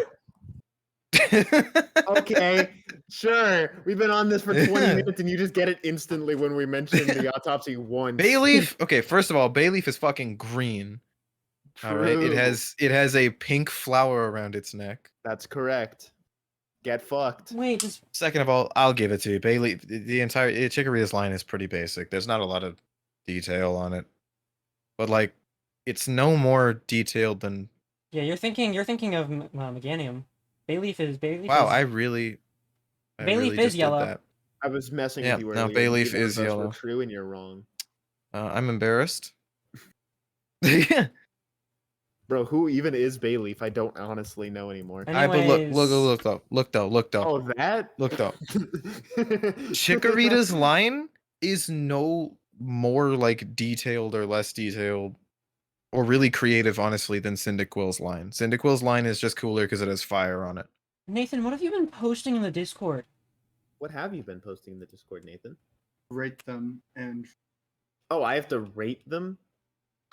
Okay, sure. We've been on this for 20 minutes, and you just get it instantly when we mention the autopsy once. Bayleaf. Okay, first of all, Bayleaf is fucking green. All right, True. it has a pink flower around its neck. That's correct. Get fucked. Wait, just Second of all, I'll give it to you. Bayleaf, the entire Chikorita's line is pretty basic. There's not a lot of detail on it, but like, it's no more detailed than. yeah. You're thinking of Meganium. Bayleaf is Wow, is- I really Bayleaf is just did yellow. that. I was messing Yeah, with you no, earlier. Bayleaf Neither is of those were yellow. True, and you're wrong. I'm embarrassed. Bro, who even is Bayleaf? I don't honestly know anymore. I but look up. Oh, that? Looked up. Chikorita's line is no more like detailed or less detailed or really creative, honestly, than Cyndaquil's line. Cyndaquil's line is just cooler because it has fire on it. Nathan, what have you been posting in the Discord? What have you been posting in the Discord, Nathan? Rate them and Oh, I have to rate them?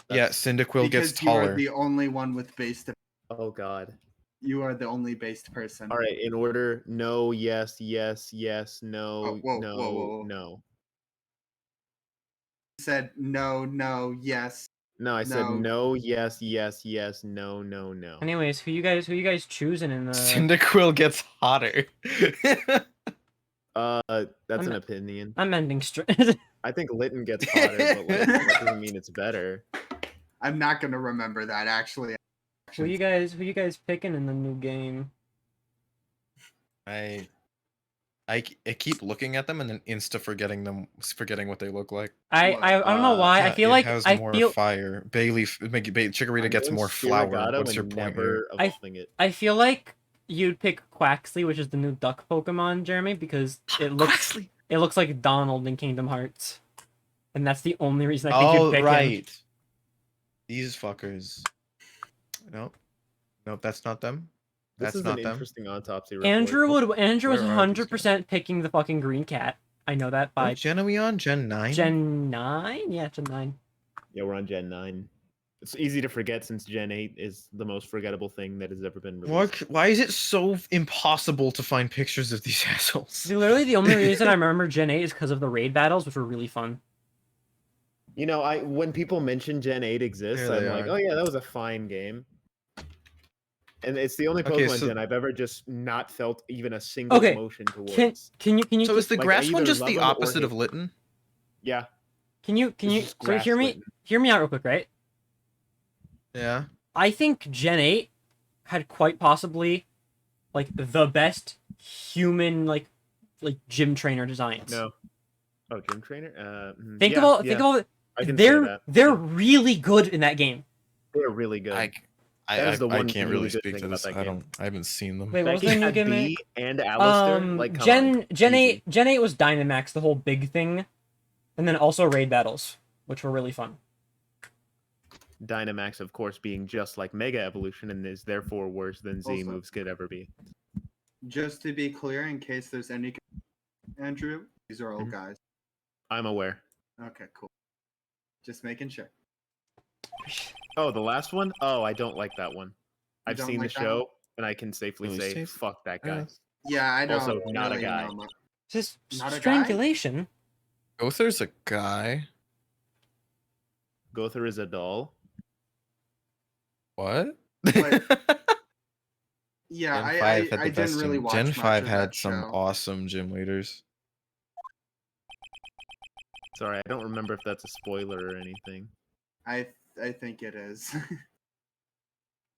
Yeah, That's- Cyndaquil gets because you are taller. the only one with based. Oh, God. You are the only based person. All right, in order, no, yes, yes, yes, no, Oh, whoa, no, whoa, whoa, whoa. no. Said no, no, yes. No, I said No. no, yes, yes, yes, no, no, no. Anyways, who you guys choosing in the? Cyndaquil gets hotter. That's an I'm- opinion. I'm ending straight. I think Lytton gets hotter, but like, that doesn't mean it's better. I'm not gonna remember that actually. who you guys picking in the new game? I keep looking at them and then forgetting what they look like. I don't know why. I Yeah, feel it like has I more feel Chikorita I'm gets doing more flower. Spirigado What's your and point never here? evolving it. I feel like you'd pick Quaxly, which is the new duck Pokemon, Jeremy, because it looks like Donald in Kingdom Hearts, and that's the only reason I think you'd Oh, pick him. right. These fuckers. Nope. Nope, that's not them. This That's is not an them. interesting autopsy report. Andrew was Where are these 100% picking the fucking green cat. I know that by What gen are we on? Gen 9? Gen 9. Yeah, Gen 9. Yeah, we're on Gen 9. It's easy to forget since Gen 8 is the most forgettable thing that has ever been released. Why is it so impossible to find pictures of these assholes? See, literally the only reason I remember Gen 8 is because of the raid battles, which were really fun. You know, when people mention Gen 8 exists, There I'm they like, are. oh yeah, that was a fine game. And it's the only Okay, Pokemon so- gen I've ever just not felt even a single Okay, emotion Can towards. you So is the Like, I grass one either just love the them or opposite hate of Litten? Yeah. can you It's just so hear me grass-litten. hear me out real quick, right? Yeah. I think Gen 8 had quite possibly like the best human like gym trainer designs. No. Oh, Gym Trainer? Think yeah, of all yeah, think of all I can say that. they're Yeah, really good in that game. they're really good. That is the I one can't really really good speak thing to about this. that game. I haven't seen them. Wait, what was That the game new had gimmick? Bee and Alistair. Like, come on. Gen Easy. 8 was Dynamax, the whole big thing, and then also raid battles, which were really fun. Dynamax, of course, being just like Mega Evolution and is therefore worse than Z Also- moves could ever be. Just to be clear, in case there's any, Andrew, these are old Mhm. guys. I'm aware. Okay, cool. Just making sure. Oh, the last one? Oh, I don't like that one. I've don't seen like the that one? show, and I can safely Really say, safe? fuck that guy. Yeah, I don't. Also, not a really guy. know much. Is this Not a guy? strangulation? Gother's a guy. Gother is a doll. What? Yeah, Gen 5 I had the didn't best really gym. watch Gen much 5 of had that some show. awesome gym leaders. Sorry, I don't remember if that's a spoiler or anything. I think it is.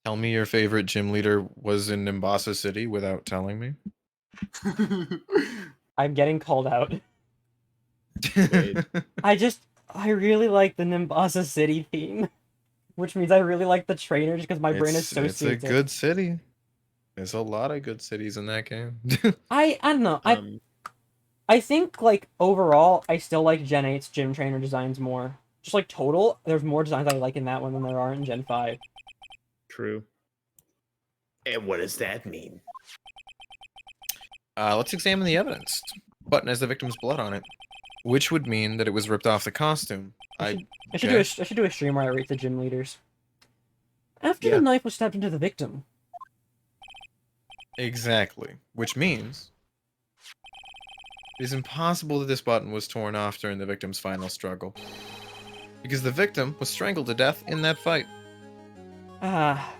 Tell me your favorite gym leader was in Nimbasa City without telling me. I'm getting called out. Wait. I really like the Nimbasa City theme, which means I really like the trainer just because my brain it's a associates it. good city. There's a lot of good cities in that game. I don't know. Um, I think like overall, I still like Gen 8's gym trainer designs more. Just like total, there's more designs I like in that one than there are in Gen 5. true. And what does that mean? Let's examine the evidence. Button has the victim's blood on it, which would mean that it was ripped off the costume. I Okay. should do a stream where I rate the gym leaders. After Yeah. the knife was stabbed into the victim. Exactly. Which means it is impossible that this button was torn off during the victim's final struggle. Because the victim was strangled to death in that fight. Ah,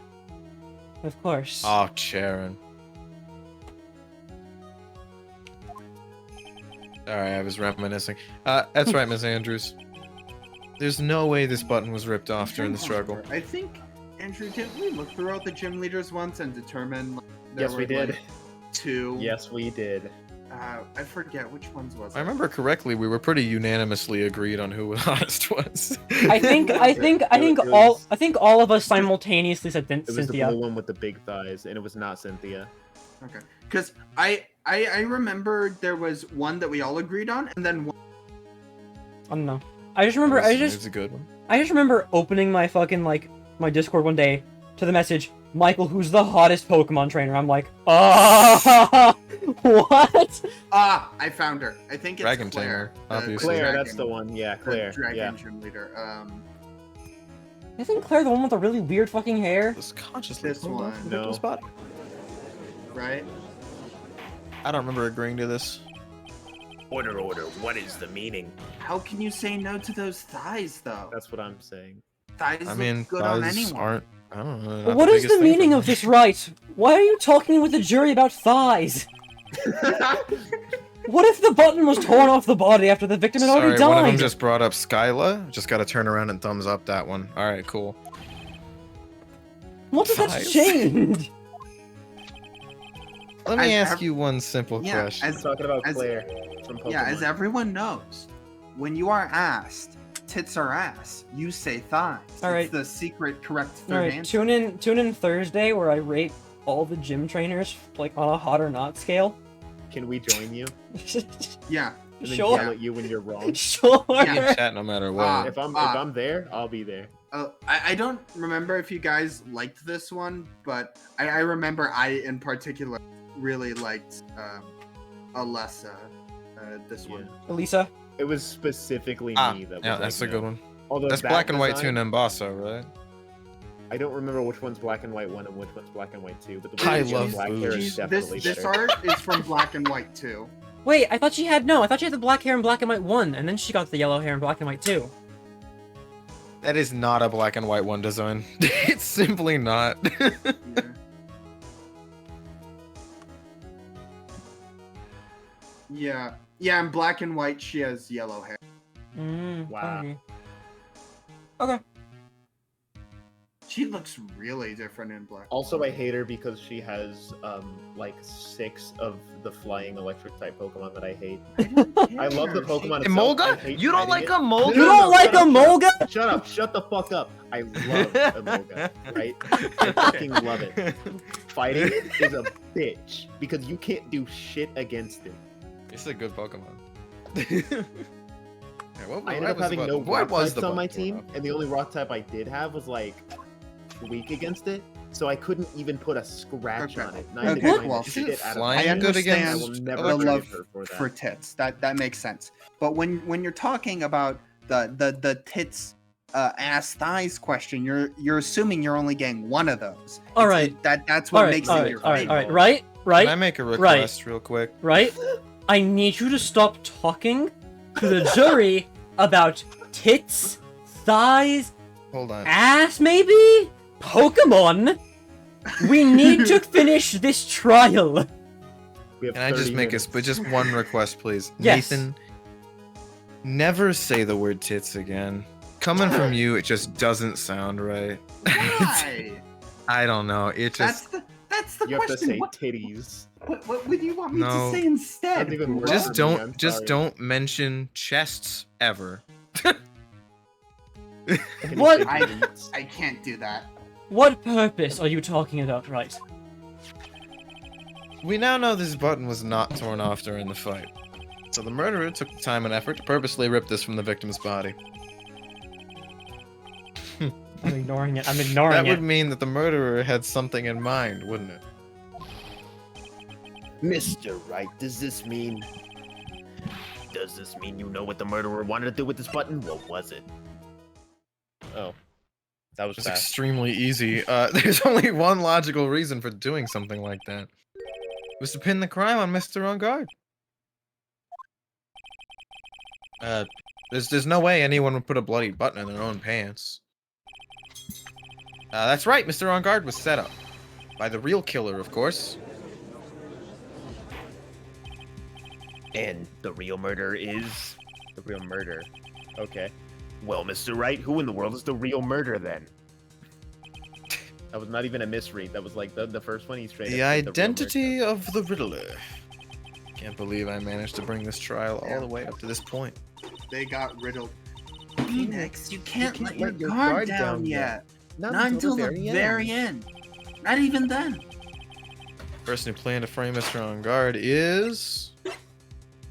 of course. Oh, Sharon. Sorry, I was reminiscing. That's right, Miss Andrews. There's no way this button was ripped off during the struggle. I think, Andrew, didn't we look through all the gym leaders once and determine like, there Yes, we were, did. like, two? Yes, we did. I forget which ones was I it. remember correctly, we were pretty unanimously agreed on who honest was. I think It was- all of us simultaneously said It was the Cynthia. blue one with the big thighs, and it was not Cynthia. Okay, because I remember there was one that we all agreed on, and then one. I don't know. I just remember It was a good one. I just remember opening my fucking my Discord one day to the message, Michael, who's the hottest Pokemon trainer? I'm like, what? Ah, I found her. I think it's Dragon Claire. Tamer, the obviously. Claire, dragon- that's the one. Yeah, the Claire. Dragon Yeah. gym leader. Isn't Claire the one with the really weird fucking hair? Was consciously This pulled off one. the victim's No. body. Right? I don't remember agreeing to this. Order, what is the meaning? How can you say no to those thighs, though? That's what I'm saying. Thighs I look mean, good on thighs anyone. aren't. I don't know. But what is the meaning of this right? Why are you talking with the jury about thighs? What if the button was torn off the body after the victim had already Sorry, one of them died? just brought up Skyla. Just gotta turn around and thumbs up that one. All right, cool. What if that's thighs? changed? Let me As ask you one simple Yeah, question. I'm talking about as- Claire from Pokemon. Yeah, as everyone knows, when you are asked, tits are ass, you say thighs. All right. It's the secret correct All third right, answer. tune in Thursday where I rate all the gym trainers, like, on a hot or not scale? Can we join you? Yeah. And then Sure. yell at you when you're wrong. Sure. Yeah. Chat no matter what. If I'm there, I'll be there. I don't remember if you guys liked this one, but I remember I in particular really liked Alessa. This one. Elisa? It was specifically me that was Yeah, like, that's a no. good one. Although That's that black and white 2 design- and Embasso, right? I don't remember which one's black and white 1 and which one's black and white 2, but the I one with love black Booze. hair is This definitely this better. art is from Black and White too. Wait, I thought she had the black hair in black and white 1, and then she got the yellow hair in black and white 2. That is not a black and white 1 design. It's simply not. Yeah. Yeah, in Black and White she has yellow hair. Wow. Okay. She looks really different in Black. Also, I hate her because she has like 6 of the flying electric type Pokemon that I hate. I love the Pokemon itself. I Emolga? hate You don't fighting like it. Emolga? You don't like shut up, Emolga? Shut up! Shut the fuck up! I love Emolga, right? I fucking love it. Fighting it is a bitch because you can't do shit against it. It's a good Pokemon. I ended up having no what rock was types the on my button team, for? and the only rock type I did have was like weak against it, so I couldn't even put a scratch Okay. on it. Not Okay, even trying well, to Isn't shit out of flying it. I good understand I against will never the electric? love forgive her for that. for tits. That makes sense. But when you're talking about the tits ass thighs question, you're assuming you're only getting one of those. All right. That's what makes it your all right, favorite. right, Can I make a request real quick? right. I need you to stop talking to the jury about tits, thighs, Hold on. ass, maybe? Pokemon? We need to finish this trial. We have Can I just 30 make minutes. just one request, please? Yes. Nathan, never say the word tits again. Coming from you, it just doesn't sound right. Why? I don't know. It just That's the You have to question. say What, titties. what would you want me No. to say instead? That's even worse. just for me, I'm don't just sorry. don't mention chests ever. Can you What? say I- titties? I can't do that. What purpose are you talking about, right? We now know this button was not torn off during the fight. So the murderer took the time and effort to purposely rip this from the victim's body. I'm ignoring it. I'm ignoring That it. would mean that the murderer had something in mind, wouldn't it? Mr. Wright, does this mean you know what the murderer wanted to do with this button? What was it? Oh, that was It's fast. extremely easy. There's only one logical reason for doing something like that. It was to pin the crime on Mr. On Guard. There's no way anyone would put a bloody button in their own pants. That's right, Mr. On Guard was set up. By the real killer, of course. And the real murderer is... The real murder. Okay, Well, Mr. Wright, who in the world is the real murderer then? that was not even a misread. That was like the first one. He straight. The up said real identity of the Riddler. Can't believe I managed to bring this trial all the way up to this point. They got riddled. Phoenix, you can't, can't let your guard down yet. murder. Not until the very end. Not even then. Person who planned to frame Mr. On Guard is...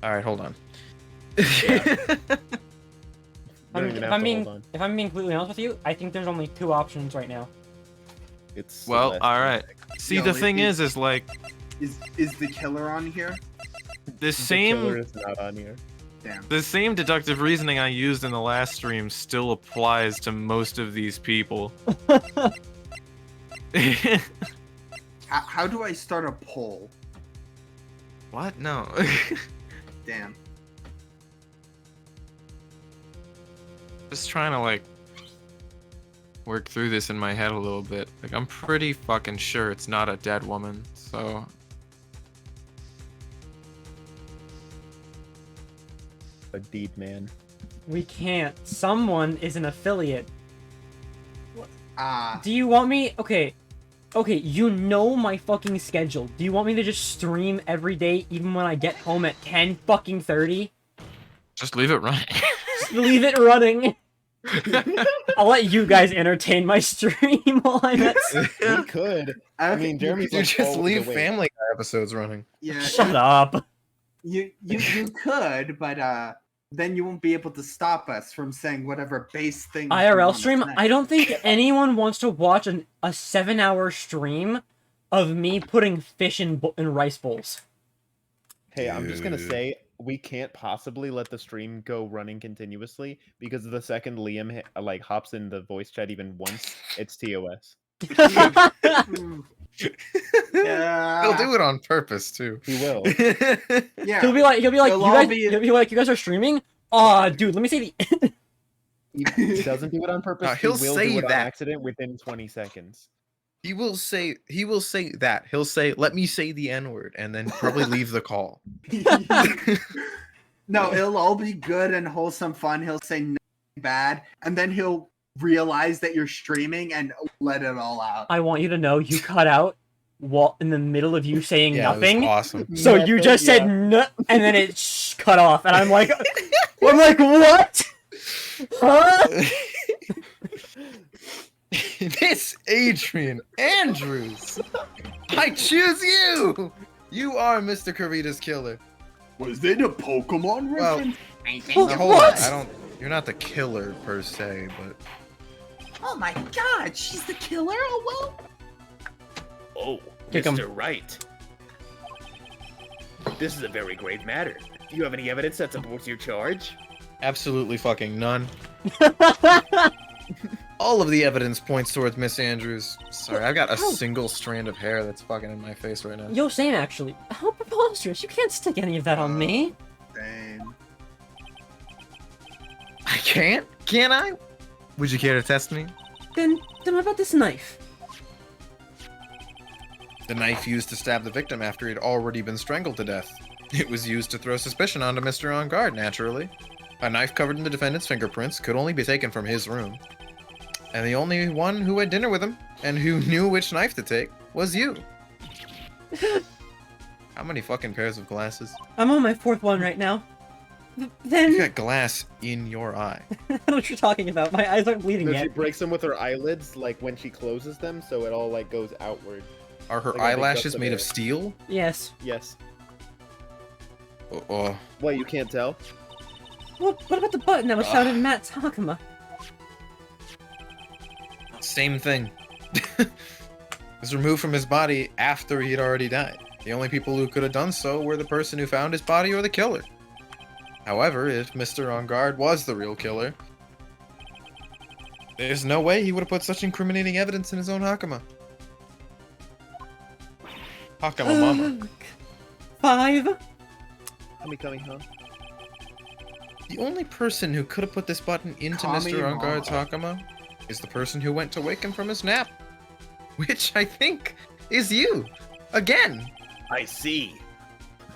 Alright, hold on. If I'm being completely honest with you, I think there's only 2 options right now. It's Well, Celeste. alright. See, Yo, the thing is like, Is the killer on here? the The killer same... is not on here. Damn. The same deductive reasoning I used in the last stream still applies to most of these people. How do I start a poll? What? No. Damn. Just trying to, like, work through this in my head a little bit. Like, I'm pretty fucking sure it's not a dead woman, so... A deed man. We can't. Someone is an affiliate. Ah. Do you want me... Okay, you know my fucking schedule. Do you want me to just stream every day, even when I get home at 10 fucking 30? Just leave it running. Just leave it running. I'll let you guys entertain my stream while I'm at. We could. I mean, Jeremy's You like just always leave awake. Family Guy episodes running. Yeah, Shut up. you could, but then you won't be able to stop us from saying whatever base thing. IRL stream. I don't think anyone wants to watch a 7-hour stream of me putting fish in rice bowls. Hey, I'm just gonna Dude. say we can't possibly let the stream go running continuously because the second Liam like hops in the voice chat even once, it's TOS. Yeah. He'll do it on purpose too. He will. Yeah. He'll be like, It'll you all guys, be- he'll be like, you guys are streaming? Aw, dude, let me say the. He doesn't do it on purpose. No, he'll he will say do it on that. accident within 20 seconds. He will say that. He'll say, "Let me say the N-word," and then probably leave the call. No, it'll all be good and wholesome fun. He'll say nothing bad, and then he'll realize that you're streaming and let it all out. I want you to know you cut out in the middle of you saying Yeah, nothing. it was awesome. So you just said no, and then it cut off, and I'm like, what? Huh? Miss Adrian Andrews, I choose you. You are Mr. Karita's killer. Was it a Pokemon Well, reference? Now, hold What? on. You're not the killer per se, but Oh my god, she's the killer? Oh well. Oh, Kick 'em. Mr. Wright. This is a very grave matter. Do you have any evidence that supports your charge? absolutely fucking none. All of the evidence points towards Miss Andrews. Sorry, I've got a Ow. single strand of hair that's fucking in my face right now. Yo, same actually. How preposterous! You can't stick any of that on me. Same. I can't? Can I? Would you care to test me? Then what about this knife? The knife used to stab the victim after he'd already been strangled to death. It was used to throw suspicion onto Mr. On Guard, naturally. A knife covered in the defendant's fingerprints could only be taken from his room. And the only one who had dinner with him, and who knew which knife to take, was you. How many fucking pairs of glasses? I'm on my 4th one right now. You Then got glass in your eye. I don't know what you're talking about. My eyes aren't bleeding No, she yet. breaks them with her eyelids, like when she closes them, so it all like goes outward. Are her Like a big eyelashes gust of made air. of steel? Yes. Yes. Oh, What, you can't tell? What about the button that was found in Matt's Hakama? same thing. It was removed from his body after he had already died. The only people who could have done so were the person who found his body or the killer. However, if Mr. On Guard was the real killer, there's no way he would have put such incriminating evidence in his own Hakama. Hakama Mama. 5. Tommy coming home. The only person who could have put this button into Kami Mr. On Guard's Mama. Hakama is the person who went to wake him from his nap. Which I think is you. Again. I see.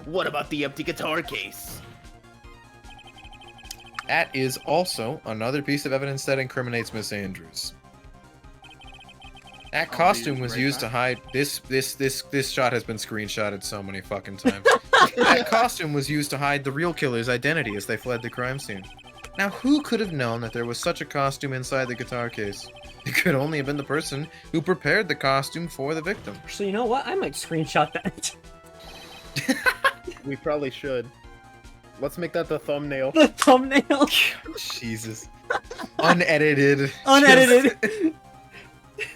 What about the empty guitar case? That is also another piece of evidence that incriminates Miss Andrews. That I'll costume be was right used to back. hide this shot has been screenshotted so many fucking times. That costume was used to hide the real killer's identity as they fled the crime scene. Now, who could have known that there was such a costume inside the guitar case? It could only have been the person who prepared the costume for the victim. So you know what? I might screenshot that. We probably should. Let's make that the thumbnail. The thumbnail. Jesus. Unedited. Unedited.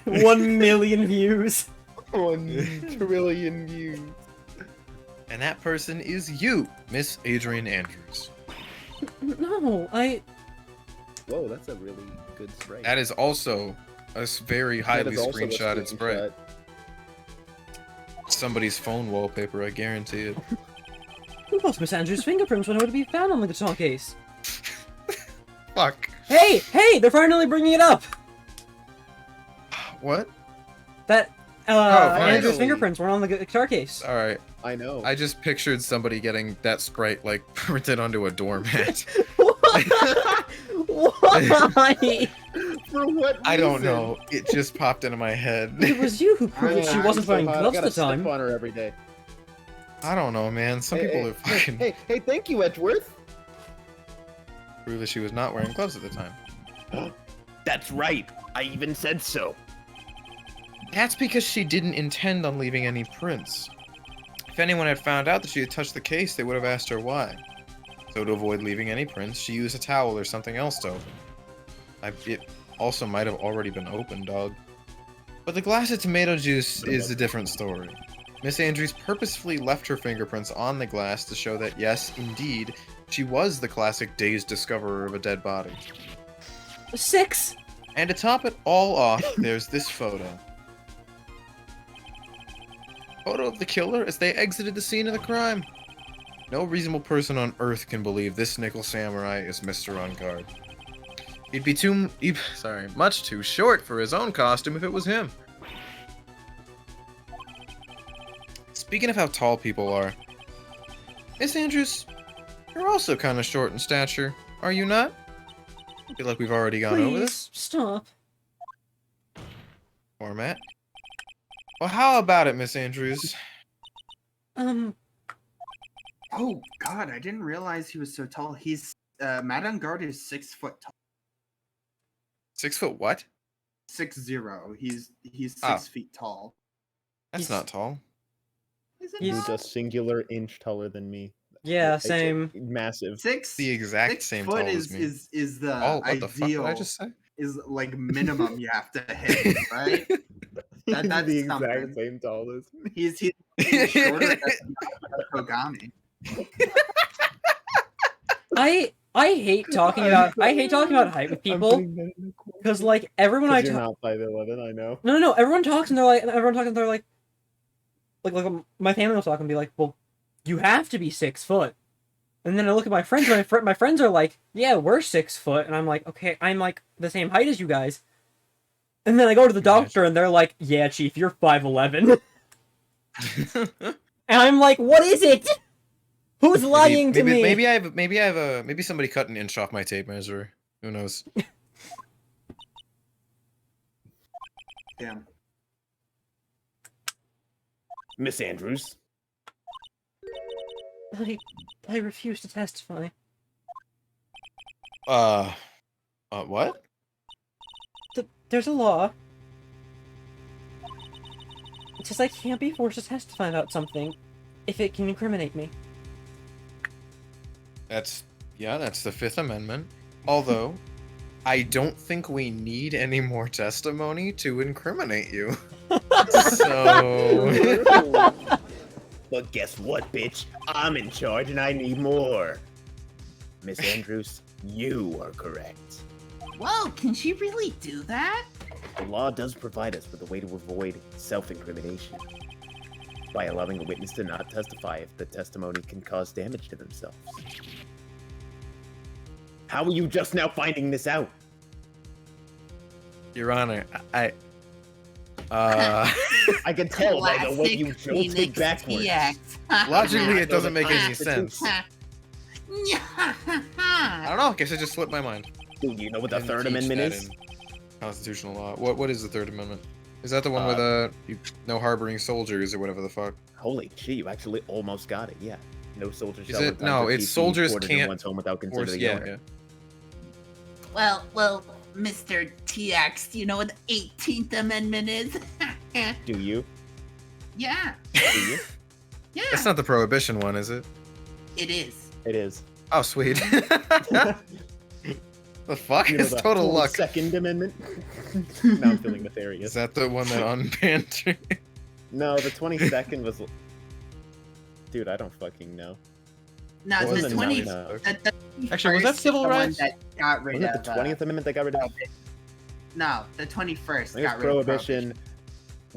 1 million views. 1 trillion views. And that person is you, Miss Adrian Andrews. No, Whoa, that's a really good spray. That is also a very That highly is also a screenshotted spray. screenshot. Somebody's phone wallpaper, I guarantee it. Who knows? Miss Andrews' fingerprints were nowhere to be found on the guitar case. Fuck. Hey, they're finally bringing it up. What? That finally. Andrew's fingerprints were on the guitar case. Alright. I know. I just pictured somebody getting that Sprite, like, printed onto a doormat. Why? For what I don't reason? know. It just popped into my head. It was you who proved that she I'm wasn't so wearing hot, I gloves at gotta the time. step on her every day. I don't know, man. Some people are fucking Hey, thank you, Edgeworth. prove that she was not wearing gloves at the time. That's right. I even said so. That's because she didn't intend on leaving any prints. If anyone had found out that she had touched the case, they would have asked her why. So to avoid leaving any prints, she used a towel or something else to open. It also might have already been opened, dog. But the glass of tomato juice is a different story. Miss Andrews purposefully left her fingerprints on the glass to show that, yes, indeed, she was the classic dazed discoverer of a dead body. 6. And to top it all off, there's this photo. Photo of the killer as they exited the scene of the crime. No reasonable person on Earth can believe this nickel samurai is Mr. On Guard. He'd be much too short for his own costume if it was him. Speaking of how tall people are, Miss Andrews, you're also kind of short in stature, are you not? I feel like we've already gone over this. Stop. Format. Well, how about it, Miss Andrews? Oh God, I didn't realize he was so tall. He's Madame Guard is 6 foot tall. 6 foot what? 6'0". He's 6 Oh. feet tall. That's not tall. Is it He's- He's not? a singular inch taller than me. Yeah, It's same. Massive. The exact 6 same foot tall is, as me. is the Oh, what the fuck did ideal. I just say? Is like minimum you have to hit, right? He's that's the exact something. same tall as me. He's shorter than Kogami. I hate talking about height with people because like everyone I You're talk. not 5'11", I know. No. Everyone talks and they're like, my family will talk and be like, well, you have to be 6 foot. And then I look at my friends, and my friends are like, yeah, we're 6 foot, and I'm like, okay, I'm like the same height as you guys. And then I go to the doctor, and they're like, yeah, Chief, you're 5'11". And I'm like, what is it? Who's lying to me? Maybe somebody cut an inch off my tape measure. Who knows? Damn. Miss Andrews, I refuse to testify. What? There's a law. It says I can't be forced to testify about something if it can incriminate me. That's the Fifth Amendment. Although, I don't think we need any more testimony to incriminate you. So... but guess what, bitch? I'm in charge and I need more. Miss Andrews, you are correct. Whoa, can she really do that? The law does provide us with a way to avoid self-incrimination by allowing a witness to not testify if the testimony can cause damage to themselves. How are you just now finding this out? Your Honor, I can tell by the way you Classic jolted Phoenix backwards. TX. logically it doesn't make any sense. I I don't know. I guess I just slipped my mind. Dude, you know what the Didn't Third teach Amendment that is? in Constitutional law. What is the Third Amendment? Is that the one with no harboring soldiers or whatever the fuck? Holy shit, you actually almost got it, yeah. No soldiers Is shall it? return No, to it's PC soldiers quartered in can't one's home without consent Force, of the owner. yeah. well, Mr. TX, do you know what the 18th Amendment is? Do you? Yeah, Do you? yeah, That's not the prohibition one, is it? it is. It is. Oh, sweet. The fuck? You know, It's the total luck. Second Amendment? Now I'm feeling Is nefarious. that the one that unbanned? No, the 22nd was... Dude, I don't fucking know. No, What the was the 20. no. The Actually, was that 21st is civil the one rights? That got rid Wasn't it of, the 20th Amendment they got rid of? No, the 21st I think it's got rid of prohibition,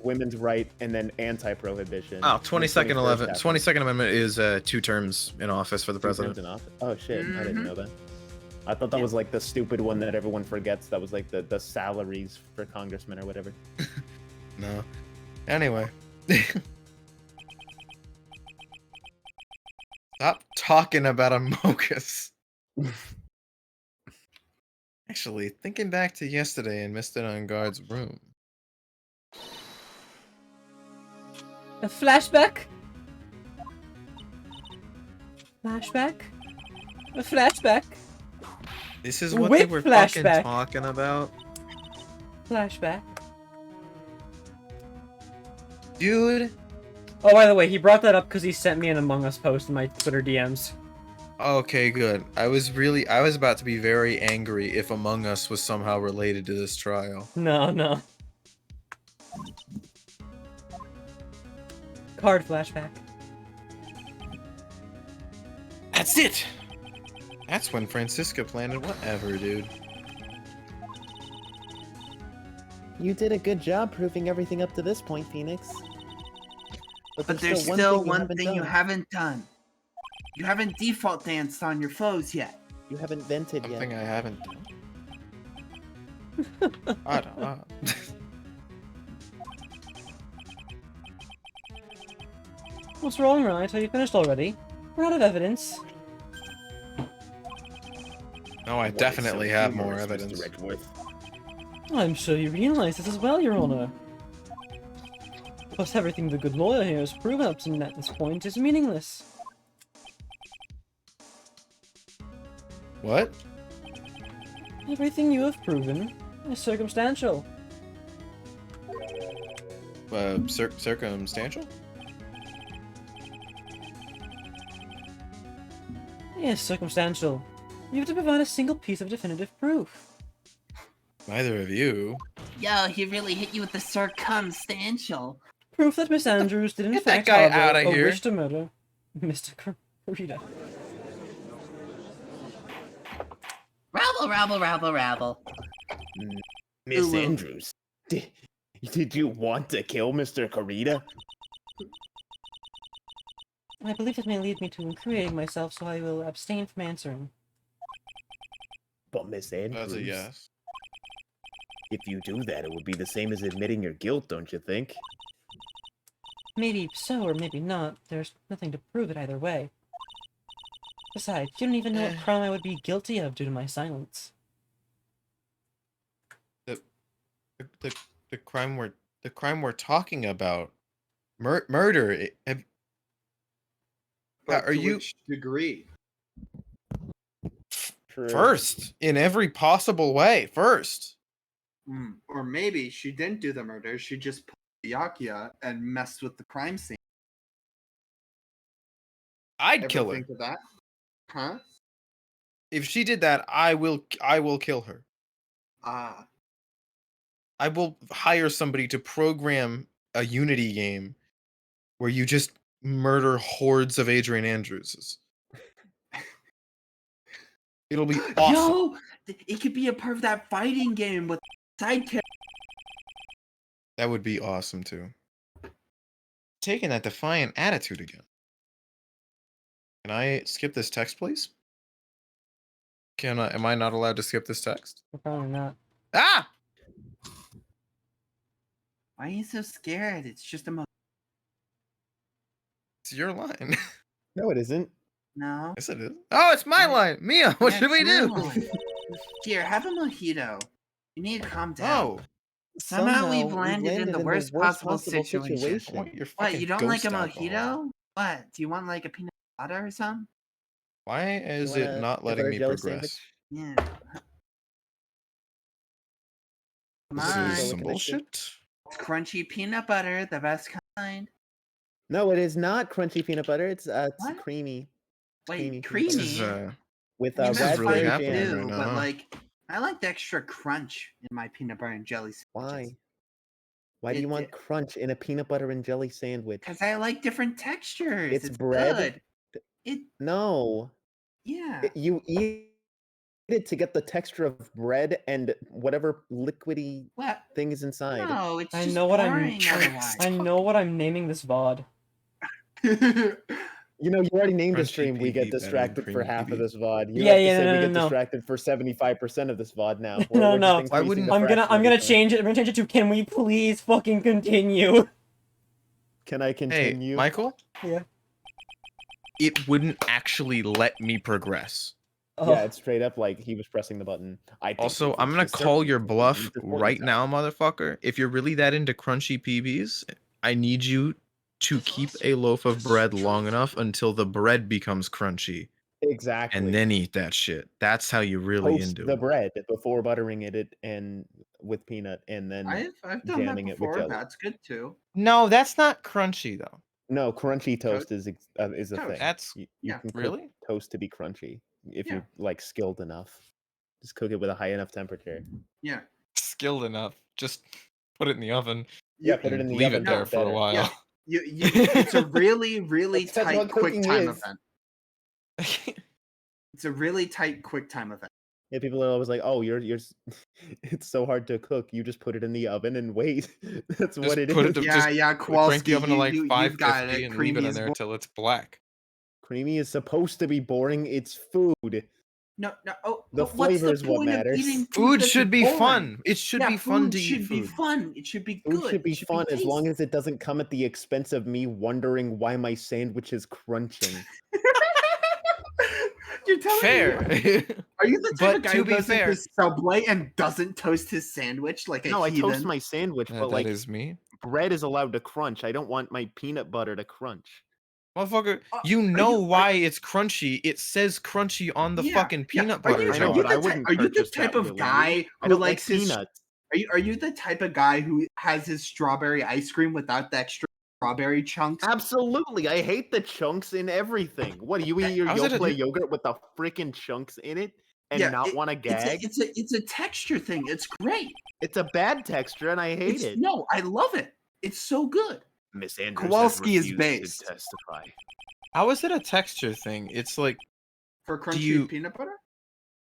women's right, and then anti-prohibition. Oh, And the 22nd 21st happened. 22nd Amendment is 2 terms in office for the 2 terms president. in office. Oh shit, I didn't Mhm. know that. I thought that was like the stupid one that everyone forgets. That was like the salaries for congressmen or whatever. No. Anyway. Stop talking about Amogus. Actually, thinking back to yesterday in Mr. On Guard's room. A flashback? Flashback? A flashback? This is what they Whip were flashback. fucking talking about. Flashback. Dude. Oh, by the way, he brought that up because he sent me an Among Us post in my Twitter DMs. Okay, good. I was about to be very angry if Among Us was somehow related to this trial. No, no. Card flashback. That's it! That's when Francisca planted whatever, dude. You did a good job proving everything up to this point, Phoenix. But there's still one haven't thing you done. haven't done. You haven't default danced on your foes yet. You haven't vented Something yet. I haven't done. I don't know. What's wrong, Wright? Are you finished already? We're out of evidence. No, I Why so definitely have more humorous, Mr. evidence. Edgeworth? I'm sure you realize this as well, Your Honor. Plus, everything the good lawyer here has proven up to at this point is meaningless. What? Everything you have proven is circumstantial. Circumstantial? Yes, circumstantial. You have to provide a single piece of definitive proof. Neither of you. Yo, he really hit you with the circumstantial. Proof that Miss Andrews did in Get that fact guy harbor outta or here. wish to murder Mr. Carita. Rabble. Miss Ooh. Andrews, did you want to kill Mr. Carita? I believe it may lead me to incriminating myself, so I will abstain from answering. But Miss Andrews, That's a yes. if you do that, it would be the same as admitting your guilt, don't you think? Maybe so, or maybe not. There's nothing to prove it either way. Besides, you don't even know what crime I would be guilty of due to my silence. The crime we're talking about, murder. But Are to you which degree? True. first in every possible way? First. Or maybe she didn't do the murder. She just pulled the Yakia and messed with the crime scene. I'd Ever kill her. think of that? Huh? If she did that, I will kill her. Ah. I will hire somebody to program a Unity game where you just murder hordes of Adrian Andrewses. It'll be awesome. Yo, it could be a part of that fighting game with sidekick. That would be awesome too. Taking that defiant attitude again. Can I skip this text, please? Am I not allowed to skip this text? Probably not. Ah! Why are you so scared? It's just a It's your line. No, it isn't. no. Yes, it is. Oh, it's my Yeah. line. Mia, what Yeah, should we it's your do? line. Here, have a mojito. You need to calm down. Oh, Somehow we've landed in the worst possible situation. I want your What, fucking you don't like a ghost mojito? alcohol. What? Do you want like a peanut butter or something? Why is want it a not peanut letting butter me jelly progress? Yeah. Come This on. is Jelly some connection. bullshit. It's crunchy peanut butter, the best kind. No, it is not crunchy peanut butter. It's What? creamy. Wait, creamy This creamy? is With I mean, this is that's really raspberry fine happening jam. right too, now, but huh? like, I like the extra crunch in my peanut butter and jelly sandwiches. Why? Why do you want crunch in a peanut butter and jelly sandwich? Because I like different textures. It's It's bread. good. It, No. yeah. You eat it to get the texture of bread and whatever liquidy What? thing is inside. No, it's I just know what boring otherwise. I know what I'm naming this VOD. You know, you already named the Crunchy stream. We get PB better than distracted for creamy half of PB. this VOD. You Yeah, have to yeah, say no, we no, get no. distracted for 75% of this VOD now. No, We're no. just Why increasing wouldn't- the I'm fraction gonna every time. change it. I'm gonna change it to can we please fucking continue? Can I Hey, continue? Michael? Yeah. It wouldn't actually let me progress. Oh, Yeah, it's straight up like he was pressing the button. I think Also, we've I'm gonna reached a call certain your point. bluff This point in right time. now, motherfucker. If you're really that into crunchy PBs, I need you to keep a loaf of bread long enough until the bread becomes crunchy. Exactly. and then eat that shit. That's how you really Toast into the it. bread before buttering it and with peanut, and then I've done that jamming it with before. jelly. That's good too. No, that's not crunchy though. No, crunchy toast is a Toast. thing. That's You Yeah. can cook really toast to be crunchy if Yeah. you're like skilled enough. Just cook it with a high enough temperature. Yeah. skilled enough. Just put it in the oven. Yeah, put it and in the leave oven. it there it's for a better. while. Yeah. It's a really, really That's tight what quick cooking time is. event. It's a really tight quick time event. Yeah, people are always like, "Oh, it's so hard to cook. You just put it in the oven and wait." That's what it put it is. to- Yeah, just yeah, Crank the Kowalski, oven to like you got 550 it. and leave it Creamy in is there bo- till it's black. Creamy is supposed to be boring. It's food. No, no. Oh, The but what's flavor the is what point of matters. eating Food that's should be boring? fun. It should Yeah, be fun to should eat be food. fun. It should be Food good. should be It fun as long tasty. as it doesn't come at the expense of me wondering why my sandwich is crunching. You're telling Fair. me? Are you the type But of guy to who be goes fair- into Subway and doesn't toast his sandwich like a No, I heathen? toast my sandwich, but that like is me. bread is allowed to crunch. I don't want my peanut butter to crunch. Motherfucker, Uh, you are know you- why it's crunchy. It says crunchy on the Yeah, fucking yeah. peanut Are butter you, I know, are you but the I ty- wouldn't are you the purchase type that of willingly. guy I who don't likes like his? peanuts. Are you the type of guy who has his strawberry ice cream without the extra strawberry chunks? Absolutely, I hate the chunks in everything. What do you eat your How's it a- Yoplait yogurt with the freaking chunks in it and Yeah, not want to gag? It's a texture thing. It's great. It's a bad texture, and I hate it. No, I love it. It's so good. Miss Andrews Kowalski has is refused based. to testify. How is it a texture thing? It's like, For crunchy you- peanut butter?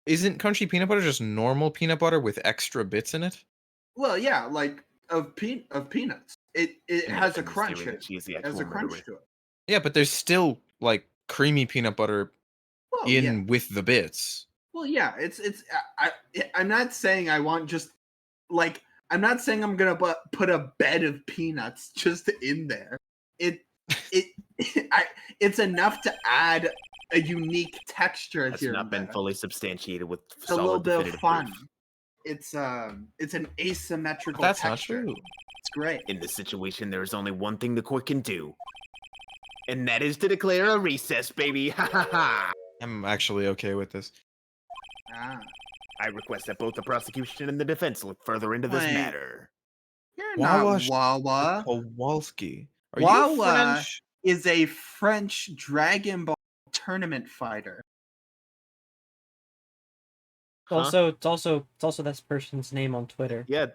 isn't crunchy peanut butter just normal peanut butter with extra bits in it? Well, yeah, like of peanuts. It In has a Andrews' crunch. theory that she is the It has actual a crunch murderer. to it. Yeah, but there's still like creamy peanut butter Well, in yeah. with the bits. Well, yeah. I'm not saying I want just like I'm not saying I'm gonna put a bed of peanuts just in there. It's enough to add a unique texture Has here. not and been there. fully substantiated with It's a little solid bit of definitive fun. proof. It's an asymmetrical. That's texture. not true. It's great. In this situation, there is only one thing the court can do, and that is to declare a recess, baby. Ha ha ha! I'm actually okay with this. Ah. I request that both the prosecution and the defense look further into this Wait. matter. You're Wawa not sh- Wawa. Kowalski. Are Wawa you French? is a French Dragon Ball tournament fighter. Huh? It's also that person's name on Twitter. Yeah,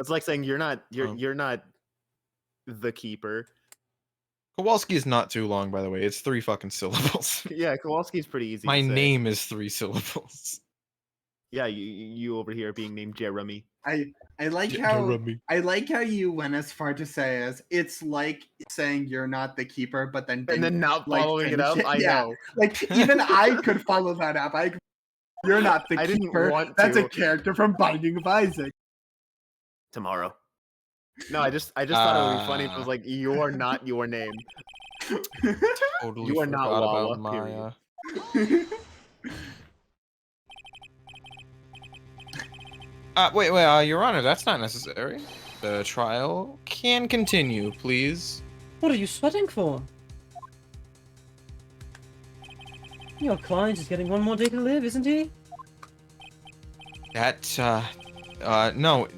it's like saying you're not Oh. you're not the keeper. Kowalski is not too long, by the way. It's 3 fucking syllables. Yeah, Kowalski's pretty easy. My to say. name is 3 syllables. Yeah, you over here being named Jeremy. I like J- how Jeremy. I like how you went as far to say as it's like saying you're not the keeper, but then And then not like, following it up. finish it. I Yeah. know. like even I could follow that up. You're not the I didn't keeper. want That's to. a character from Binding of Isaac. Tomorrow. No, I just thought it would be funny if it was Ah. like you are not your name. Totally You are not forgot Wawa, about my, period. wait, Your Honor, that's not necessary. The trial can continue, please. What are you sweating for? Your client is getting one more day to live, isn't he? No,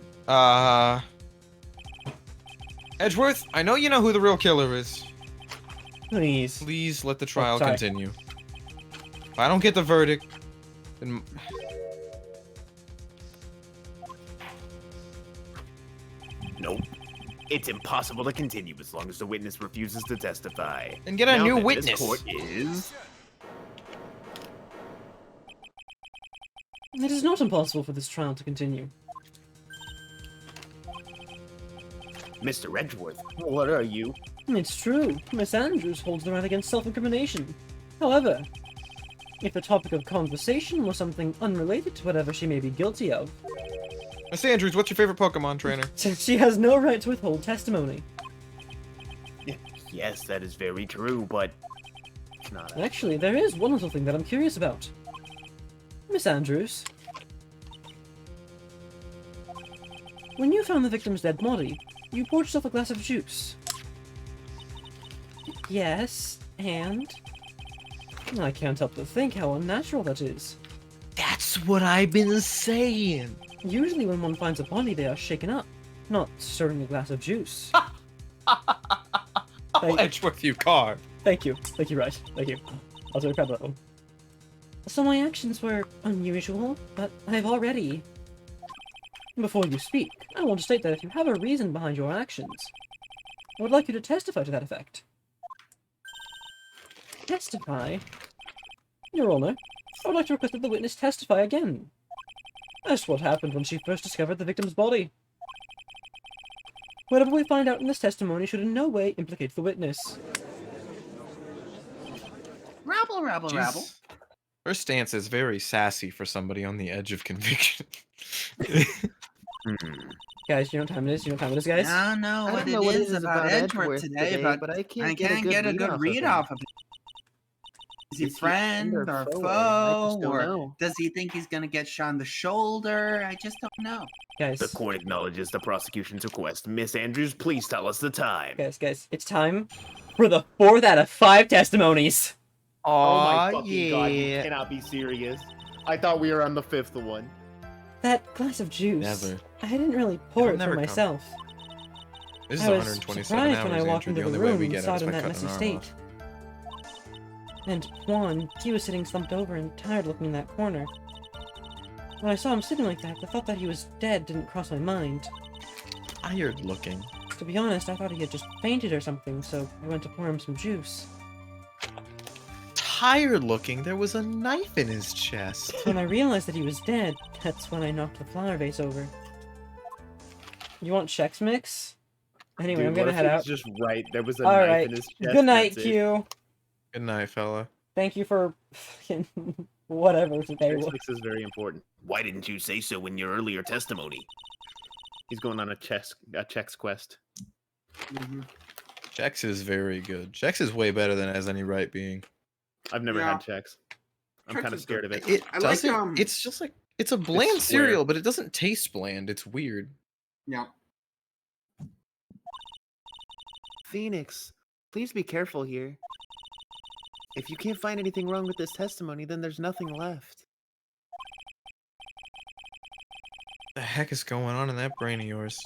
Edgeworth, I know you know who the real killer is. Please. Please let the trial sorry. continue. If I don't get the verdict, then... Nope. It's impossible to continue as long as the witness refuses to testify. Then get a Now new then, witness. This court is... It is not impossible for this trial to continue. Mr. Edgeworth. What are you? It's true. Miss Andrews holds the right against self-incrimination. However, if the topic of conversation was something unrelated to whatever she may be guilty of, Miss Andrews, what's your favorite Pokemon trainer? she has no right to withhold testimony. Yes, that is very true, but... Not Actually, there is one little thing that I'm curious about. Miss Andrews, when you found the victim's dead body, you poured yourself a glass of juice. Yes, and? I can't help but think how unnatural that is. That's what I've been saying. Usually when one finds a body, they are shaken up, not stirring a glass of juice. Oh, Edgeworth, you car. Thank you, Wright. Thank you. I'll take that one. So my actions were unusual, but I've already... Before you speak, I want to state that if you have a reason behind your actions, I would like you to testify to that effect. Testify? Your Honor, I would like to request that the witness testify again. As to what happened when she first discovered the victim's body. Whatever we find out in this testimony should in no way implicate the witness. Rabble, rabble, rabble. Jeez. Her stance is very sassy for somebody on the edge of conviction. Guys, you know what time it is? You know what time it is, guys? I don't know I what don't know what it is about Edgeworth today, but I I can't can't get a good read off of it. Is he friend or I just foe? don't Or know. does he think he's gonna get shot in the shoulder? I just don't know. The Guys, court acknowledges the prosecution's request. Miss Andrews, please tell us the time. guys, it's time for the 4th out of 5 testimonies. Oh my fucking god, you cannot be serious. I thought we were on the 5th one. That glass of juice. Never. I didn't really pour It'll it never for come. myself. This is I was 127 surprised hours, when I walked Andrew. into The the only way room we and get saw it it is in by that cutting messy an arm state. off. And Juan, he was sitting slumped over and tired looking in that corner. When I saw him sitting like that, the thought that he was dead didn't cross my mind. Tired looking. To be honest, I thought he had just fainted or something, so I went to pour him some juice. Tired looking? There was a knife in his chest. When I realized that he was dead, that's when I knocked the flower vase over. You want Chex Mix? Anyway, Dude, I'm gonna what if head it was out. just right? There was a All knife right. in his chest. Good night, that's it. Q. Good night, fella. Thank you for fucking whatever today was. This is very important. Why didn't you say so in your earlier testimony? He's going on a checks quest. Chex is very good. Chex is way better than has any right being. I've never Yeah. had checks. I'm Chex kind of is scared good. of it. It I like, doesn't. It's just like it's a bland square. cereal, but it doesn't taste bland. It's weird. Yeah. Phoenix, please be careful here. If you can't find anything wrong with this testimony, then there's nothing left. The heck is going on in that brain of yours?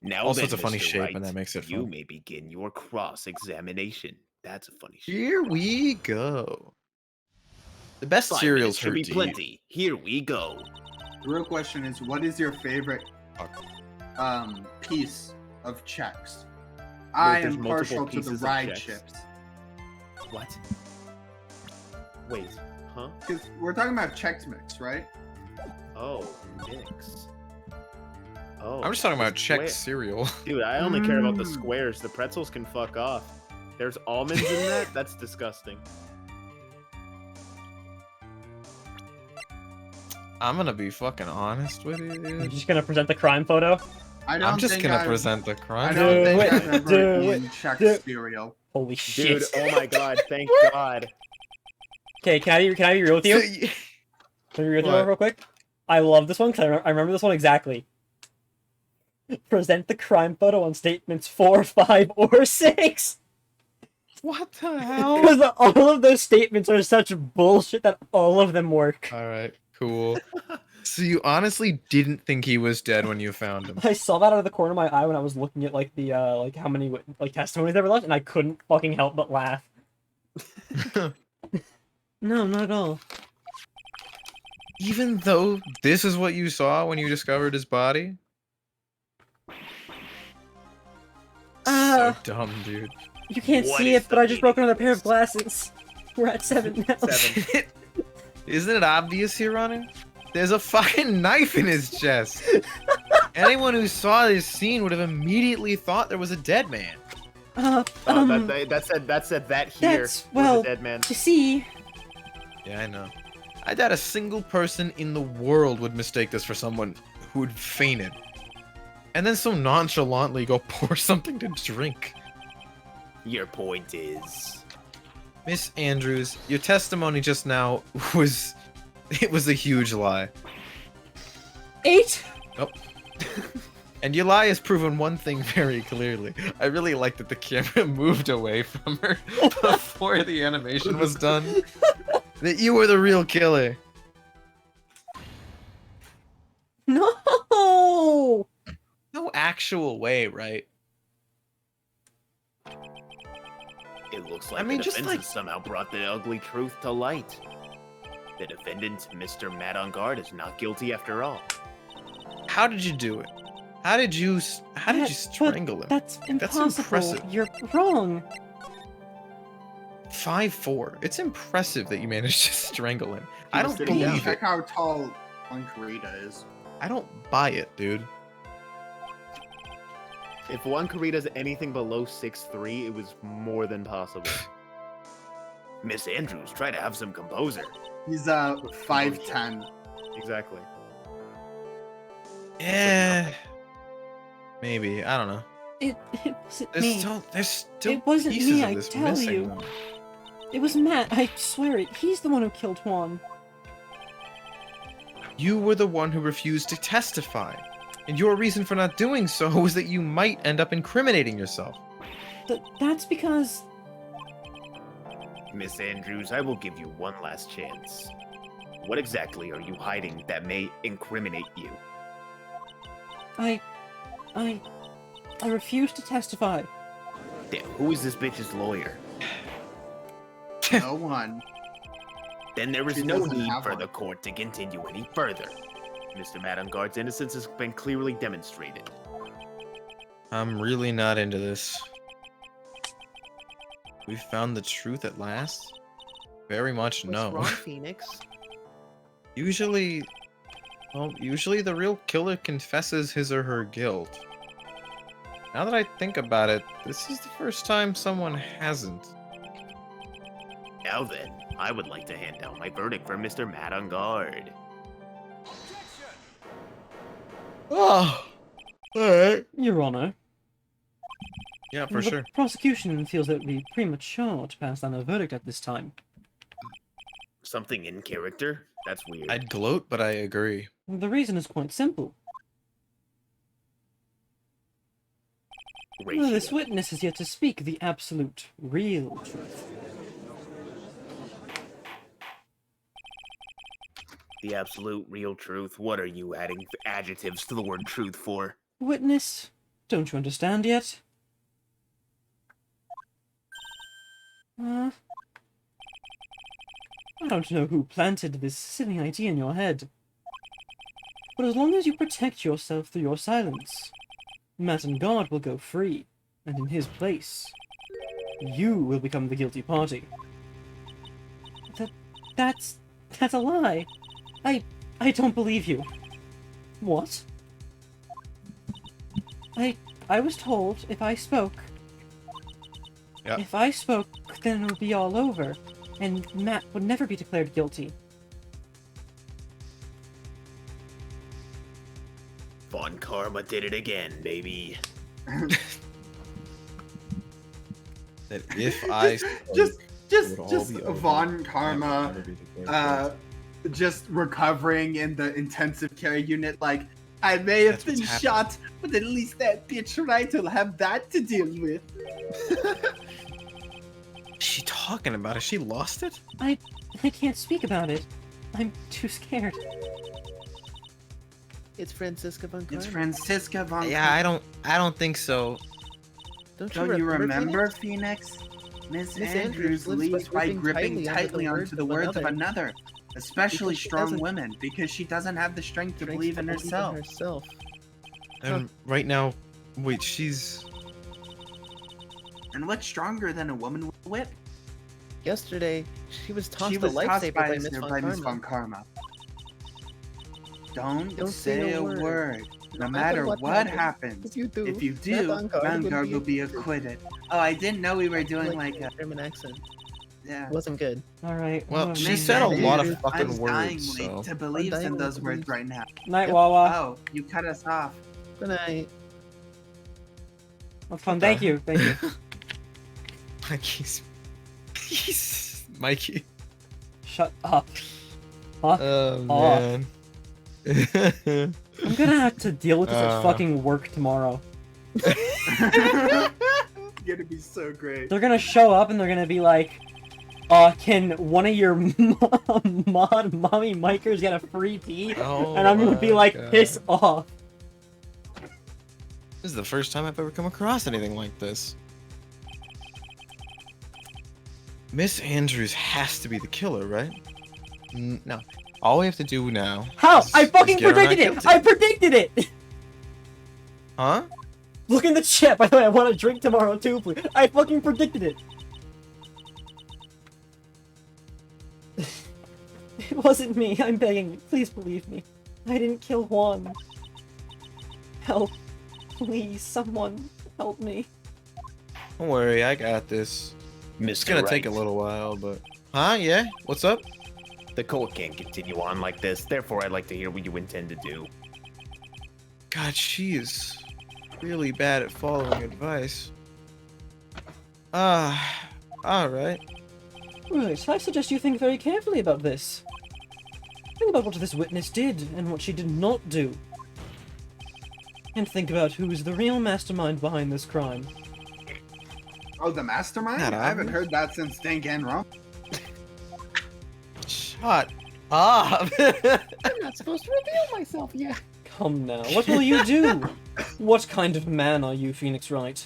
Now Also, then, it's a funny Mr. shape, Wright, and that makes it you fun. may begin your cross-examination. That's a funny shape. Here we go. The best 5 cereals minutes should hurt be to eat. plenty. Here we go. The real question is, what is your favorite piece of Chex? I there's am multiple partial to the pieces of ride Chex. chips. What? Wait, huh? Because we're talking about Chex Mix, right? Oh, mix. Oh, I'm just talking the about square- Chex cereal. Dude, I only care about the Mm. squares. The pretzels can fuck off. There's almonds in that? That's disgusting. I'm gonna be fucking honest with you, You're dude. just gonna present the crime photo? I don't I'm just think gonna I've- present the I crime. don't Do think it, I've ever do eaten it, Chex do- cereal. Holy shit. Dude, oh my god, thank god. Okay, can I be real with you? So you- Can I be real with you What? real quick? I love this one because I remember this one exactly. Present the crime photo on statements 4, 5, or 6. What the hell? Because all of those statements are such bullshit that all of them work. All right, cool. So you honestly didn't think he was dead when you found him? I saw that out of the corner of my eye when I was looking at like the like how many like testimonies there were left, and I couldn't fucking help but laugh. No, not at all. Even though this is what you saw when you discovered his body? So dumb, dude. You can't What see is it, but the I just broke meaning another of pair of this? glasses. We're at 7 now. 7. Isn't it obvious here, Ronnie? There's a fucking knife in his chest. Anyone who saw this scene would have immediately thought there was a dead man. Oh, that said that here that's- was well, a dead man. You see, Yeah, I know. I doubt a single person in the world would mistake this for someone who had fainted. And then so nonchalantly go pour something to drink. Your point is... Miss Andrews, your testimony just now was... It was a huge lie. 8. Oh. And Yulai has proven one thing very clearly. I really like that the camera moved away from her before the animation was done. That you were the real killer. No! No actual way, right? It looks like I mean, the just defense like- has somehow brought the ugly truth to light. The defendant, Mr. Mad on Guard, is not guilty after all. How did you do it? How did you strangle him? That's impossible. impressive. You're wrong. 5'4". It's impressive that you managed to strangle him. I don't sitting down. believe it. Check how tall Karita is. I don't buy it, dude. If Juan Carita's anything below 6'3", it was more than possible. Miss Andrews, try to have some composure. He's 5'10". Exactly. Yeah. Maybe. I don't know. It wasn't There's me. still It wasn't pieces me, of I this tell missing. you. though. It was Matt. I swear it. He's the one who killed Juan. You were the one who refused to testify. And your reason for not doing so was that you might end up incriminating yourself. That's because Miss Andrews, I will give you one last chance. What exactly are you hiding that may incriminate you? I refuse to testify. Then who is this bitch's lawyer? No one. Then there is She no doesn't need have for one. the court to continue any further. Mr. Madam Guard's innocence has been clearly demonstrated. I'm really not into this. We found the truth at last? Very much What's no. wrong, Phoenix? Usually the real killer confesses his or her guilt. Now that I think about it, this is the first time someone hasn't. Now then, I would like to hand down my verdict for Mr. Mad on Guard. Oh, alright. Your Honor. Yeah, for the sure. prosecution feels it would be premature to pass down a verdict at this time. Something in character? That's weird. I'd gloat, but I agree. The reason is quite simple. Ratio. This witness has yet to speak the absolute, real truth. The absolute real truth. What are you adding adjectives to the word truth for? Witness, don't you understand yet? I don't know who planted this silly idea in your head. But as long as you protect yourself through your silence, Matt and God will go free, and in his place, you will become the guilty party. That's a lie. I don't believe you. What? I was told if I spoke, Yeah. if I spoke, then it would be all over, and Matt would never be declared guilty. Von Karma did it again, baby. That if I Just it would all just be over. Von Karma just recovering in the intensive care unit, like, I may have That's what's been happening. shot, but at least that bitch Wright will have that to deal with. What's she talking about? Has she lost it? I can't speak about it. I'm too scared. It's Francisca Von It's Karma. Francisca Von Yeah, I don't think so. Don't Don't you remember, Phoenix? Phoenix? Miss Miss Andrews Andrews lives leaves by gripping tightly onto the words of another. another, especially Because she strong doesn't- women, because she doesn't have the strength to believe in herself. And right now, wait, she's And what's stronger than a woman with a whip? Yesterday, she was tossed She a was tossed lightsaber by by Miss Miss Von Von Karma. Karma. Don't Don't say say a a word. word. No matter what happens. If you do, If you do, Vanguard will be acquitted. Oh, I didn't know we were doing like a... German accent. Yeah. It wasn't good. Alright. Well, she Miss said a lot Andrews, of fucking I'm words, dying so to believe I'm dying in those to words believe. right now. Night, Yep. Wawa. Oh, you cut us off. Good night. Well, fun. Thank you. Thank you. Mikey. Shut up. Huh? Oh Off. man. I'm gonna have to deal with this at fucking work tomorrow. Gonna be so great. They're gonna show up and they're gonna be like, can one of your mommy micers get a free pee? Oh And I'm gonna be my like, God. piss off. This is the first time I've ever come across anything like this. Miss Andrews has to be the killer, right? No. All we have to do now. How? is- I is fucking get her not predicted it! guilty. I predicted it! Huh? Look in the chat, by the way, I want a drink tomorrow too, please. I fucking predicted it! It wasn't me, I'm begging you. Please believe me. I didn't kill Juan. Help. Please, someone, help me. Don't worry, I got this. It's Mr. gonna Wright, take a little while, but... Huh? Yeah? What's up? the court can't continue on like this, therefore I'd like to hear what you intend to do. God, she is really bad at following advice. Alright. Right, I suggest you think very carefully about this. Think about what this witness did, and what she did not do. And think about who is the real mastermind behind this crime. Oh, the mastermind? Not I haven't obvious. heard that since Dank and Rum. Shut up! I'm not supposed to reveal myself yet. Come now, what will you do? What kind of man are you, Phoenix Wright?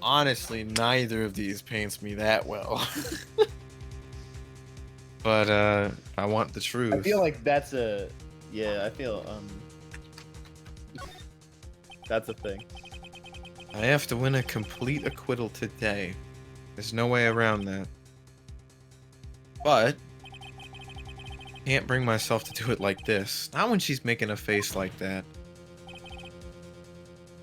Honestly, neither of these paints me that well. But, I want the truth. I feel like that's a... Yeah, I feel, that's a thing. I have to win a complete acquittal today. There's no way around that. But can't bring myself to do it like this. Not when she's making a face like that.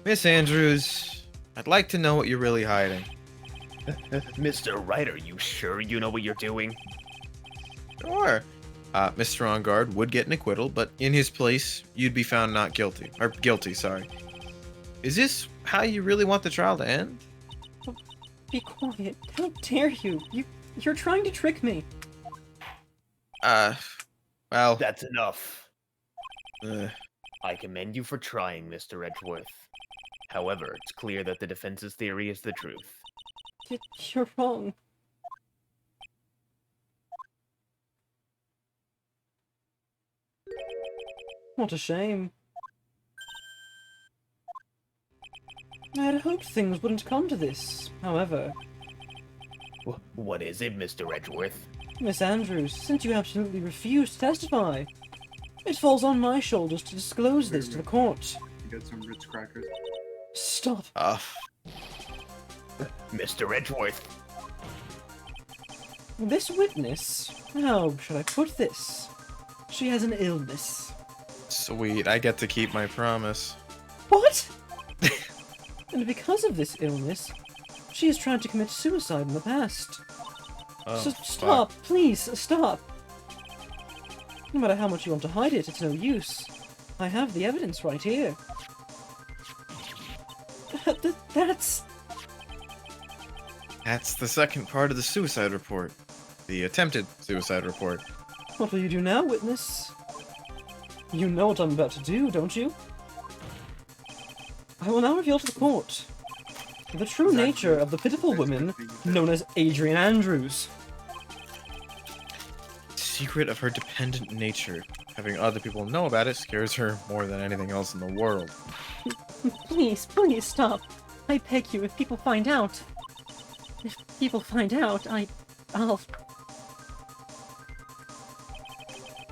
Miss Andrews, I'd like to know what you're really hiding. Mr. Wright, are you sure you know what you're doing? Sure. Mr. On Guard would get an acquittal, but in his place, you'd be found not guilty. Or guilty, sorry. Is this how you really want the trial to end? Be quiet. How dare you? You're trying to trick me. Well, That's enough. uh, I commend you for trying, Mr. Edgeworth. However, it's clear that the defense's theory is the truth. You're wrong. What a shame. I had hoped things wouldn't come to this. However, What is it, Mr. Edgeworth? Miss Andrews, since you absolutely refuse to testify, it falls on my shoulders to disclose this to the court. You got some Ritz crackers. Stop. Mr. Edgeworth, This witness, how should I put this? She has an illness. sweet. I get to keep my promise. What? And because of this illness, she has tried to commit suicide in the past. Oh, Stop, please, stop. No matter how much you want to hide it, it's no use. I have the evidence right here. That's... That's the second part of the suicide report. The attempted suicide report. What will you do now, witness? You know what I'm about to do, don't you? I will now reveal to the court the true nature of the pitiful woman known as Adrian Andrews. Secret of her dependent nature. Having other people know about it scares her more than anything else in the world. Please, please stop. I beg you, if people find out... If people find out, I'll...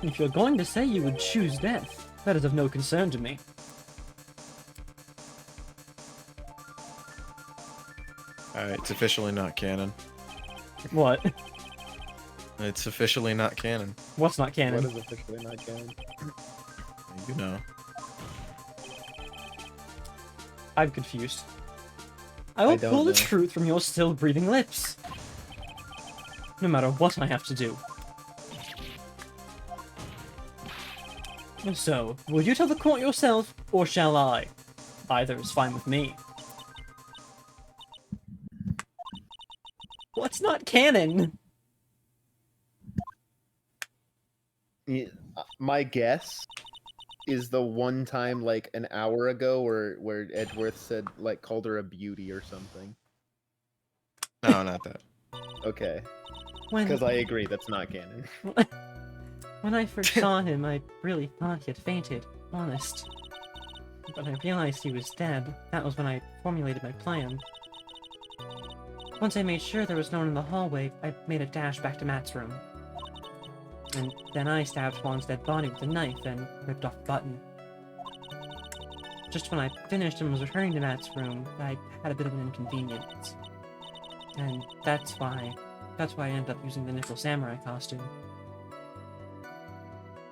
If you're going to say you would choose death, that is of no concern to me. Alright, it's officially not canon. What? It's officially not canon. What's not canon? What is officially not canon? You know. I'm confused. I will don't pull the know. truth from your still breathing lips. No matter what I have to do. So, will you tell the court yourself, or shall I? Either is fine with me. What's not canon? Yeah, My guess is the one time like an hour ago where Edgeworth said like called her a beauty or something. No, not that. Okay, When because I agree that's not canon. when I first saw him, I really thought he had fainted. Honest. But I realized he was dead. That was when I formulated my plan. Once I made sure there was no one in the hallway, I made a dash back to Matt's room. And then I stabbed Juan's dead body with a knife and ripped off the button. Just when I finished and was returning to Matt's room, I had a bit of an inconvenience. And that's why I ended up using the nickel samurai costume.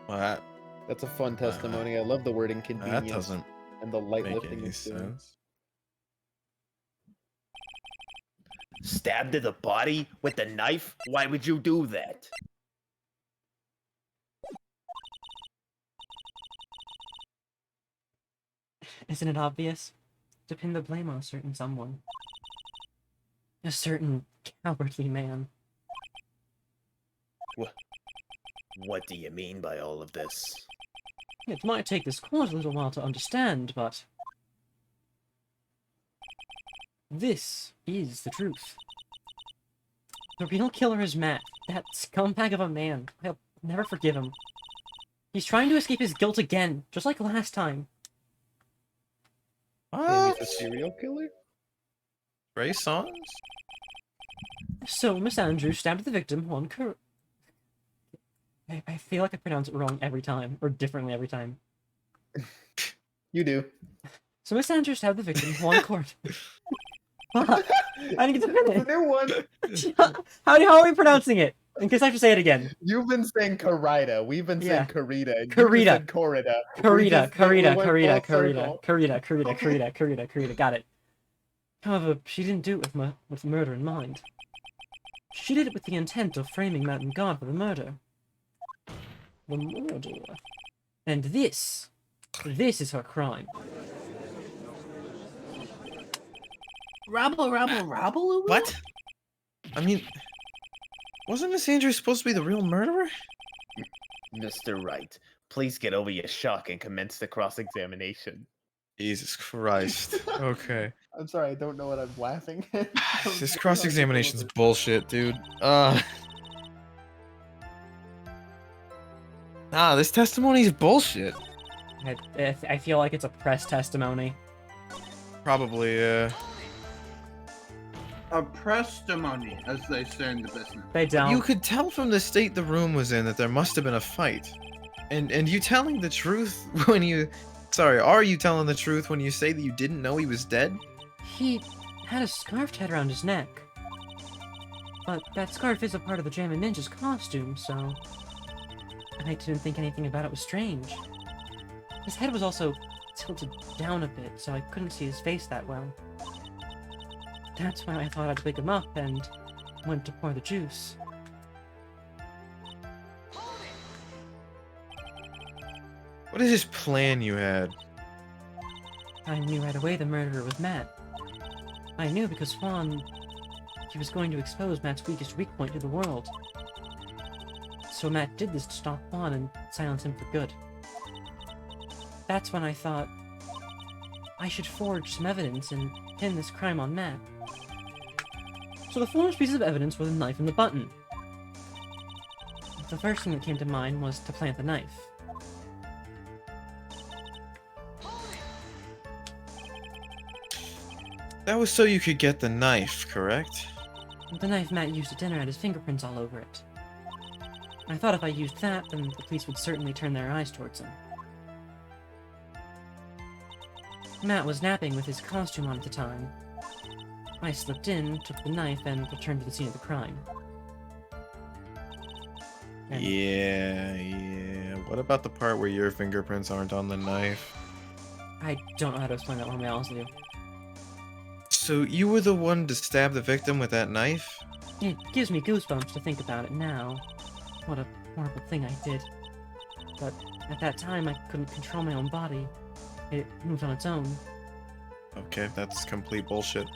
Well, That's a fun testimony. I love the word that inconvenience doesn't and the light make lifting any it's doing. sense. Stabbed to the body with a knife? Why would you do that? Isn't it obvious? To pin the blame on a certain someone. A certain cowardly man. What do you mean by all of this? It might take this court a little while to understand, but... this is the truth. The real killer is Matt, that scumbag of a man. I'll never forgive him. He's trying to escape his guilt again, just like last time. Maybe he's a serial killer? Ray songs? So, Miss Andrews stabbed the victim, Juan Cur... I feel like I pronounce it wrong every time, or differently every time. You do. So Miss Andrews stabbed the victim, Juan Court. Fuck! I didn't get to It's a finish! new one. How are we pronouncing it? In case I have to say it again. You've been saying Karida. We've been saying Yeah. Karita. and you just Karita. said Corrida. Karita. Got it. However, she didn't do it with murder in mind. She did it with the intent of framing Matt and God for the murder. The murder. And this is her crime. Rabble. What? I mean, wasn't Miss Andrews supposed to be the real murderer? Mr. Wright, please get over your shock and commence the cross-examination. Jesus Christ. Okay. I'm sorry, I don't know what I'm laughing at. This cross-examination's bullshit, dude. This testimony's bullshit. I feel like it's a press testimony. Probably, A testimony, as they say in the business. They don't. You could tell from the state the room was in that there must have been a fight. And you telling the truth when you... Sorry, are you telling the truth when you say that you didn't know he was dead? He had a scarf tied around his neck. But that scarf is a part of the Jammin' Ninja's costume, so... I didn't think anything about it was strange. His head was also tilted down a bit, so I couldn't see his face that well. That's why I thought I'd wake him up and went to pour the juice. What is this plan you had? I knew right away the murderer was Matt. I knew because Juan... he was going to expose Matt's weakest weak point to the world. So Matt did this to stop Juan and silence him for good. That's when I thought... I should forge some evidence and pin this crime on Matt. So the forged pieces of evidence were the knife and the button. The first thing that came to mind was to plant the knife. That was so you could get the knife, correct? The knife Matt used at dinner had his fingerprints all over it. I thought if I used that, then the police would certainly turn their eyes towards him. Matt was napping with his costume on at the time. I slipped in, took the knife, and returned to the scene of the crime. And Yeah. What about the part where your fingerprints aren't on the knife? I don't know how to explain that one, to be honest with you. So you were the one to stab the victim with that knife? It gives me goosebumps to think about it now. What a horrible thing I did. But at that time, I couldn't control my own body. It moved on its own. Okay, that's complete bullshit.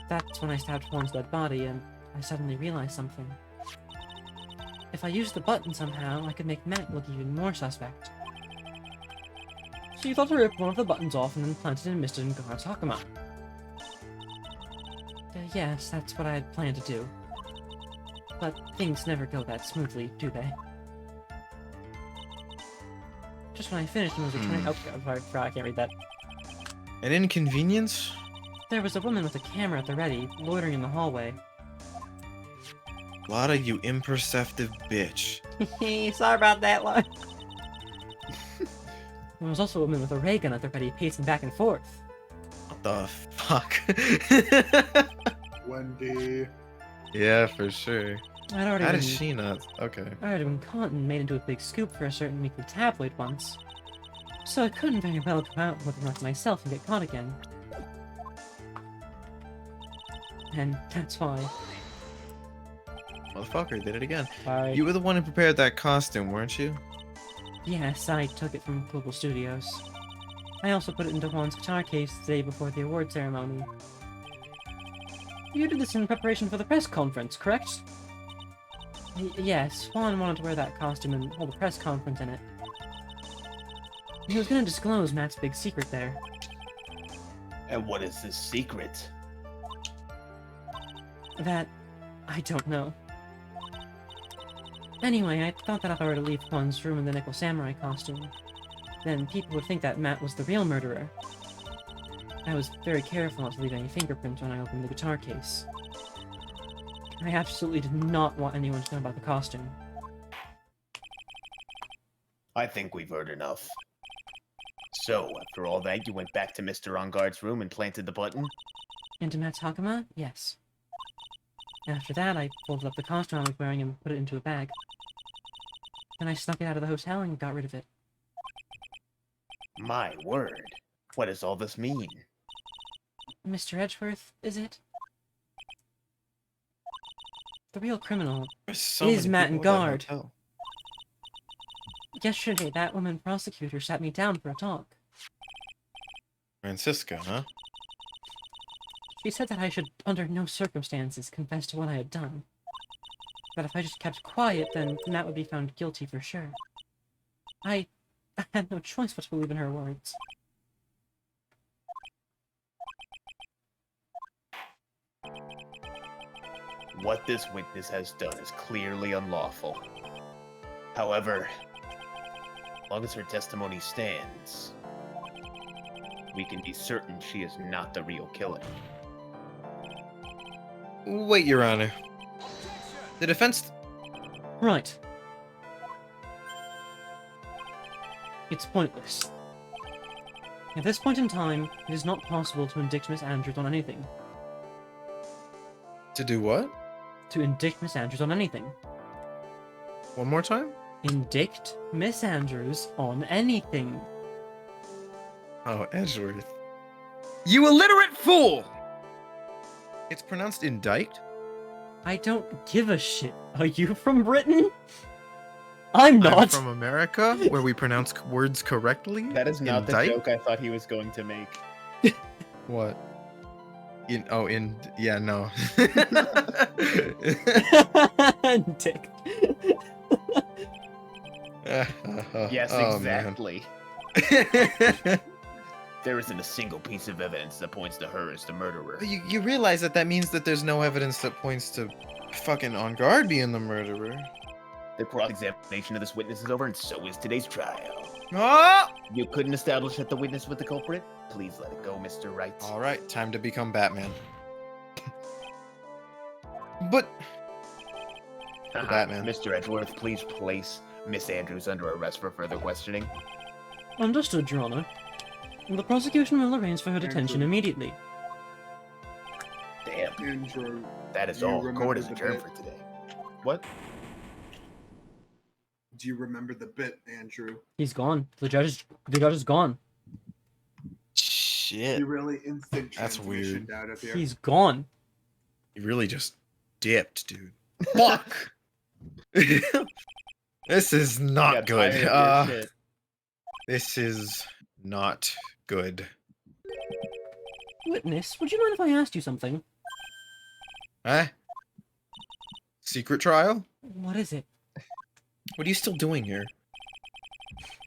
That's when I stabbed Juan's dead body, and I suddenly realized something. if I used the button somehow, I could make Matt look even more suspect. So you thought to rip one of the buttons off and then plant it in Mr. Ngara's Hakama. Yes, that's what I had planned to do. But things never go that smoothly, do they? Just when I finished and was returning— oh, I'm sorry, I can't read that. An inconvenience? There was a woman with a camera at the ready, loitering in the hallway. Lotta, you imperceptive bitch. Sorry about that one. There was also a woman with a ray gun at the ready, pacing back and forth. What the fuck? Wendy. Yeah, for sure. I'd already How been, did she not? Okay. I'd already been caught and made into a big scoop for a certain weekly tabloid once. So I couldn't very well go out looking like myself and get caught again. And that's why Motherfucker did it again. I... You were the one who prepared that costume, weren't you? Yes, I took it from Global Studios. I also put it into Juan's guitar case the day before the award ceremony. You did this in preparation for the press conference, correct? Yes, Juan wanted to wear that costume and hold a press conference in it. He was gonna disclose Matt's big secret there. And what is this secret? That... I don't know. Anyway, I thought that if I were to leave Juan's room in the Nickel Samurai costume, then people would think that Matt was the real murderer. I was very careful not to leave any fingerprints when I opened the guitar case. I absolutely did not want anyone to know about the costume. I think we've heard enough. So, after all that, you went back to Mr. Onguard's room and planted the button? Into Matt's Hakama? Yes. After that, I folded up the costume I was wearing and put it into a bag. Then I snuck it out of the hotel and got rid of it. My word. What does all this mean? Mr. Edgeworth, is it? The real criminal There's so is many Matt people and at that Guard. hotel. Yesterday, that woman prosecutor sat me down for a talk. Francisco, huh? She said that I should, under no circumstances, confess to what I had done. That if I just kept quiet, then Matt would be found guilty for sure. I had no choice but to believe in her words. What this witness has done is clearly unlawful. However, as long as her testimony stands, we can be certain she is not the real killer. Wait, Your Honor. The defense... Right. It's pointless. At this point in time, it is not possible to indict Miss Andrews on anything. To do what? To indict Miss Andrews on anything. One more time? Indict Miss Andrews on anything. Oh, Edgeworth. You illiterate fool! It's pronounced indict? I don't give a shit. Are you from Britain? I'm not. I'm from America, where we pronounce words correctly. That is not Indict? the joke I thought he was going to make. What? Yeah, no. Dick. Yes, Oh, exactly. There isn't a single piece of evidence that points to her as the murderer. You realize that means that there's no evidence that points to fucking On Guard being the murderer. The cross-examination of this witness is over, and so is today's trial. Ah! You couldn't establish that the witness was the culprit? Please let it go, Mr. Wright. All right, time to become Batman. But Batman. Mr. Edgeworth, please place Miss Andrews under arrest for further questioning. Understood, Your Honor. The prosecution will arrange for her detention immediately. Damn, Andrew. that is you all. remember Court is the adjourned bit? for today. What? Do you remember the bit, Andrew? He's gone. The judge is gone. shit, You really instant That's weird. transitioned out of here. He's gone. you really just dipped, dude. Fuck. This is not Got tired good. of your shit. This is not good. Witness, would you mind if I asked you something? Secret trial? What is it? What are you still doing here?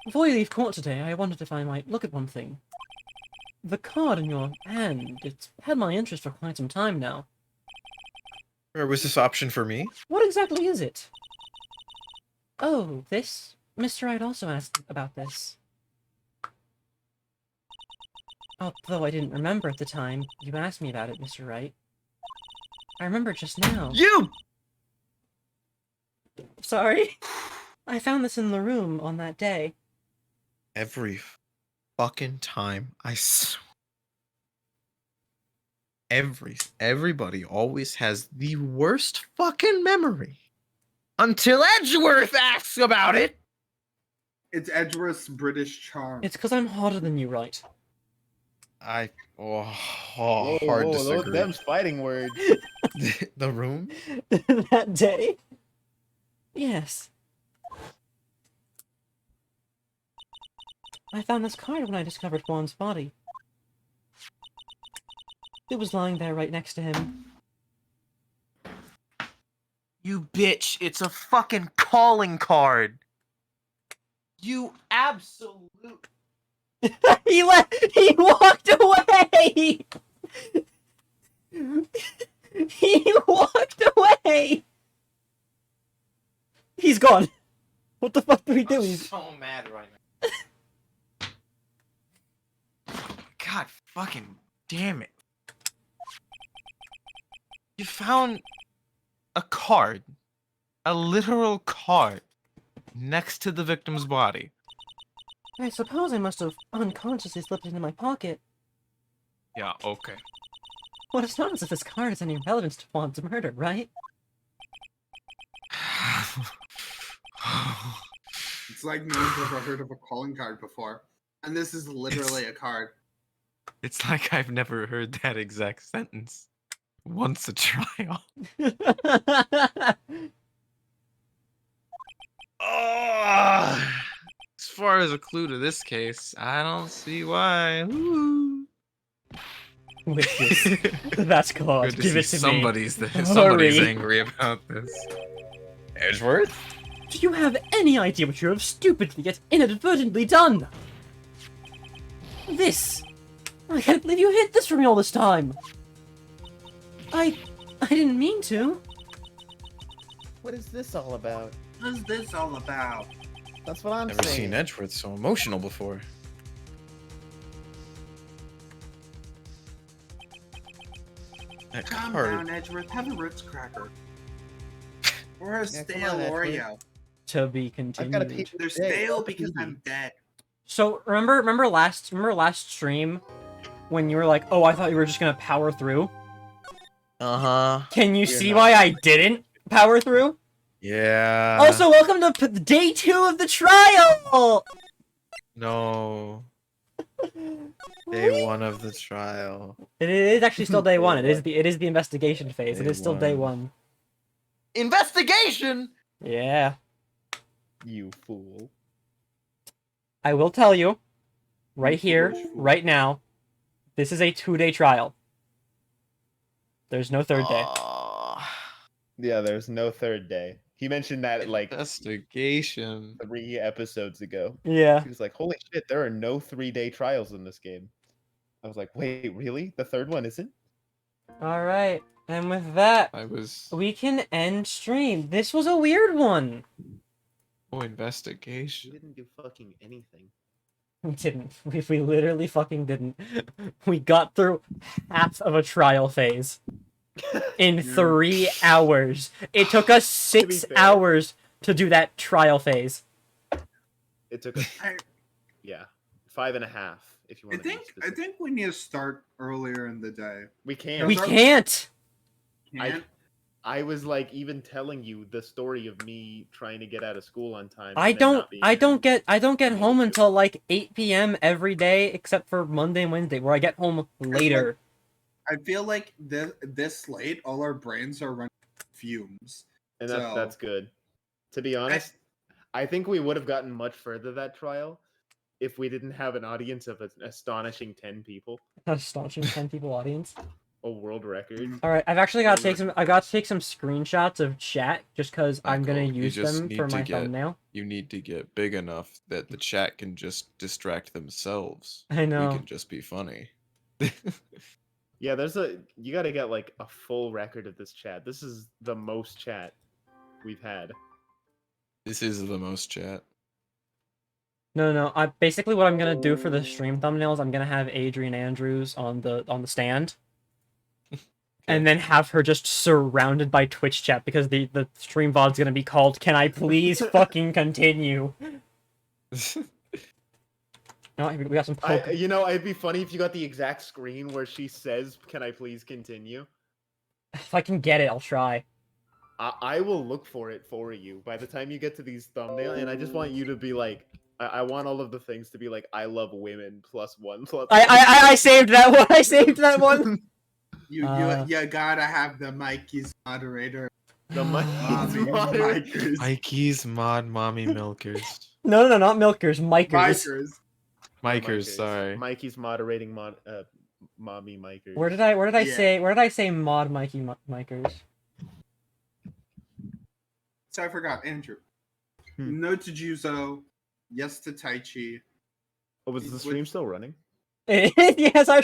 Before you leave court today, I wondered if I might look at one thing. The card in your hand, it's had my interest for quite some time now. Or was this option for me? What exactly is it? Oh, this? Mr. Wright also asked about this. Although I didn't remember at the time, you asked me about it, Mr. Wright. I remember just now. You! Sorry. I found this in the room on that day. Every fucking time everybody always has the worst fucking memory. Until Edgeworth asks about it! It's Edgeworth's British charm. It's because I'm hotter than you, Wright. Hard Whoa, disagree. them's fighting words. The room? That day? Yes. I found this card when I discovered Juan's body. It was lying there right next to him. You bitch, it's a fucking calling card. You absolute... He walked away! He walked away! He's gone. What the fuck do we do? I'm He's... so mad right now. God fucking damn it. You found a card, a literal card, next to the victim's body. I suppose I must have unconsciously slipped it into my pocket. Yeah, okay. Well, it's not as if this card has any relevance to Juan's murder, right? It's like no one's ever heard of a calling card before. And this is literally a card. It's like I've never heard that exact sentence. Once a trial. Oh, as far as a clue to this case, I don't see why. Ooh. Witness. That's called. Good to Give see it to somebody's me. somebody's Hurry. angry about this. Edgeworth? Do you have any idea what you have stupidly yet inadvertently done? This! I can't believe you hid this from me all this time! I didn't mean to. What is this all about? What's this all about? That's what I'm Never saying. seen Edgeworth so emotional before. That Calm card. down, Edgeworth. Have a Ritz cracker. Or a Yeah, stale come on, Edgeworth. Oreo. To be I've got a continued. piece. They're stale because I'm dead. So remember last stream when you were like, "Oh, I thought you were just gonna power through." Uh-huh. Can you You're see not. why I didn't power through? Yeah. Also, welcome to day 2 of the trial. No. Day 1 of the trial. It is actually still day 1. It is the investigation phase. It Day is still day 1. 1. Investigation! Yeah. You fool. I will tell you, right here, right now, this is a 2-day trial. There's no third day. Yeah, there's no third day. He mentioned that like Investigation. 3 episodes ago. Yeah. He was like, "Holy shit, there are no 3-day trials in this game." I was like, "Wait, really? The third one isn't?" All right. And with that, I was... we can end stream. This was a weird one. Oh, You investigation. didn't do fucking anything. We didn't. We literally fucking didn't. We got through half of a trial phase in 3 hours. It took us 6 fair. hours to do that trial phase. It took us, I, 5.5 if you I want to be think specific. we need to start earlier in the day. We can. We can't. Can't? I was like even telling you the story of me trying to get out of school on time. I and then don't not being I able don't to. get home until like 8 p.m. every day except for Monday and Wednesday where I get home later. I feel like this late, all our brains are running fumes. And So- that's good. To be honest, I think we would have gotten much further that trial if we didn't have an audience of an astonishing 10 people. Astonishing 10 people audience. a world record. All right, I've actually got to take some. I got to take some screenshots of chat just because I'm gonna Michael, you use just them need for to my get- thumbnail. You need to get big enough that the chat can just distract themselves. I know. We can just be funny. Yeah, you gotta get like a full record of this chat. This is the most chat we've had. This is the most chat. No. I basically what I'm gonna do for the stream thumbnails, I'm gonna have Adrian Andrews on the stand, and then have her just surrounded by Twitch chat because the stream VOD's gonna be called "Can I please fucking continue?" No, we got some. It'd be funny if you got the exact screen where she says, "Can I please continue?" If I can get it, I'll try. I will look for it for you by the time you get to these thumbnail, and I just want you to be like, I want all of the things to be like, "I love women +1+1." I saved that one. I saved that one. You gotta have the Mikey's moderator. The Mommy moderator. Mikers. Mikey's mod mommy milkers. No, not milkers, Mikers. Mikers. Sorry. Mikey's moderating mommy Mikers. Where did I Yeah. say mod Mikey Mikers? So I forgot, Andrew. Hmm. No to Juzo. Yes to Tai Chi. Oh, was the stream still running? Yes, I